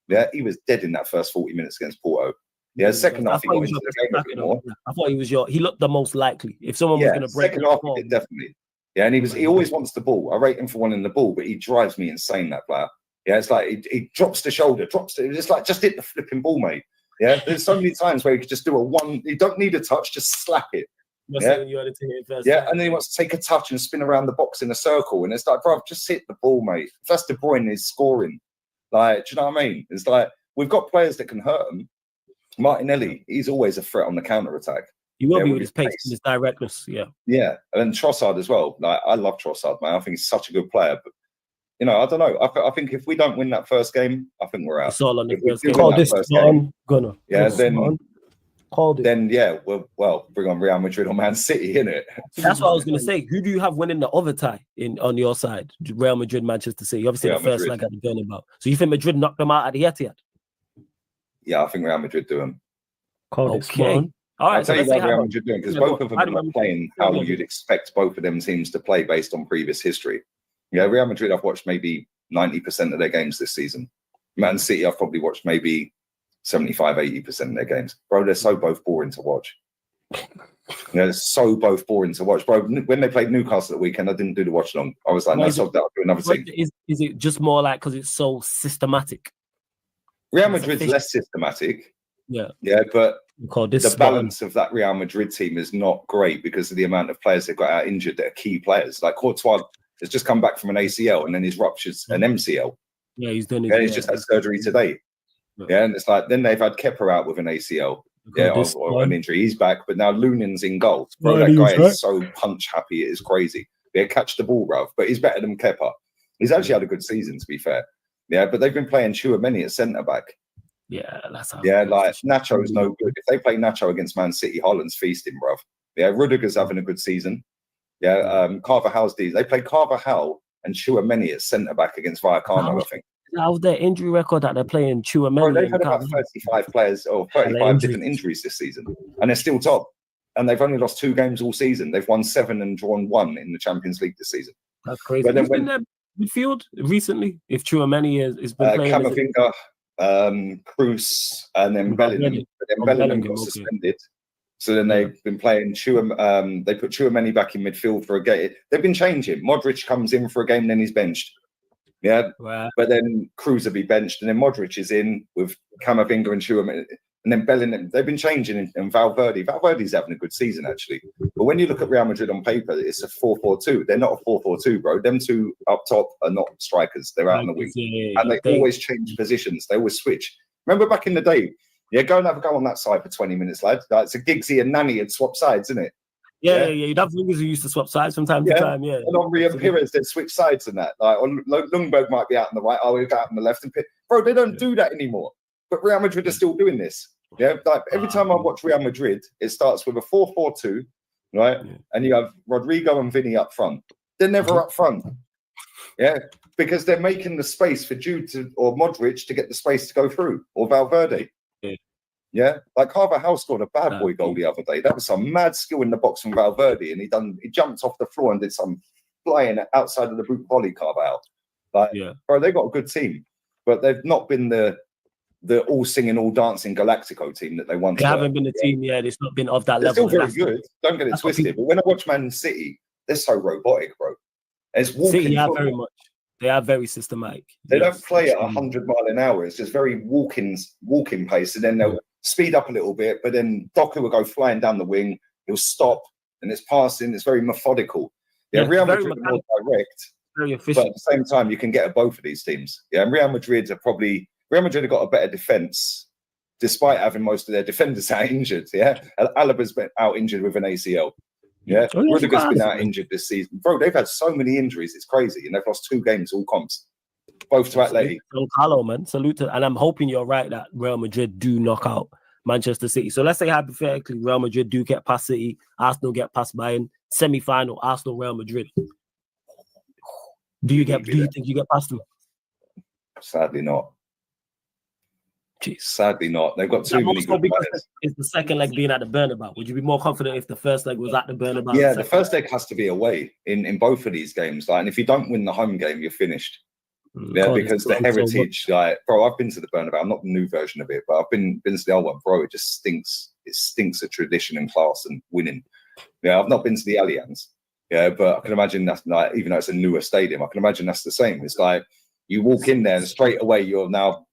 yeah, he was dead in that first 40 minutes against Porto. Yeah, second half he got into the game a bit more. I thought he looked the most likely. If someone was going to break second half, he did definitely. Yeah, and he always wants the ball. I rate him for wanting the ball, but he drives me insane, that player. Yeah, it's like he drops the shoulder, it's like, just hit the flipping ball, mate. Yeah, there's so many times where he could just do a one, you don't need a touch, just slap it. Yeah, and then he wants to take a touch and spin around the box in a circle, and it's like, bro, just hit the ball, mate. If that's De Bruyne is scoring, like, do you know what I mean? It's like we've got players that can hurt him. Martinelli, he's always a threat on the counter attack. He will be with his pace and his directness, yeah, and Trossard as well. Like, I love Trossard, man. I think he's such a good player, but I don't know. I think if we don't win that first game, I think we're out. It's all on the first game. Then well, bring on Real Madrid or Man City, innit? That's what I was going to say. Who do you have winning the other tie on your side? Real Madrid, Manchester City. Obviously, the first leg at the Bernabeu. So you think Madrid knocked them out at the Etihad? Yeah, I think Real Madrid do them. Okay. All right. I'll tell you what Real Madrid doing, because both of them are playing how you'd expect both of them teams to play based on previous history. Yeah, Real Madrid, I've watched maybe 90% of their games this season. Man City, I've probably watched maybe 75, 80% of their games. Bro, they're so both boring to watch. They're so both boring to watch. Bro, when they played Newcastle at the weekend, I didn't do the watch along. I was like, no, stop that. I'll do another thing. Is it just more like because it's so systematic? Real Madrid's less systematic. Yeah, but the balance of that Real Madrid team is not great because of the amount of players they've got out injured that are key players. Like Courtois has just come back from an ACL and then he's ruptured an MCL. Yeah, he's done it. And he's just had surgery today. Yeah, and it's like then they've had Kepa out with an ACL. Or an injury. He's back, but now Lunin's in goal. Bro, that guy is so punch happy. It is crazy. Yeah, catch the ball, bruv. But he's better than Kepa. He's actually had a good season, to be fair. Yeah, but they've been playing Tchouameni at centre back. Yeah, that's how. Yeah, like Nacho is no good. If they play Nacho against Man City, Holland's feasting, bruv. Yeah, Rudiger's having a good season. Yeah, Carvajal's they play Carvajal and Tchouameni at centre back against Vallecano, I think. How's their injury record that they're playing Tchouameni? They've had about 35 players or 35 different injuries this season, and they're still top. And they've only lost 2 games all season. They've won 7 and drawn 1 in the Champions League this season. That's crazy. But then when their midfield recently, if Tchouameni has been playing, Camavinga, Cruz, and then Bellingham. But then Bellingham got suspended. So then they've been playing they put Tchouameni back in midfield for a game. They've been changing. Modric comes in for a game, then he's benched. Yeah, but then Cruz will be benched, and then Modric is in with Camavinga and Tchouameni, and then Bellingham. They've been changing, and Valverde. Valverde's having a good season actually. But when you look at Real Madrid on paper, it's a 4-4-2. They're not a 4-4-2, bro. Them two up top are not strikers. They're out on the wing, and they always change positions. They always switch. Remember back in the day? Yeah, go and have a go on that side for 20 minutes, lad. Like, it's a Giggsy and Nani and swap sides, isn't it? Yeah. You'd have wingers who used to swap sides from time to time. Yeah, and Henry and Pires, they'd switch sides and that. Like, Lundberg might be out on the right, we'll go out on the left. And bro, they don't do that anymore. But Real Madrid are still doing this. Yeah, like every time I watch Real Madrid, it starts with a 4-4-2, right? Yeah. And you have Rodrigo and Vinny up front. They're never up front. Yeah, because they're making the space for Jude or Modric to get the space to go through, or Valverde. Yeah, like Carvajal scored a bad boy goal the other day. That was some mad skill in the box from Valverde, and he jumped off the floor and did some flying outside of the boot volley. Carvajal, like, bro, they got a good team, but they've not been the all singing, all dancing Galactico team that they once They were. haven't been a team, it's not been of that they're level. Still very good. Don't get it twisted. But when I watch Man City, they're so robotic, bro. It's walking. City are very much. They are very systematic. They don't play at 100 mile an hour. It's just very walking pace, and then they'll speed up a little bit. But then Doku will go flying down the wing. He'll stop, and it's passing. It's very methodical. Yeah, Real Madrid are more direct, very efficient. but at the same time, you can get at both of these teams. Yeah, and Real Madrid have got a better defense, despite having most of their defenders out injured. Yeah, Alaba's been out injured with an ACL. Yeah, Rudiger's been out injured this season. Bro, they've had so many injuries. It's crazy. And they've lost 2 games, all comps. Both to Atleti. Hello, man. Salute to, and I'm hoping you're right that Real Madrid do knock out Manchester City. So let's say hypothetically Real Madrid do get past City, Arsenal get past Bayern, semi-final, Arsenal, Real Madrid. Do you think you get past them? Sadly not. Jeez. Sadly not. They've got too many good players. Is the second leg being at the Bernabeu? Would you be more confident if the first leg was at the Bernabeu? Yeah, the first leg has to be away in both of these games. Like, and if you don't win the home game, you're finished. Because the heritage, bro, I've been to the Bernabeu. I'm not the new version of it, but I've been to the old one, bro. It just stinks. It stinks of tradition and class and winning. Yeah, I've not been to the Allianz. Yeah, but I can imagine that's like, even though it's a newer stadium, I can imagine that's the same. It's like you walk in there and straight away you're now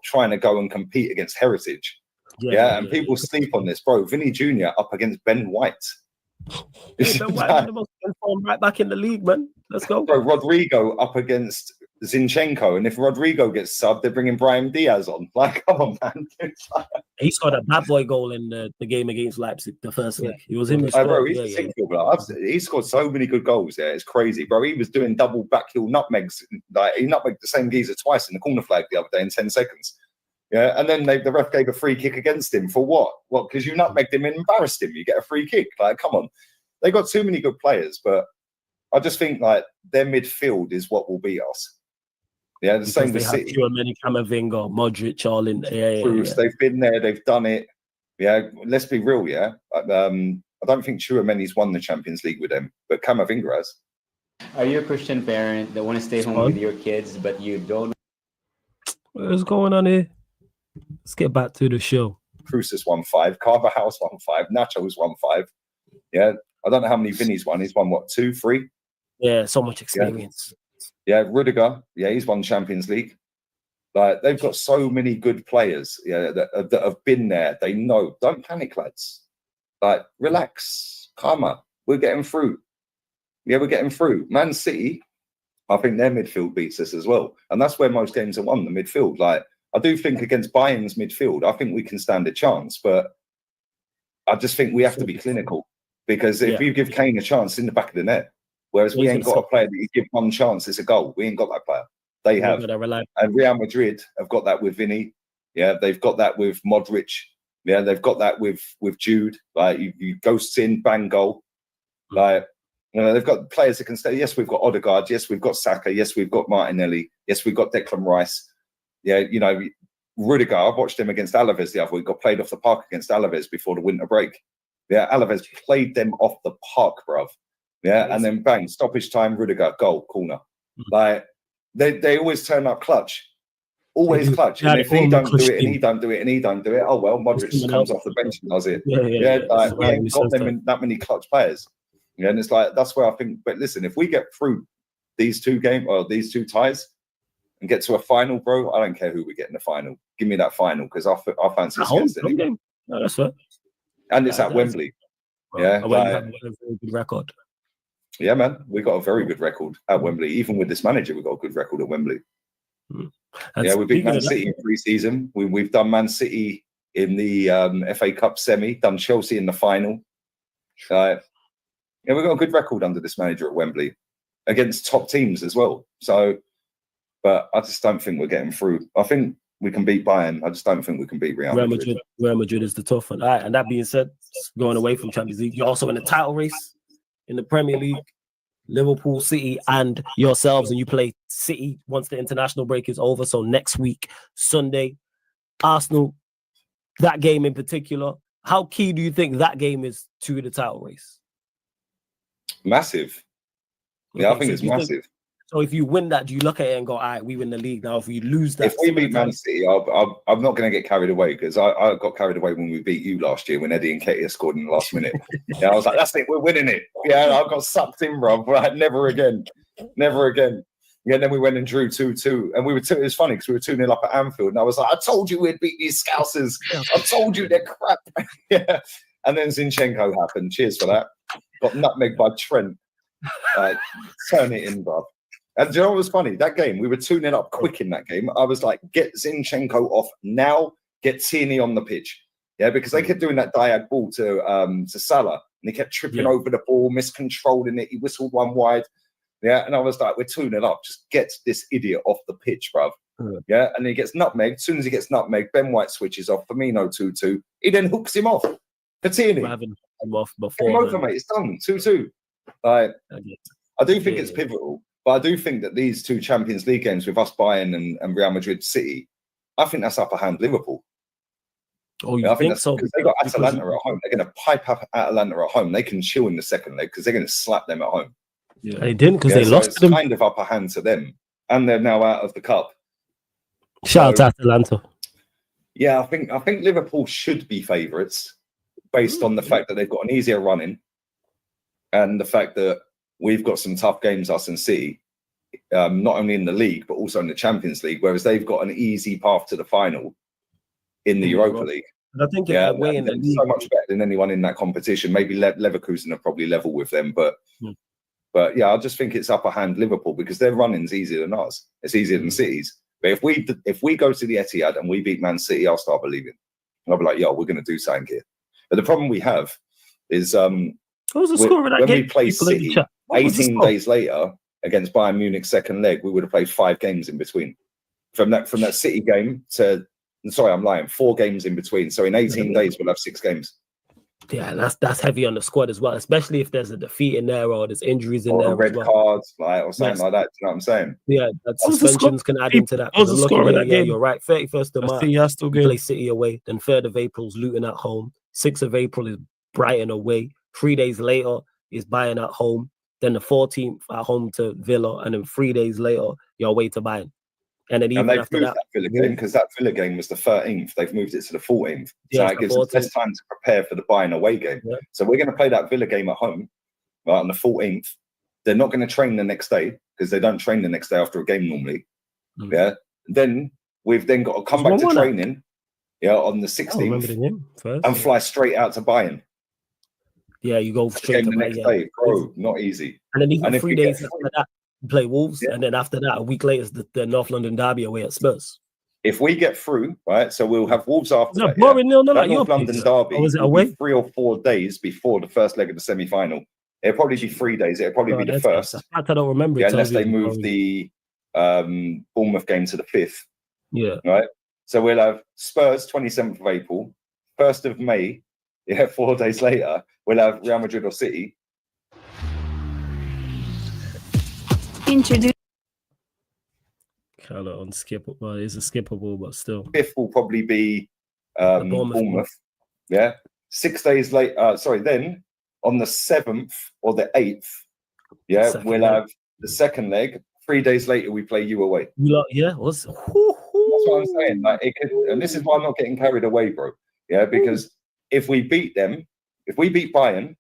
trying to go and compete against heritage. And people sleep on this, bro. Vinny Jr. up against Ben White. Ben White, the most informed right back in the league, man. Let's go. Bro, Rodrigo up against Zinchenko, and if Rodrigo gets subbed, they're bringing Brahim Diaz on. Like, come on, man. He scored a bad boy goal in the game against Leipzig, the first leg. It was him. Bro, he scored so many good goals. Yeah, it's crazy, bro. He was doing double backheel nutmegs. Like, he nutmegged the same geezer twice in the corner flag the other day in 10 seconds. Yeah, and then the ref gave a free kick against him for what? What? Because you nutmegged him and embarrassed him. You get a free kick. Like, come on. They got too many good players, but I just think like their midfield is what will beat us. Yeah, the same with City. Many Camavinga, Modric, all in. They've been there, they've done it. Yeah, let's be real. Yeah, I don't think Tchouameni's won the Champions League with them, but Camavinga has. Are you a Christian parent that want to stay home with your kids, but you don't? What's going on here? Let's get back to the show. Cruz has won 5. Carvajal's won 5. Nacho's won 5. Yeah, I don't know how many Vinny's won. He's won what, 2, 3? Yeah, so much experience. Yeah, Rudiger. Yeah, he's won Champions League. Like, they've got so many good players. Yeah, that have been there. They know. Don't panic, lads. Like, relax, calmer. We're getting through. Yeah, we're getting through. Man City, I think their midfield beats us as well, and that's where most games are won. The midfield. Like, I do think against Bayern's midfield, I think we can stand a chance, but I just think we have to be clinical, because if you give Kane a chance in the back of the net, whereas we ain't got a player that you give one chance, it's a goal. We ain't got that player. They have. And Real Madrid have got that with Vinny. Yeah, they've got that with Modric. Yeah, they've got that with Jude. Like, you ghosts in, bang, goal. Like, you know, they've got players that can stay. Yes, we've got Odegaard. Yes, we've got Saka. Yes, we've got Martinelli. Yes, we've got Declan Rice. Yeah, you know, Rudiger, I watched him against Alaves the other week, got played off the park against Alaves before the winter break. Yeah, Alaves played them off the park, bruv. Yeah, and then bang, stoppage time, Rudiger, goal, corner. Like, they always turn up clutch. Always clutch. And if he don't do it, and he don't do it, and he don't do it, oh well, Modric comes off the bench and does it. Like, we ain't got them that many clutch players. Yeah, and it's like, that's where I think, but listen, if we get through these two ties and get to a final, bro, I don't care who we get in the final. Give me that final, because I fancy us against it. No, that's right. And it's at Wembley. Yeah, we have a very good record. Yeah, man, we got a very good record at Wembley. Even with this manager, we got a good record at Wembley. Yeah, we beat Man City in pre-season. We've done Man City in the FA Cup semi. Done Chelsea in the final. Yeah, we've got a good record under this manager at Wembley against top teams as well. So, but I just don't think we're getting through. I think we can beat Bayern. I just don't think we can beat Real Madrid. Real Madrid is the tough one. All right, and that being said, going away from Champions League, you're also in the title race in the Premier League. Liverpool, City, and yourselves, and you play City once the international break is over. So next week, Sunday, Arsenal. That game in particular, how key do you think that game is to the title race? Massive. Yeah, Okay, I think it's massive. So if you win that, do you look at it and go, all right, we win the league now? If we lose that, if we beat Man City, I'm not going to get carried away, because I got carried away when we beat you last year when Eddie Nketiah scored in the last minute. Yeah, I was like, that's it, we're winning it. Yeah, I got sucked in, bro. Right, never again. Yeah, then we went and drew 2-2, and it was funny because we were 2-0 up at Anfield, and I was like, I told you we'd beat these Scousers. I told you they're crap. Yeah, and then Zinchenko happened. Cheers for that. Got nutmegged by Trent. Turn it in, bro. And do you know what was funny? That game, we were 2-0 up quick in that game. I was like, get Zinchenko off now, get Tierney on the pitch. Yeah, because they kept doing that diag ball to Salah, and he kept tripping over the ball, miscontrolling it. He whistled one wide. Yeah, and I was like, we're 2-0 up. Just get this idiot off the pitch, bruv. Yeah, and he gets nutmegged. As soon as he gets nutmegged, Ben White switches off. Firmino 2-2. He then hooks him off for Tierney. Having him off before. Game over, mate. It's done. 2-2. I do think it's pivotal. But I do think that these two Champions League games with us, Bayern and Real Madrid City, I think that's upper hand Liverpool. Oh, you think so? Because they got Atalanta at home. They're going to pipe up Atalanta at home. They can chill in the second leg because they're going to slap them at home. Yeah, they didn't because they lost them. Kind of upper hand to them. And they're now out of the cup. Shout out to Atalanta. Yeah, I think Liverpool should be favourites based on the fact that they've got an easier run in and the fact that we've got some tough games, us and City, not only in the league, but also in the Champions League, whereas they've got an easy path to the final in the Europa League. And I think in the league, so much better than anyone in that competition. Maybe Leverkusen are probably level with them, but yeah, I just think it's upper hand Liverpool because their running's easier than ours. It's easier than City's. But if we go to the Etihad and we beat Man City, I'll start believing. I'll be like, yo, we're going to do something here. But the problem we have is when we play City 18 days later against Bayern Munich second leg, we would have played 5 games in between. From that City game to, sorry, I'm lying, 4 games in between. So in 18 days, we'll have 6 games. Yeah, that's heavy on the squad as well, especially if there's a defeat in there or there's injuries in there. Red cards, or something like that. You know what I'm saying? Yeah, suspensions can add into that. You're right. 31st of March, we play City away. Then 3rd of April is Luton at home. 6th of April is Brighton away. 3 days later is Bayern at home. Then the 14th at home to Villa, and then 3 days later you're away to Bayern. And then they've moved that Villa game because that Villa game was the 13th. They've moved it to the 14th. So it gives us less time to prepare for the Bayern away game. Yeah. So we're going to play that Villa game at home on the 14th. They're not going to train the next day because they don't train the next day after a game normally. Yeah. Then we've then got to come back to training on the 16th and fly straight out to Bayern. Yeah, you go straight to the next day. Bro, not easy. And then even 3 days after that, play Wolves, and then after that, a week later is the North London derby away at Spurs. If we get through, right, so we'll have Wolves after that. That North London derby was it away? Be 3 or 4 days before the first leg of the semi-final. It'll probably be 3 days. It'll probably be the first. I don't remember. Yeah, unless they move the Bournemouth game to the 5th. Yeah. Right. So we'll have Spurs 27th of April, 1st of May. Yeah, 4 days later, we'll have Real Madrid or City. Introduce. Kind of unskippable. Well, it's a skippable, but still. 5th will probably be Bournemouth. Yeah. 6 days later. Then on the 7th or the 8th, we'll have the second leg. 3 days later, we play you away. That's what I'm saying. Like it could, and this is why I'm not getting carried away, bro. Yeah, because if we beat them, if we beat Bayern,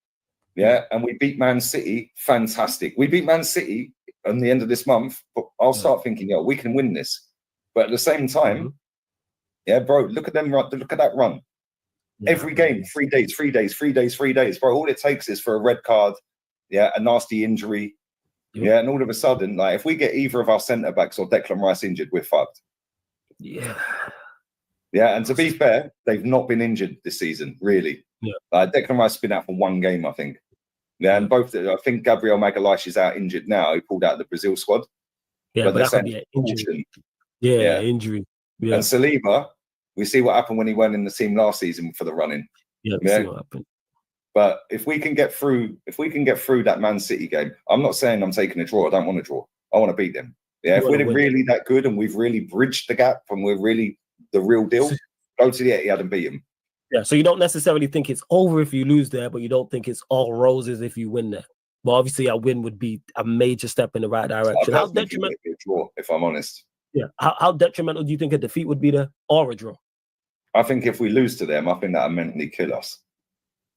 and we beat Man City, fantastic. We beat Man City on the end of this month, but I'll start thinking, we can win this. But at the same time, bro, look at them run. Look at that run. Every game, 3 days, 3 days, 3 days, 3 days, bro. All it takes is for a red card, a nasty injury, and all of a sudden, like if we get either of our centre backs or Declan Rice injured, we're fucked. Yeah, and to be fair, they've not been injured this season, really. Declan Rice has been out for 1 game, I think. Yeah, and I think Gabriel Magalhaes is out injured now. He pulled out of the Brazil squad. Yeah, but that could be an injury. Injury. Yeah. And Saliba, we see what happened when he went in the team last season for the running. Yeah, we see what happened. But if we can get through that Man City game, I'm not saying I'm taking a draw. I don't want to draw. I want to beat them. Yeah, if we're really that good and we've really bridged the gap and we're really the real deal, go to the Etihad and beat them. Yeah, so you don't necessarily think it's over if you lose there, but you don't think it's all roses if you win there. But obviously, a win would be a major step in the right direction. How detrimental? A draw, if I'm honest. Yeah. How detrimental do you think a defeat would be there, or a draw? I think if we lose to them, I think that'll mentally kill us.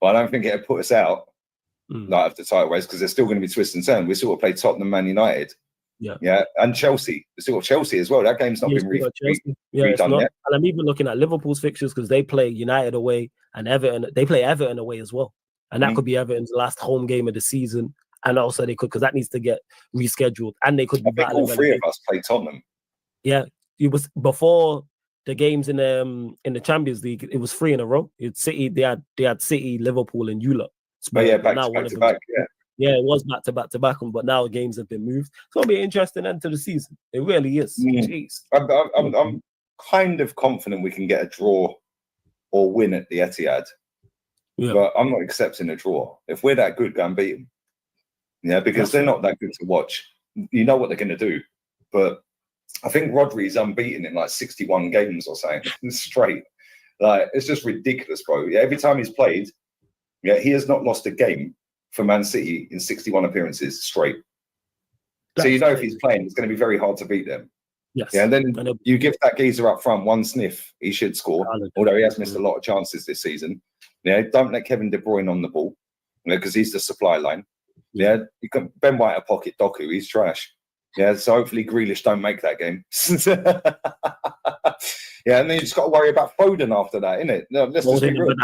But I don't think it'll put us out like of the title race because there's still going to be twists and turns. We sort of play Tottenham, Man United. Yeah, and Chelsea. We still got Chelsea as well. That game's not been redone yet. And I'm even looking at Liverpool's fixtures because they play United away and Everton. They play Everton away as well, and that could be Everton's last home game of the season. And also they could, because that needs to get rescheduled, and they could be battling. All three of us play Tottenham. Yeah, it was before the games in the Champions League. It was 3 in a row. It's City. They had City, Liverpool, and Eula. But yeah, back to back. Yeah, it was back to back, but now games have been moved. It's gonna be an interesting end to the season. It really is. Jeez. I'm kind of confident we can get a draw or win at the Etihad. Yeah. But I'm not accepting a draw. If we're that good, go and beat them. Yeah, because they're not that good to watch. You know what they're going to do. But I think Rodri's unbeaten in like 61 games or something straight. Like, it's just ridiculous, bro. Yeah, every time he's played, he has not lost a game for Man City in 61 appearances straight. So you know if he's playing, it's going to be very hard to beat them. Yes. Yeah, and then you give that geezer up front one sniff, he should score. Although he has missed a lot of chances this season. Yeah, don't let Kevin De Bruyne on the ball, because he's the supply line. Yeah, you got Ben White a pocket Doku, he's trash. Yeah, so hopefully Grealish don't make that game. Yeah, and then you just got to worry about Foden after that, innit? No, let's just be real.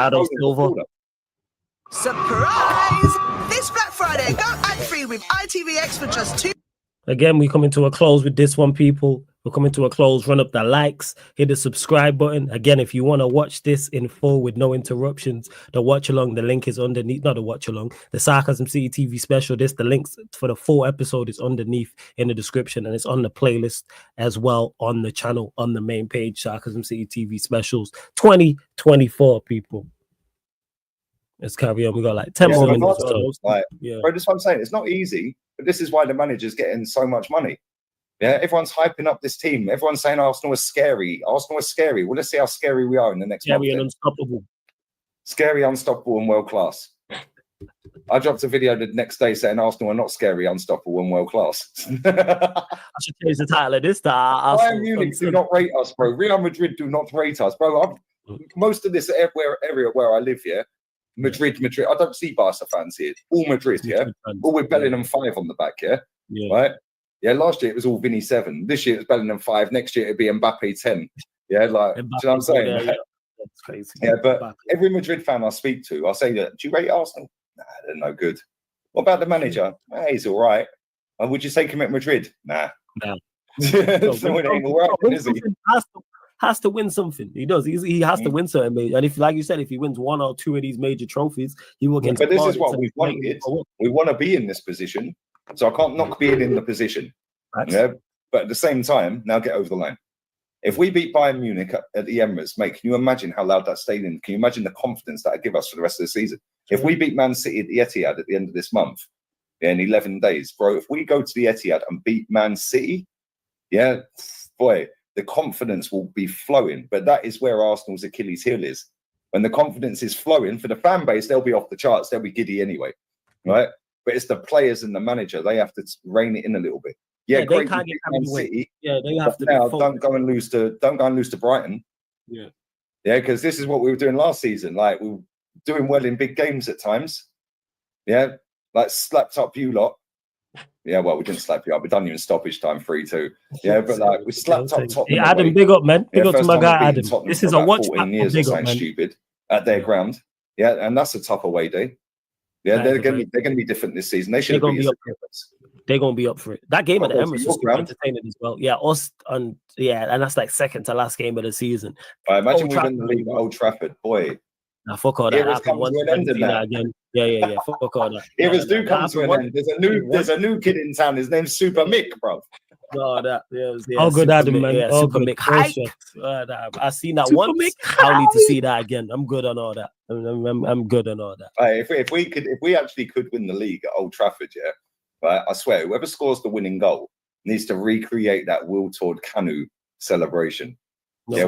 Surprise! This Black Friday, go ad-free with ITVX for just $2. Again, we coming to a close with this one, people. We're coming to a close. Run up the likes, hit the subscribe button. Again, if you want to watch this in full with no interruptions, the watch along, the link is underneath. Not the watch along, the Sarcasm City TV special. The links for the full episode is underneath in the description, and it's on the playlist as well on the channel on the main page. Sarcasm City TV specials 2024, people. Let's carry on. We got like 10 more minutes. Bro, that's what I'm saying. It's not easy, but this is why the manager's getting so much money. Yeah, everyone's hyping up this team. Everyone's saying Arsenal is scary. Arsenal is scary. Well, let's see how scary we are in the next month. Scary and unstoppable. Scary, unstoppable, and world class. I dropped a video the next day saying Arsenal are not scary, unstoppable, and world class. I should change the title of this. Bayern Munich do not rate us, bro. Real Madrid do not rate us, bro. Most of this area where I live here, Madrid. I don't see Barca fans here. All Madrid, yeah. All with Bellingham 5 on the back, yeah. Right. Yeah, last year it was all Vinny 7. This year it was Bellingham 5. Next year it'd be Mbappe 10. Yeah, like, do you know what I'm saying? That's crazy. Yeah, but every Madrid fan I speak to, I say that, do you rate Arsenal? Nah, they're no good. What about the manager? He's all right. Would you say commit Madrid? Nah. No. So it ain't all right, is he? Has to win something. He does. He has to win something. And if, like you said, if he wins 1 or 2 of these major trophies, he will get. But this is what we've wanted. We want to be in this position. So I can't knock being in the position. Yeah, but at the same time, now get over the line. If we beat Bayern Munich at the Emirates, mate, can you imagine how loud that stadium? Can you imagine the confidence that would give us for the rest of the season? If we beat Man City at the Etihad at the end of this month, in 11 days, bro, if we go to the Etihad and beat Man City, yeah, boy, the confidence will be flowing. But that is where Arsenal's Achilles heel is. When the confidence is flowing for the fan base, they'll be off the charts. They'll be giddy anyway, right? But it's the players and the manager. They have to rein it in a little bit. Yeah, they can't get Man City. Yeah, they have to. Now, don't go and lose to Brighton. Yeah, because this is what we were doing last season. Like, we were doing well in big games at times. Yeah, like slapped up you lot. Yeah, well, we didn't slap you up. We done you in stoppage time 3-2. Yeah, but like we slapped up Tottenham. Yeah, Adam, big up, man. Big up to my guy Adam. This is a watch. 14 years or something stupid at their ground. Yeah, and that's a tough away day. Yeah, they're going to be different this season. They should be. They're going to be up for it. That game at the Emirates was entertaining as well. Yeah, and that's like second to last game of the season. Imagine we win the league at Old Trafford, boy. Nah, fuck all that. Again. Yeah. Fuck all that. Eras do come to an end. There's a new kid in town. His name's Super Mick, bro. No, that All good, Super Adam, Mick, man. yeah, All Super good. Mick No hype. stress. I seen that Super once. Mick I don't need to see that again. I'm good on all that. I'm good on all that. Hey, if we actually could win the league at Old Trafford, yeah, right, I swear, whoever scores the winning goal needs to recreate that Will Tord Canu celebration. No, Yeah,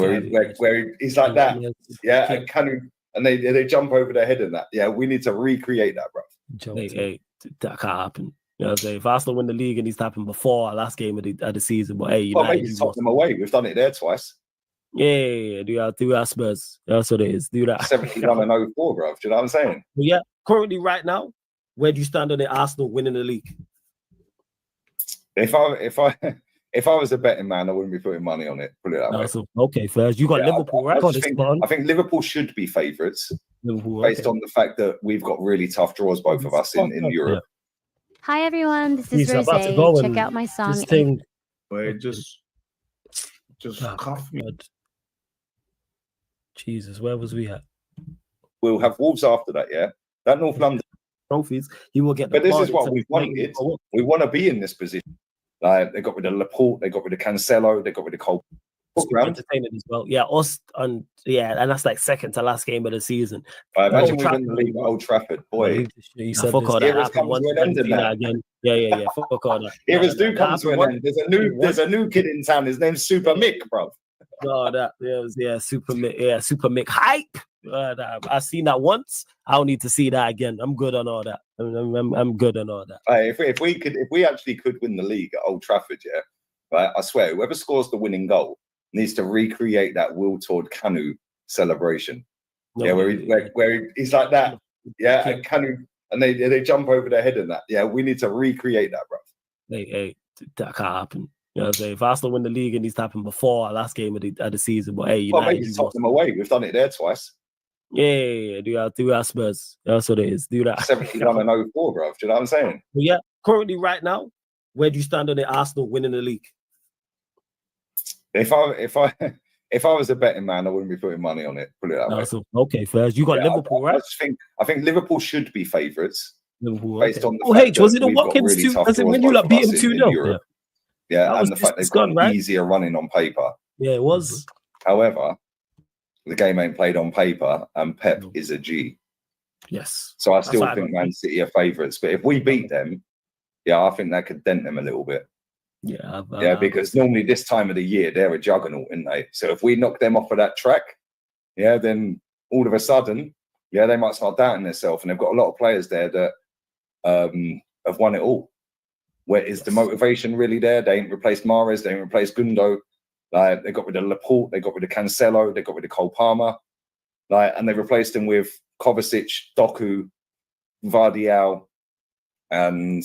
where he's like that. Yeah, and Canu, and they jump over their head and that. Yeah, we need to recreate that, bro. Hey, that can't happen. You know what I'm saying? If Arsenal win the league, it needs to happen before our last game of the season. But hey, Well, United, maybe Tottenham away. We've done it there twice. yeah, do our Spurs. That's what it is. Do that. 71 and 04, bro. Do you know what I'm saying? But yeah, currently right now, where do you stand on the Arsenal winning the league? If I was a betting man, I wouldn't be putting money on it. Put it that way. So, okay, first you got Liverpool, right? I think Liverpool should be favourites based on the fact that we've got really tough draws, both of us in Europe. Hi everyone, this is He's about to Rose. go Check and out my song. this thing. Wait, just cough me. Jesus, where was we at? We'll have Wolves after that, yeah. That North London trophies, he will get. But this is what we wanted. We want to be in this position. Like they got rid of Laporte, they got rid of Cancelo, they got rid of Cole. Entertaining as well, yeah. Us and that's like second to last game of the season. Imagine we win the league at Old Trafford, boy. You said fuck all that happened once again. Yeah. Fuck all that. Eras do come to an end. There's a new kid in town. His name's Super Mick, bro. No, Super Mick, Super Mick hype. I've seen that once. I don't need to see that again. I'm good on all that. I'm good on all that. Hey, if we actually could win the league at Old Trafford, yeah, right, I swear, whoever scores the winning goal needs to recreate that Will Tord Canu celebration. Where he's like that. Yeah, and Canu, and they jump over their head and that. Yeah, we need to recreate that, bro. Hey, that can't happen. You know what I'm saying? If Arsenal win the league, it needs to happen before our last game of the season. But hey, United, maybe Tottenham away. We've done it there twice. Yeah, do our Spurs. That's what it is. Do that. 71 and 04, bro. Do you know what I'm saying? But yeah, currently right now, where do you stand on the Arsenal winning the league? If I was a betting man, I wouldn't be putting money on it. Put it that way. So, okay, first you got Liverpool, right? I think Liverpool should be favourites based on the fact was it a Watkins really 2? Was it when you like beat him 2-0? Yeah, and the fact they've got easier running on paper. Yeah, it was. However, the game ain't played on paper, and Pep is a G. Yes. So I still think Man City are favourites. But if we beat them, I think that could dent them a little bit. Yeah, because normally this time of the year they're a juggernaut, aren't they? So if we knock them off of that track, then all of a sudden, they might start doubting themselves, and they've got a lot of players there that have won it all. Where is the motivation really there? They ain't replaced Mahrez, they ain't replaced Gundo. Like they got rid of Laporte, they got rid of Cancelo, they got rid of Cole Palmer, and they replaced him with Kovacic, Doku, Vardial, and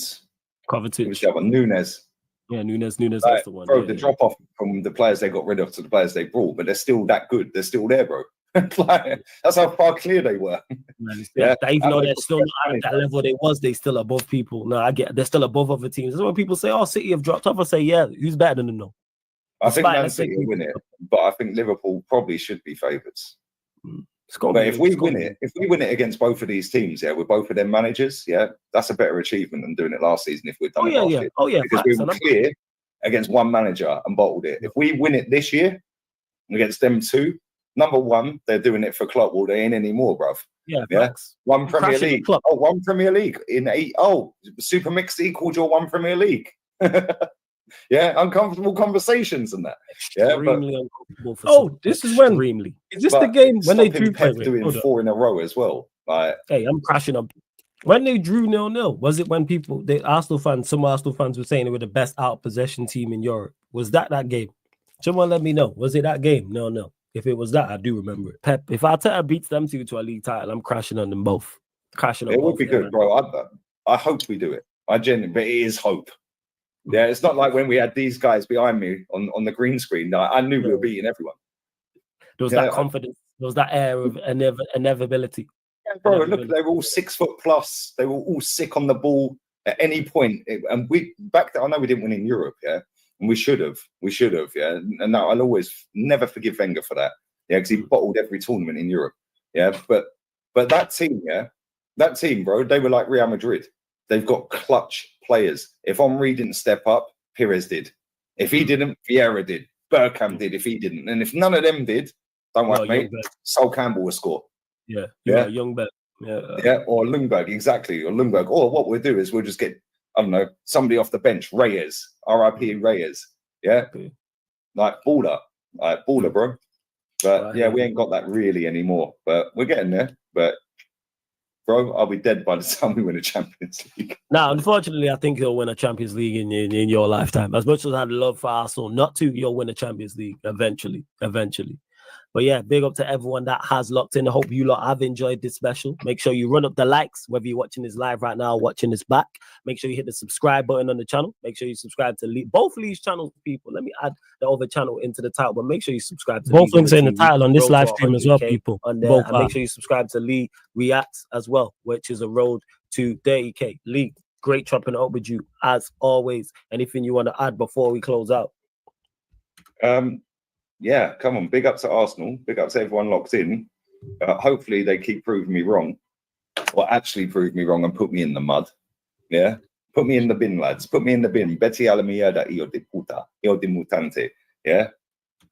Kovacic. Nunes. Yeah, Nunes, that's the one. Bro, the drop off from the players they got rid of to the players they brought, but they're still that good. They're still there, bro. That's how far clear they were. Even though they're still not at that level they still above people. No, I get they're still above other teams. That's when people say, "Oh, City have dropped off." I say, "Yeah, who's better than them?" No, I think Man City will win it, but I think Liverpool probably should be favourites. But if we win it against both of these teams, with both of their managers, that's a better achievement than doing it last season. If we'd done it last year, because we were clear against one manager and bottled it. If we win it this year against them two, number one, they're doing it for Klopp. Well, they ain't anymore, bruv. One Premier League. One Premier League in 8. Oh, Super Mix equaled your one Premier League. Uncomfortable conversations and that. Extremely uncomfortable. This is when. Extremely. Is this the game when they drew? Doing 4 in a row as well. Hey, I'm crashing up. When they drew 0-0, was it when some Arsenal fans were saying they were the best out possession team in Europe? Was that game? Someone let me know. Was it that game? No. If it was that, I do remember it. Pep, if Arteta beats them two to a league title, I'm crashing on them both. It would be good, bro. I hope we do it. I genuinely, but it is hope. Yeah, it's not like when we had these guys behind me on the green screen. I knew we were beating everyone. There was that confidence. There was that air of inevitability. Yeah, bro, look, they were all 6 foot plus. They were all sick on the ball at any point. And we back then, I know we didn't win in Europe, and we should have, And no, I'll always never forgive Wenger for that, because he bottled every tournament in Europe, But that team, bro, they were like Real Madrid. They've got clutch players. If Henry didn't step up, Pires did. If he didn't, Vieira did. Bergkamp did if he didn't. And if none of them did, don't worry, mate, Sol Campbell will score. Yeah, young bet. Yeah, or Lundberg, exactly. Or Lundberg. Or what we'll do is we'll just get, I don't know, somebody off the bench. Reyes. R.I.P. Reyes. Yeah? Like baller. Like baller, bro. But yeah, we ain't got that really anymore. But we're getting there. But bro, I'll be dead by the time we win a Champions League. Now, unfortunately, I think you'll win a Champions League in your lifetime. As much as I'd love for Arsenal not to, you'll win a Champions League eventually. But yeah, big up to everyone that has locked in. I hope you lot have enjoyed this special. Make sure you run up the likes, whether you're watching this live right now or watching this back. Make sure you hit the subscribe button on the channel. Make sure you subscribe to both Lee's channels, people. Let me add the other channel into the title, but make sure you subscribe to both Lee links in the title on this live stream as well, people. On there. And make sure you subscribe to Lee Reacts as well, which is a road to 30K. Lee, great chopping it up with you as always. Anything you want to add before we close out? Yeah, come on. Big up to Arsenal. Big up to everyone locked in. Hopefully they keep proving me wrong, or actually prove me wrong and put me in the mud. Yeah, put me in the bin, lads. Put me in the bin. Betty a la mierda, hijo de puta, hijo de mutante. Yeah,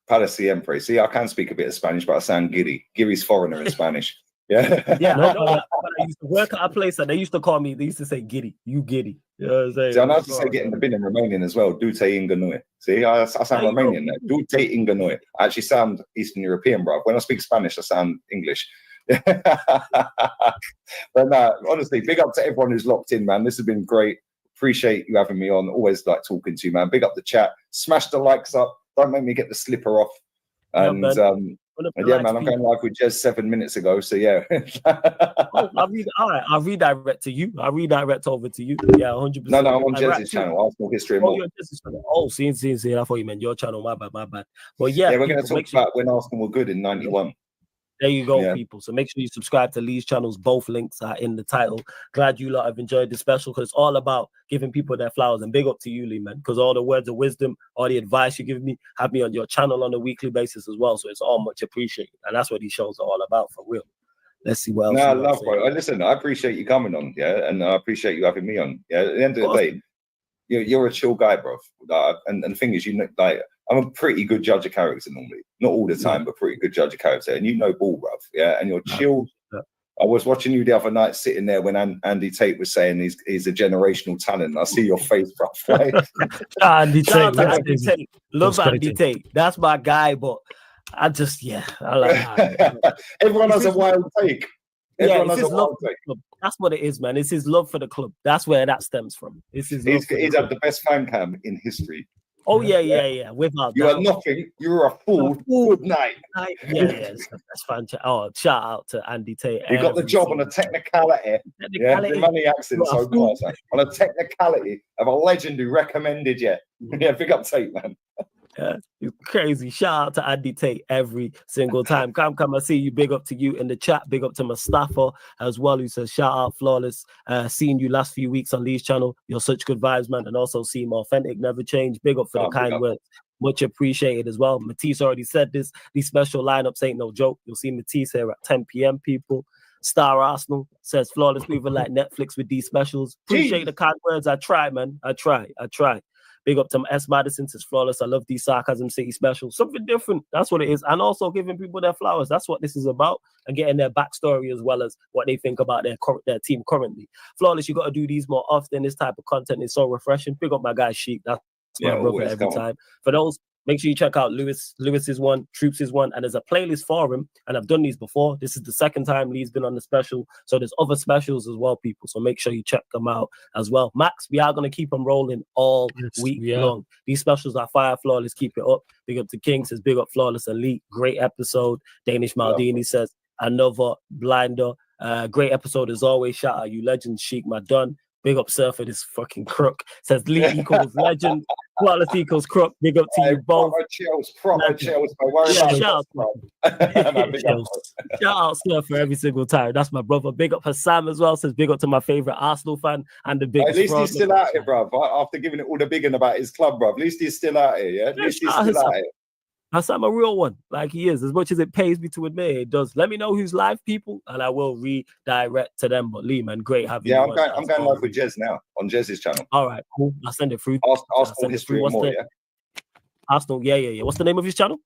para siempre. See, I can speak a bit of Spanish, but I sound giddy. Giddy's foreigner in Spanish. Yeah, I used to work at a place that they used to call me. They used to say "giddy," you giddy. You know what I'm saying? See, I know how to say get in the bin in Romanian as well. Dute inganoi. See, I sound Romanian now. Dute inganoi. I actually sound Eastern European, bro. When I speak Spanish, I sound English. But no, honestly, big up to everyone who's locked in, man. This has been great. Appreciate you having me on. Always like talking to you, man. Big up the chat. Smash the likes up. Don't make me get the slipper off. And yeah, man, I'm going live with Jez 7 minutes ago. So yeah. I'll redirect to you. I'll redirect over to you. Yeah, 100%. No, I'm on Jez's channel, Arsenal History and More. See. I thought you meant your channel. My bad. But yeah, we're going to talk about when Arsenal were good in '91. There you go, people. So make sure you subscribe to Lee's channels. Both links are in the title. Glad you lot have enjoyed this special because it's all about giving people their flowers. And big up to you, Lee, man, because all the words of wisdom, all the advice you give me, have me on your channel on a weekly basis as well. So it's all much appreciated. And that's what these shows are all about, for real. Let's see what else. No, I love, bro. Listen, I appreciate you coming on, yeah, and I appreciate you having me on. Yeah, at the end of the day, you're a chill guy, bro. And the thing is, you know, like, I'm a pretty good judge of character normally. Not all the time, but pretty good judge of character. And you know ball, bruv. Yeah, and you're chill. I was watching you the other night sitting there when Andy Tate was saying he's a generational talent. I see your face, bruv. Right? Andy Tate. Love Andy Tate. That's my guy, but I just, I like everyone has a wild take. Everyone has a wild take. That's what it is, man. It's his love for the club. That's where that stems from. He's had the best fan cam in history. Oh yeah. Without you are nothing. You're a fool. Good night. Yeah. That's fantastic. Oh, shout out to Andy Tate. You got the job on a technicality. Yeah, the money accent so class. On a technicality of a legend who recommended you. Yeah, big up Tate, man. Yeah, you're crazy. Shout out to Andy Tate every single time. Come, I see you. Big up to you in the chat. Big up to Mustafa as well, who says, shout out, Flawless. Seeing you last few weeks on Lee's channel. You're such good vibes, man. And also seem authentic, never change. Big up for the kind words. Much appreciated as well. Matisse already said this. These special lineups ain't no joke. You'll see Matisse here at 10 p.m. people. Star Arsenal says, Flawless, we even like Netflix with these specials. Appreciate the kind words. I try, man. I try. Big up to S. Madison, says Flawless. I love these Sarcasm City specials. Something different. That's what it is. And also giving people their flowers. That's what this is about. And getting their backstory as well as what they think about their team currently. Flawless, you got to do these more often. This type of content is so refreshing. Big up my guy, Sheik. That's my brother every time. For those, make sure you check out Lewis's one, Troops' one, and there's a playlist for him. And I've done these before. This is the second time Lee's been on the special. So there's other specials as well, people. So make sure you check them out as well. Max, we are going to keep them rolling all week long. These specials are fire. Flawless, keep it up. Big up to King, says big up Flawless Elite. Great episode. Danish Maldini says another blinder. Great episode as always. Shout out you legends, Sheik Madon. Big up Surfer, this fucking crook. Says Lee equals legend. Flawless equals crook. Big up to you both. Proper chills. Shout out Surfer every single time. That's my brother. Big up Hassam as well. Says big up to my favorite Arsenal fan and the biggest. At least he's still out here, bro. After giving it all the bigging about his club, bro. At least he's still out here, yeah? At least he's still out here. I'm a real one, like he is. As much as it pays me to admit it does. Let me know who's live, people, and I will redirect to them. But Lee, man, great having you. I'm going live with Jez now on Jez's channel. All right, cool. I'll send it through. Arsenal History and More, yeah? Arsenal. Yeah. What's the name of his channel?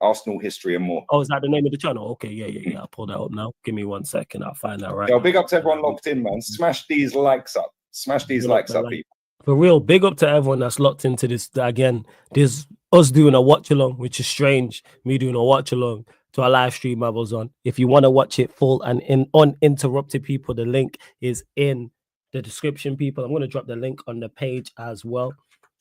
Arsenal History and More. Oh, is that the name of the channel? Okay, yeah. I'll pull that up now. Give me 1 second. I'll find that right. Yo, big up to everyone locked in, man. Smash these likes up. Smash these likes up, people. For real, big up to everyone that's locked into this. Again, there's us doing a watch along, which is strange. Me doing a watch along to our live stream I was on. If you want to watch it full and uninterrupted, people, the link is in the description, people. I'm going to drop the link on the page as well.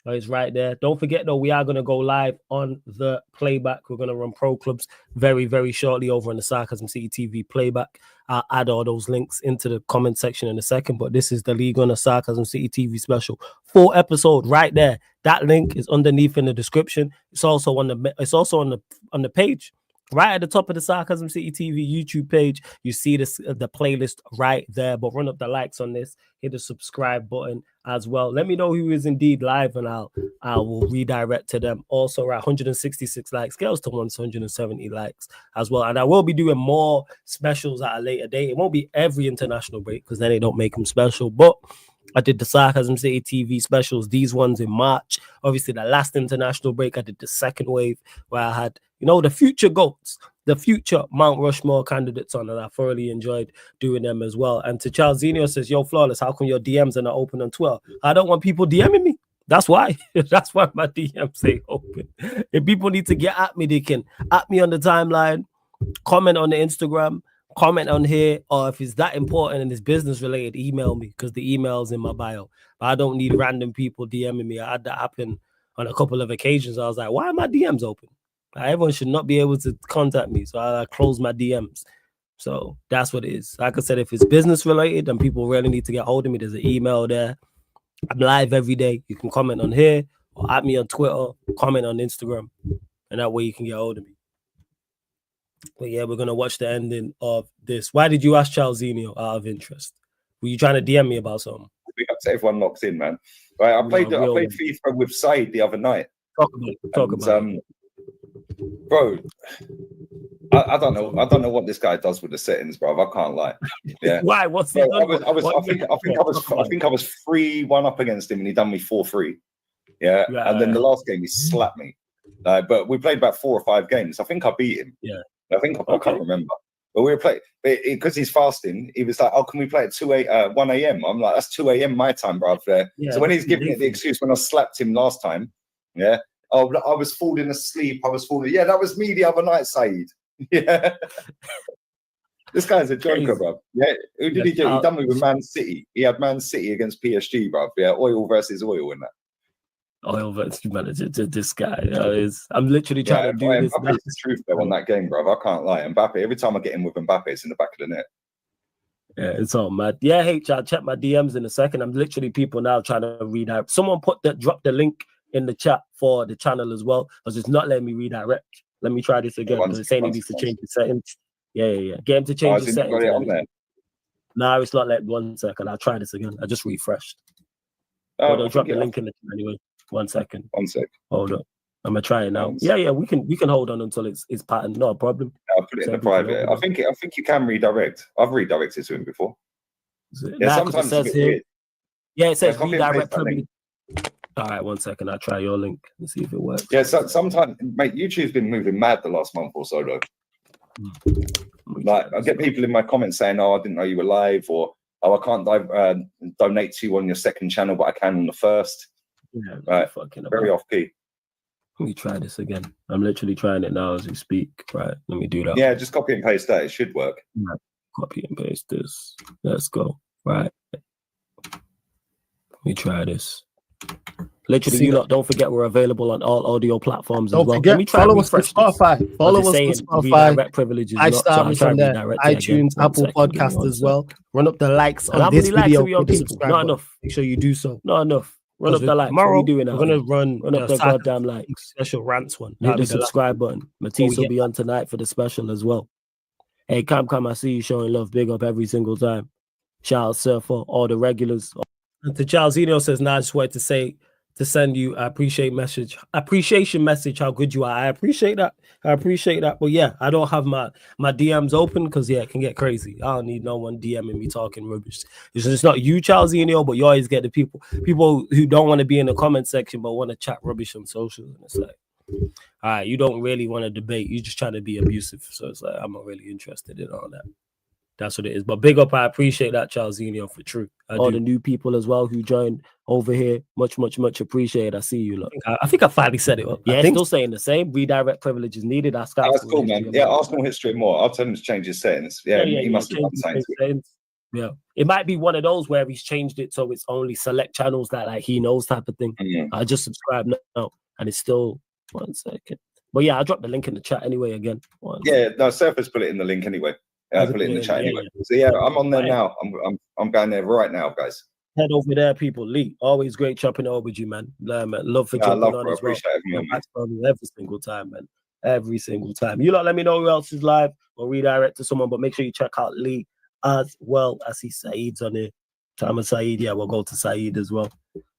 It's right there. Don't forget, though, we are going to go live on the playback. We're going to run pro clubs very, very shortly over on the Sarcasm City TV playback. I'll add all those links into the comment section in a second. But this is the League on the Sarcasm City TV special. 4 episode right there. That link is underneath in the description. It's also on the page. Right at the top of the Sarcasm City TV YouTube page, you see this the playlist right there. But run up the likes on this, hit the subscribe button as well. Let me know who is indeed live, and I will redirect to them. Also, at 166 likes, get us to 170 likes as well. And I will be doing more specials at a later date. It won't be every international break because then they don't make them special. But I did the Sarcasm City TV specials, these ones in March. Obviously, the last international break, I did the second wave where I had, the future GOATs, the future Mount Rushmore candidates on, and I thoroughly enjoyed doing them as well. And to Charles Zinio says, yo, Flawless, how come your DMs are not open on Twitter? I don't want people DMing me. That's why. That's why my DMs say open. If people need to get at me, they can at me on the timeline, comment on the Instagram, comment on here, or if it's that important and it's business related, email me because the email's in my bio. But I don't need random people DMing me. I had that happen on a couple of occasions. I was like, why are my DMs open? Everyone should not be able to contact me. So I close my DMs. So that's what it is. Like I said, if it's business related and people really need to get hold of me, there's an email there. I'm live every day. You can comment on here or at me on Twitter, comment on Instagram, and that way you can get hold of me. But yeah, we're going to watch the ending of this. Why did you ask Charles Zinio out of interest? Were you trying to DM me about something? Big up to everyone locked in, man. Right, I played FIFA with Said the other night. Talk about it. Bro, I don't know what this guy does with the settings, bro. I can't lie. Yeah. Why? What's he done? I think I was 3-1 up against him, and he done me 4-3. Yeah, right, and then the last game he slapped me. But we played about 4 or 5 games. I think I beat him. Yeah, I can't remember. But we were playing because he's fasting. He was like, "Oh, can we play at 1 a.m.?" I'm like, "That's 2 a.m. my time, bro." Yeah, so when he's giving it the excuse when I slapped him last time, yeah. Oh, I was falling asleep. Yeah, that was me the other night, Saeed. Yeah. This guy's a joker, bro. Yeah. Who did he do? He done me with Man City. He had Man City against PSG, bro. Yeah, oil versus oil in that. Oil versus manager to this guy. I'm literally trying to do this. Mbappe's the truth though on that game, bro. I can't lie. Mbappe, every time I get in with Mbappe, it's in the back of the net. Yeah, it's all mad. Yeah, hey, I'll check my DMs in a second. I'm literally people now trying to read out. Someone drop the link in the chat for the channel as well, because it's not letting me redirect. Let me try this again because it's saying he needs to change the settings. Yeah. Get him to change the settings. No, it's not letting. 1 second. I'll try this again. I just refreshed. Hold on, drop the link in the chat anyway. 1 second. 1 sec. Hold on. I'm gonna try it now. Yeah. We can hold on until it's patterned. No problem. I'll put it in the private. I think you can redirect. I've redirected to him before. Yeah, sometimes it says here. Yeah, it says redirect privilege. All right, 1 second. I'll try your link and see if it works. Yeah, so sometimes, mate, YouTube's been moving mad the last month or so, though. Like, I get people in my comments saying, "Oh, I didn't know you were live," or "Oh, I can't donate to you on your second channel, but I can on the first." Yeah, right. Very off key. Let me try this again. I'm literally trying it now as we speak. Right, let me do that. Yeah, just copy and paste that. It should work. Right. Copy and paste this. Let's go. Right. Let me try this. Literally, don't forget we're available on all audio platforms as well. Let me try follow us on Spotify. Follow us on Spotify. Privileges. iStar on there. iTunes, Apple Podcast as well. Run up the likes on this video. Not enough. Make sure you do so. Not enough. Run up the likes. Tomorrow, we're gonna run up the goddamn likes. Special rants one. Hit the subscribe button. Matisse will be on tonight for the special as well. Hey, Cam, I see you showing love. Big up every single time. Shout out Surfer, all the regulars. And to Charles Eno says, "Nah, I just wanted to say to send you appreciation message how good you are. I appreciate that. But yeah, I don't have my DMs open because it can get crazy. I don't need no one DMing me talking rubbish. It's not you, Charlesinho, but you always get the people who don't want to be in the comment section but want to chat rubbish on social. And it's like, all right, you don't really want to debate. You're just trying to be abusive. So it's like, I'm not really interested in all that. That's what it is. But big up, I appreciate that, Charlesinho, for true. All the new people as well who joined over here, much appreciated. I see you. Look, I think I finally said it. Yeah, still saying the same. Redirect privilege is needed. That's cool, man. Yeah, Arsenal history more. I'll tell him to change his settings. Yeah, he must have done something. Yeah, it might be one of those where he's changed it so it's only select channels that like he knows type of thing. I just subscribe now, and it's still 1 second. But yeah, I'll drop the link in the chat anyway. Again, Surface put it in the link anyway. Put it in the chat anyway. So yeah, I'm on there now. I'm going there right now, guys. Head over there, people. Lee, always great chopping it over with you, man. Love for jumping on as well. Every single time, man. Every single time. You lot, let me know who else is live or redirect to someone, but make sure you check out Lee as well. I see Saeed's on here. Time of Saeed, yeah, we'll go to Saeed as well.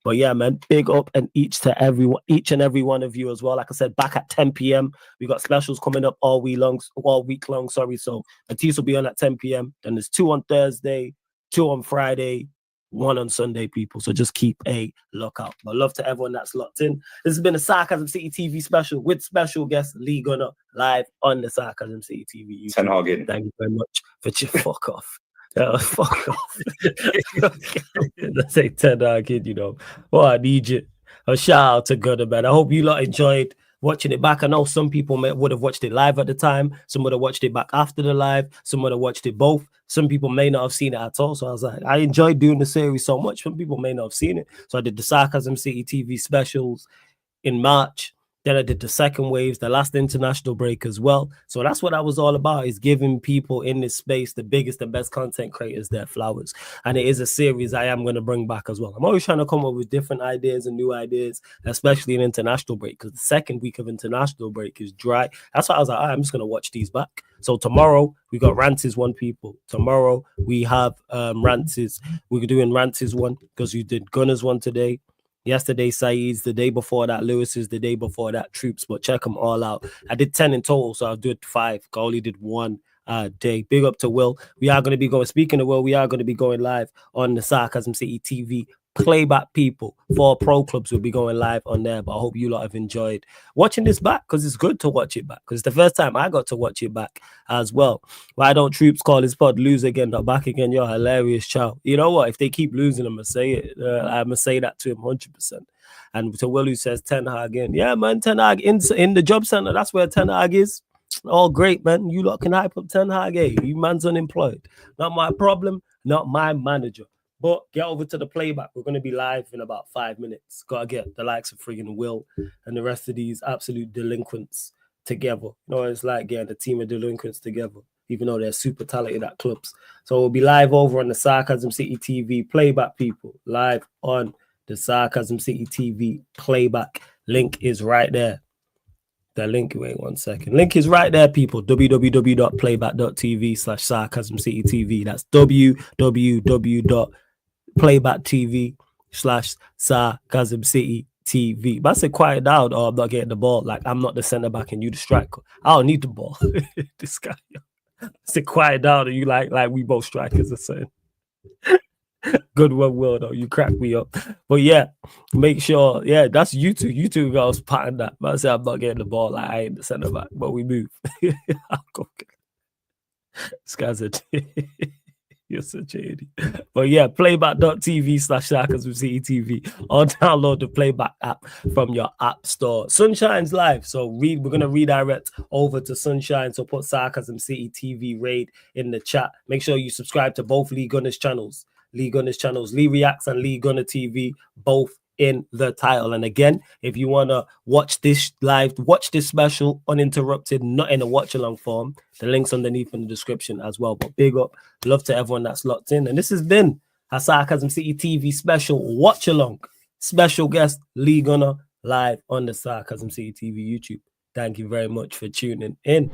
But yeah, man, big up and each and every one of you as well. Like I said, back at 10 p.m. We got specials coming up all week long. Sorry, so Matisse will be on at 10 p.m. Then there's 2 on Thursday, 2 on Friday, 1 on Sunday, people. So just keep a lookout. But love to everyone that's locked in. This has been a Sarcasm City TV special with special guest Lee Gunner live on the Sarcasm City TV. Ten Hag in. Thank you very much for fuck off. Fuck off. Let's say 10 kid, you know. Well, I need you. A shout out to Gunner, man. I hope you lot enjoyed watching it back. I know some people would have watched it live at the time. Some would have watched it back after the live. Some would have watched it both. Some people may not have seen it at all. So I was like, I enjoyed doing the series so much. Some people may not have seen it. So I did the Sarcasm City TV specials in March. Then I did the second waves, the last international break as well. So that's what I was all about, is giving people in this space, the biggest and best content creators, their flowers. And it is a series I am going to bring back as well. I'm always trying to come up with different ideas and new ideas, especially in international break, because the second week of international break is dry. That's why I was like, I'm just going to watch these back. So tomorrow we got Rances 1, people. Tomorrow we have Rances. We're doing Rances 1 because you did Gunners 1 today. Yesterday, Saeed's, the day before that, Lewis's, the day before that, Troops, but check them all out. I did 10 in total, so I'll do it 5. I only did 1 day. Big up to Will. We are going to be going, speaking of Will, we are going to be going live on the Sarcasm City TV playback, people. 4 pro clubs will be going live on there, but I hope you lot have enjoyed watching this back, because it's good to watch it back, because it's the first time I got to watch it back as well. Why don't Troops call his pod lose again, not back again? You're hilarious, chow. You know what? If they keep losing, I'm going to say it. I'm going to say that to him 100%. And to Will, who says Ten Hag in. Yeah, man, Ten Hag in the job center. That's where Ten Hag is. All great, man. You lot can hype up Ten Hag. Hey, you man's unemployed. Not my problem, not my manager. But get over to the playback. We're going to be live in about 5 minutes. Got to get the likes of friggin' Will and the rest of these absolute delinquents together. You know, it's like getting a team of delinquents together, even though they're super talented at clubs. So we'll be live over on the Sarcasm City TV playback, people. Live on the Sarcasm City TV playback. Link is right there. The link, wait 1 second. Link is right there, people. www.playback.tv/Sarcasm City TV. That's www.playback.tv/Sarcasm City TV. But I said quiet down, or I'm not getting the ball. Like, I'm not the center back and you the striker. I don't need the ball. This guy. I said quiet down, and you like we both strikers are saying. Good one, Will, though. You crack me up. But yeah, make sure, that's you two. You two guys patting that. But I said I'm not getting the ball, like I ain't the center back, but we move. I'll go get it. This guy's a you're such a idiot. But yeah, playback.tv/Sarcasm City TV, or download the playback app from your app store. Sunshine's live, so we're gonna redirect over to Sunshine. So put Sarcasm City TV raid in the chat. Make sure you subscribe to both Lee Gunner's channels. Lee Reacts and Lee Gunner TV, both in the title. And again, if you want to watch this live, watch this special uninterrupted, not in a watch-along form, the link's underneath in the description as well. But big up, love to everyone that's locked in. And this has been a Sarcasm City TV special watch-along. Special guest, Lee Gunner, live on the Sarcasm City TV YouTube. Thank you very much for tuning in.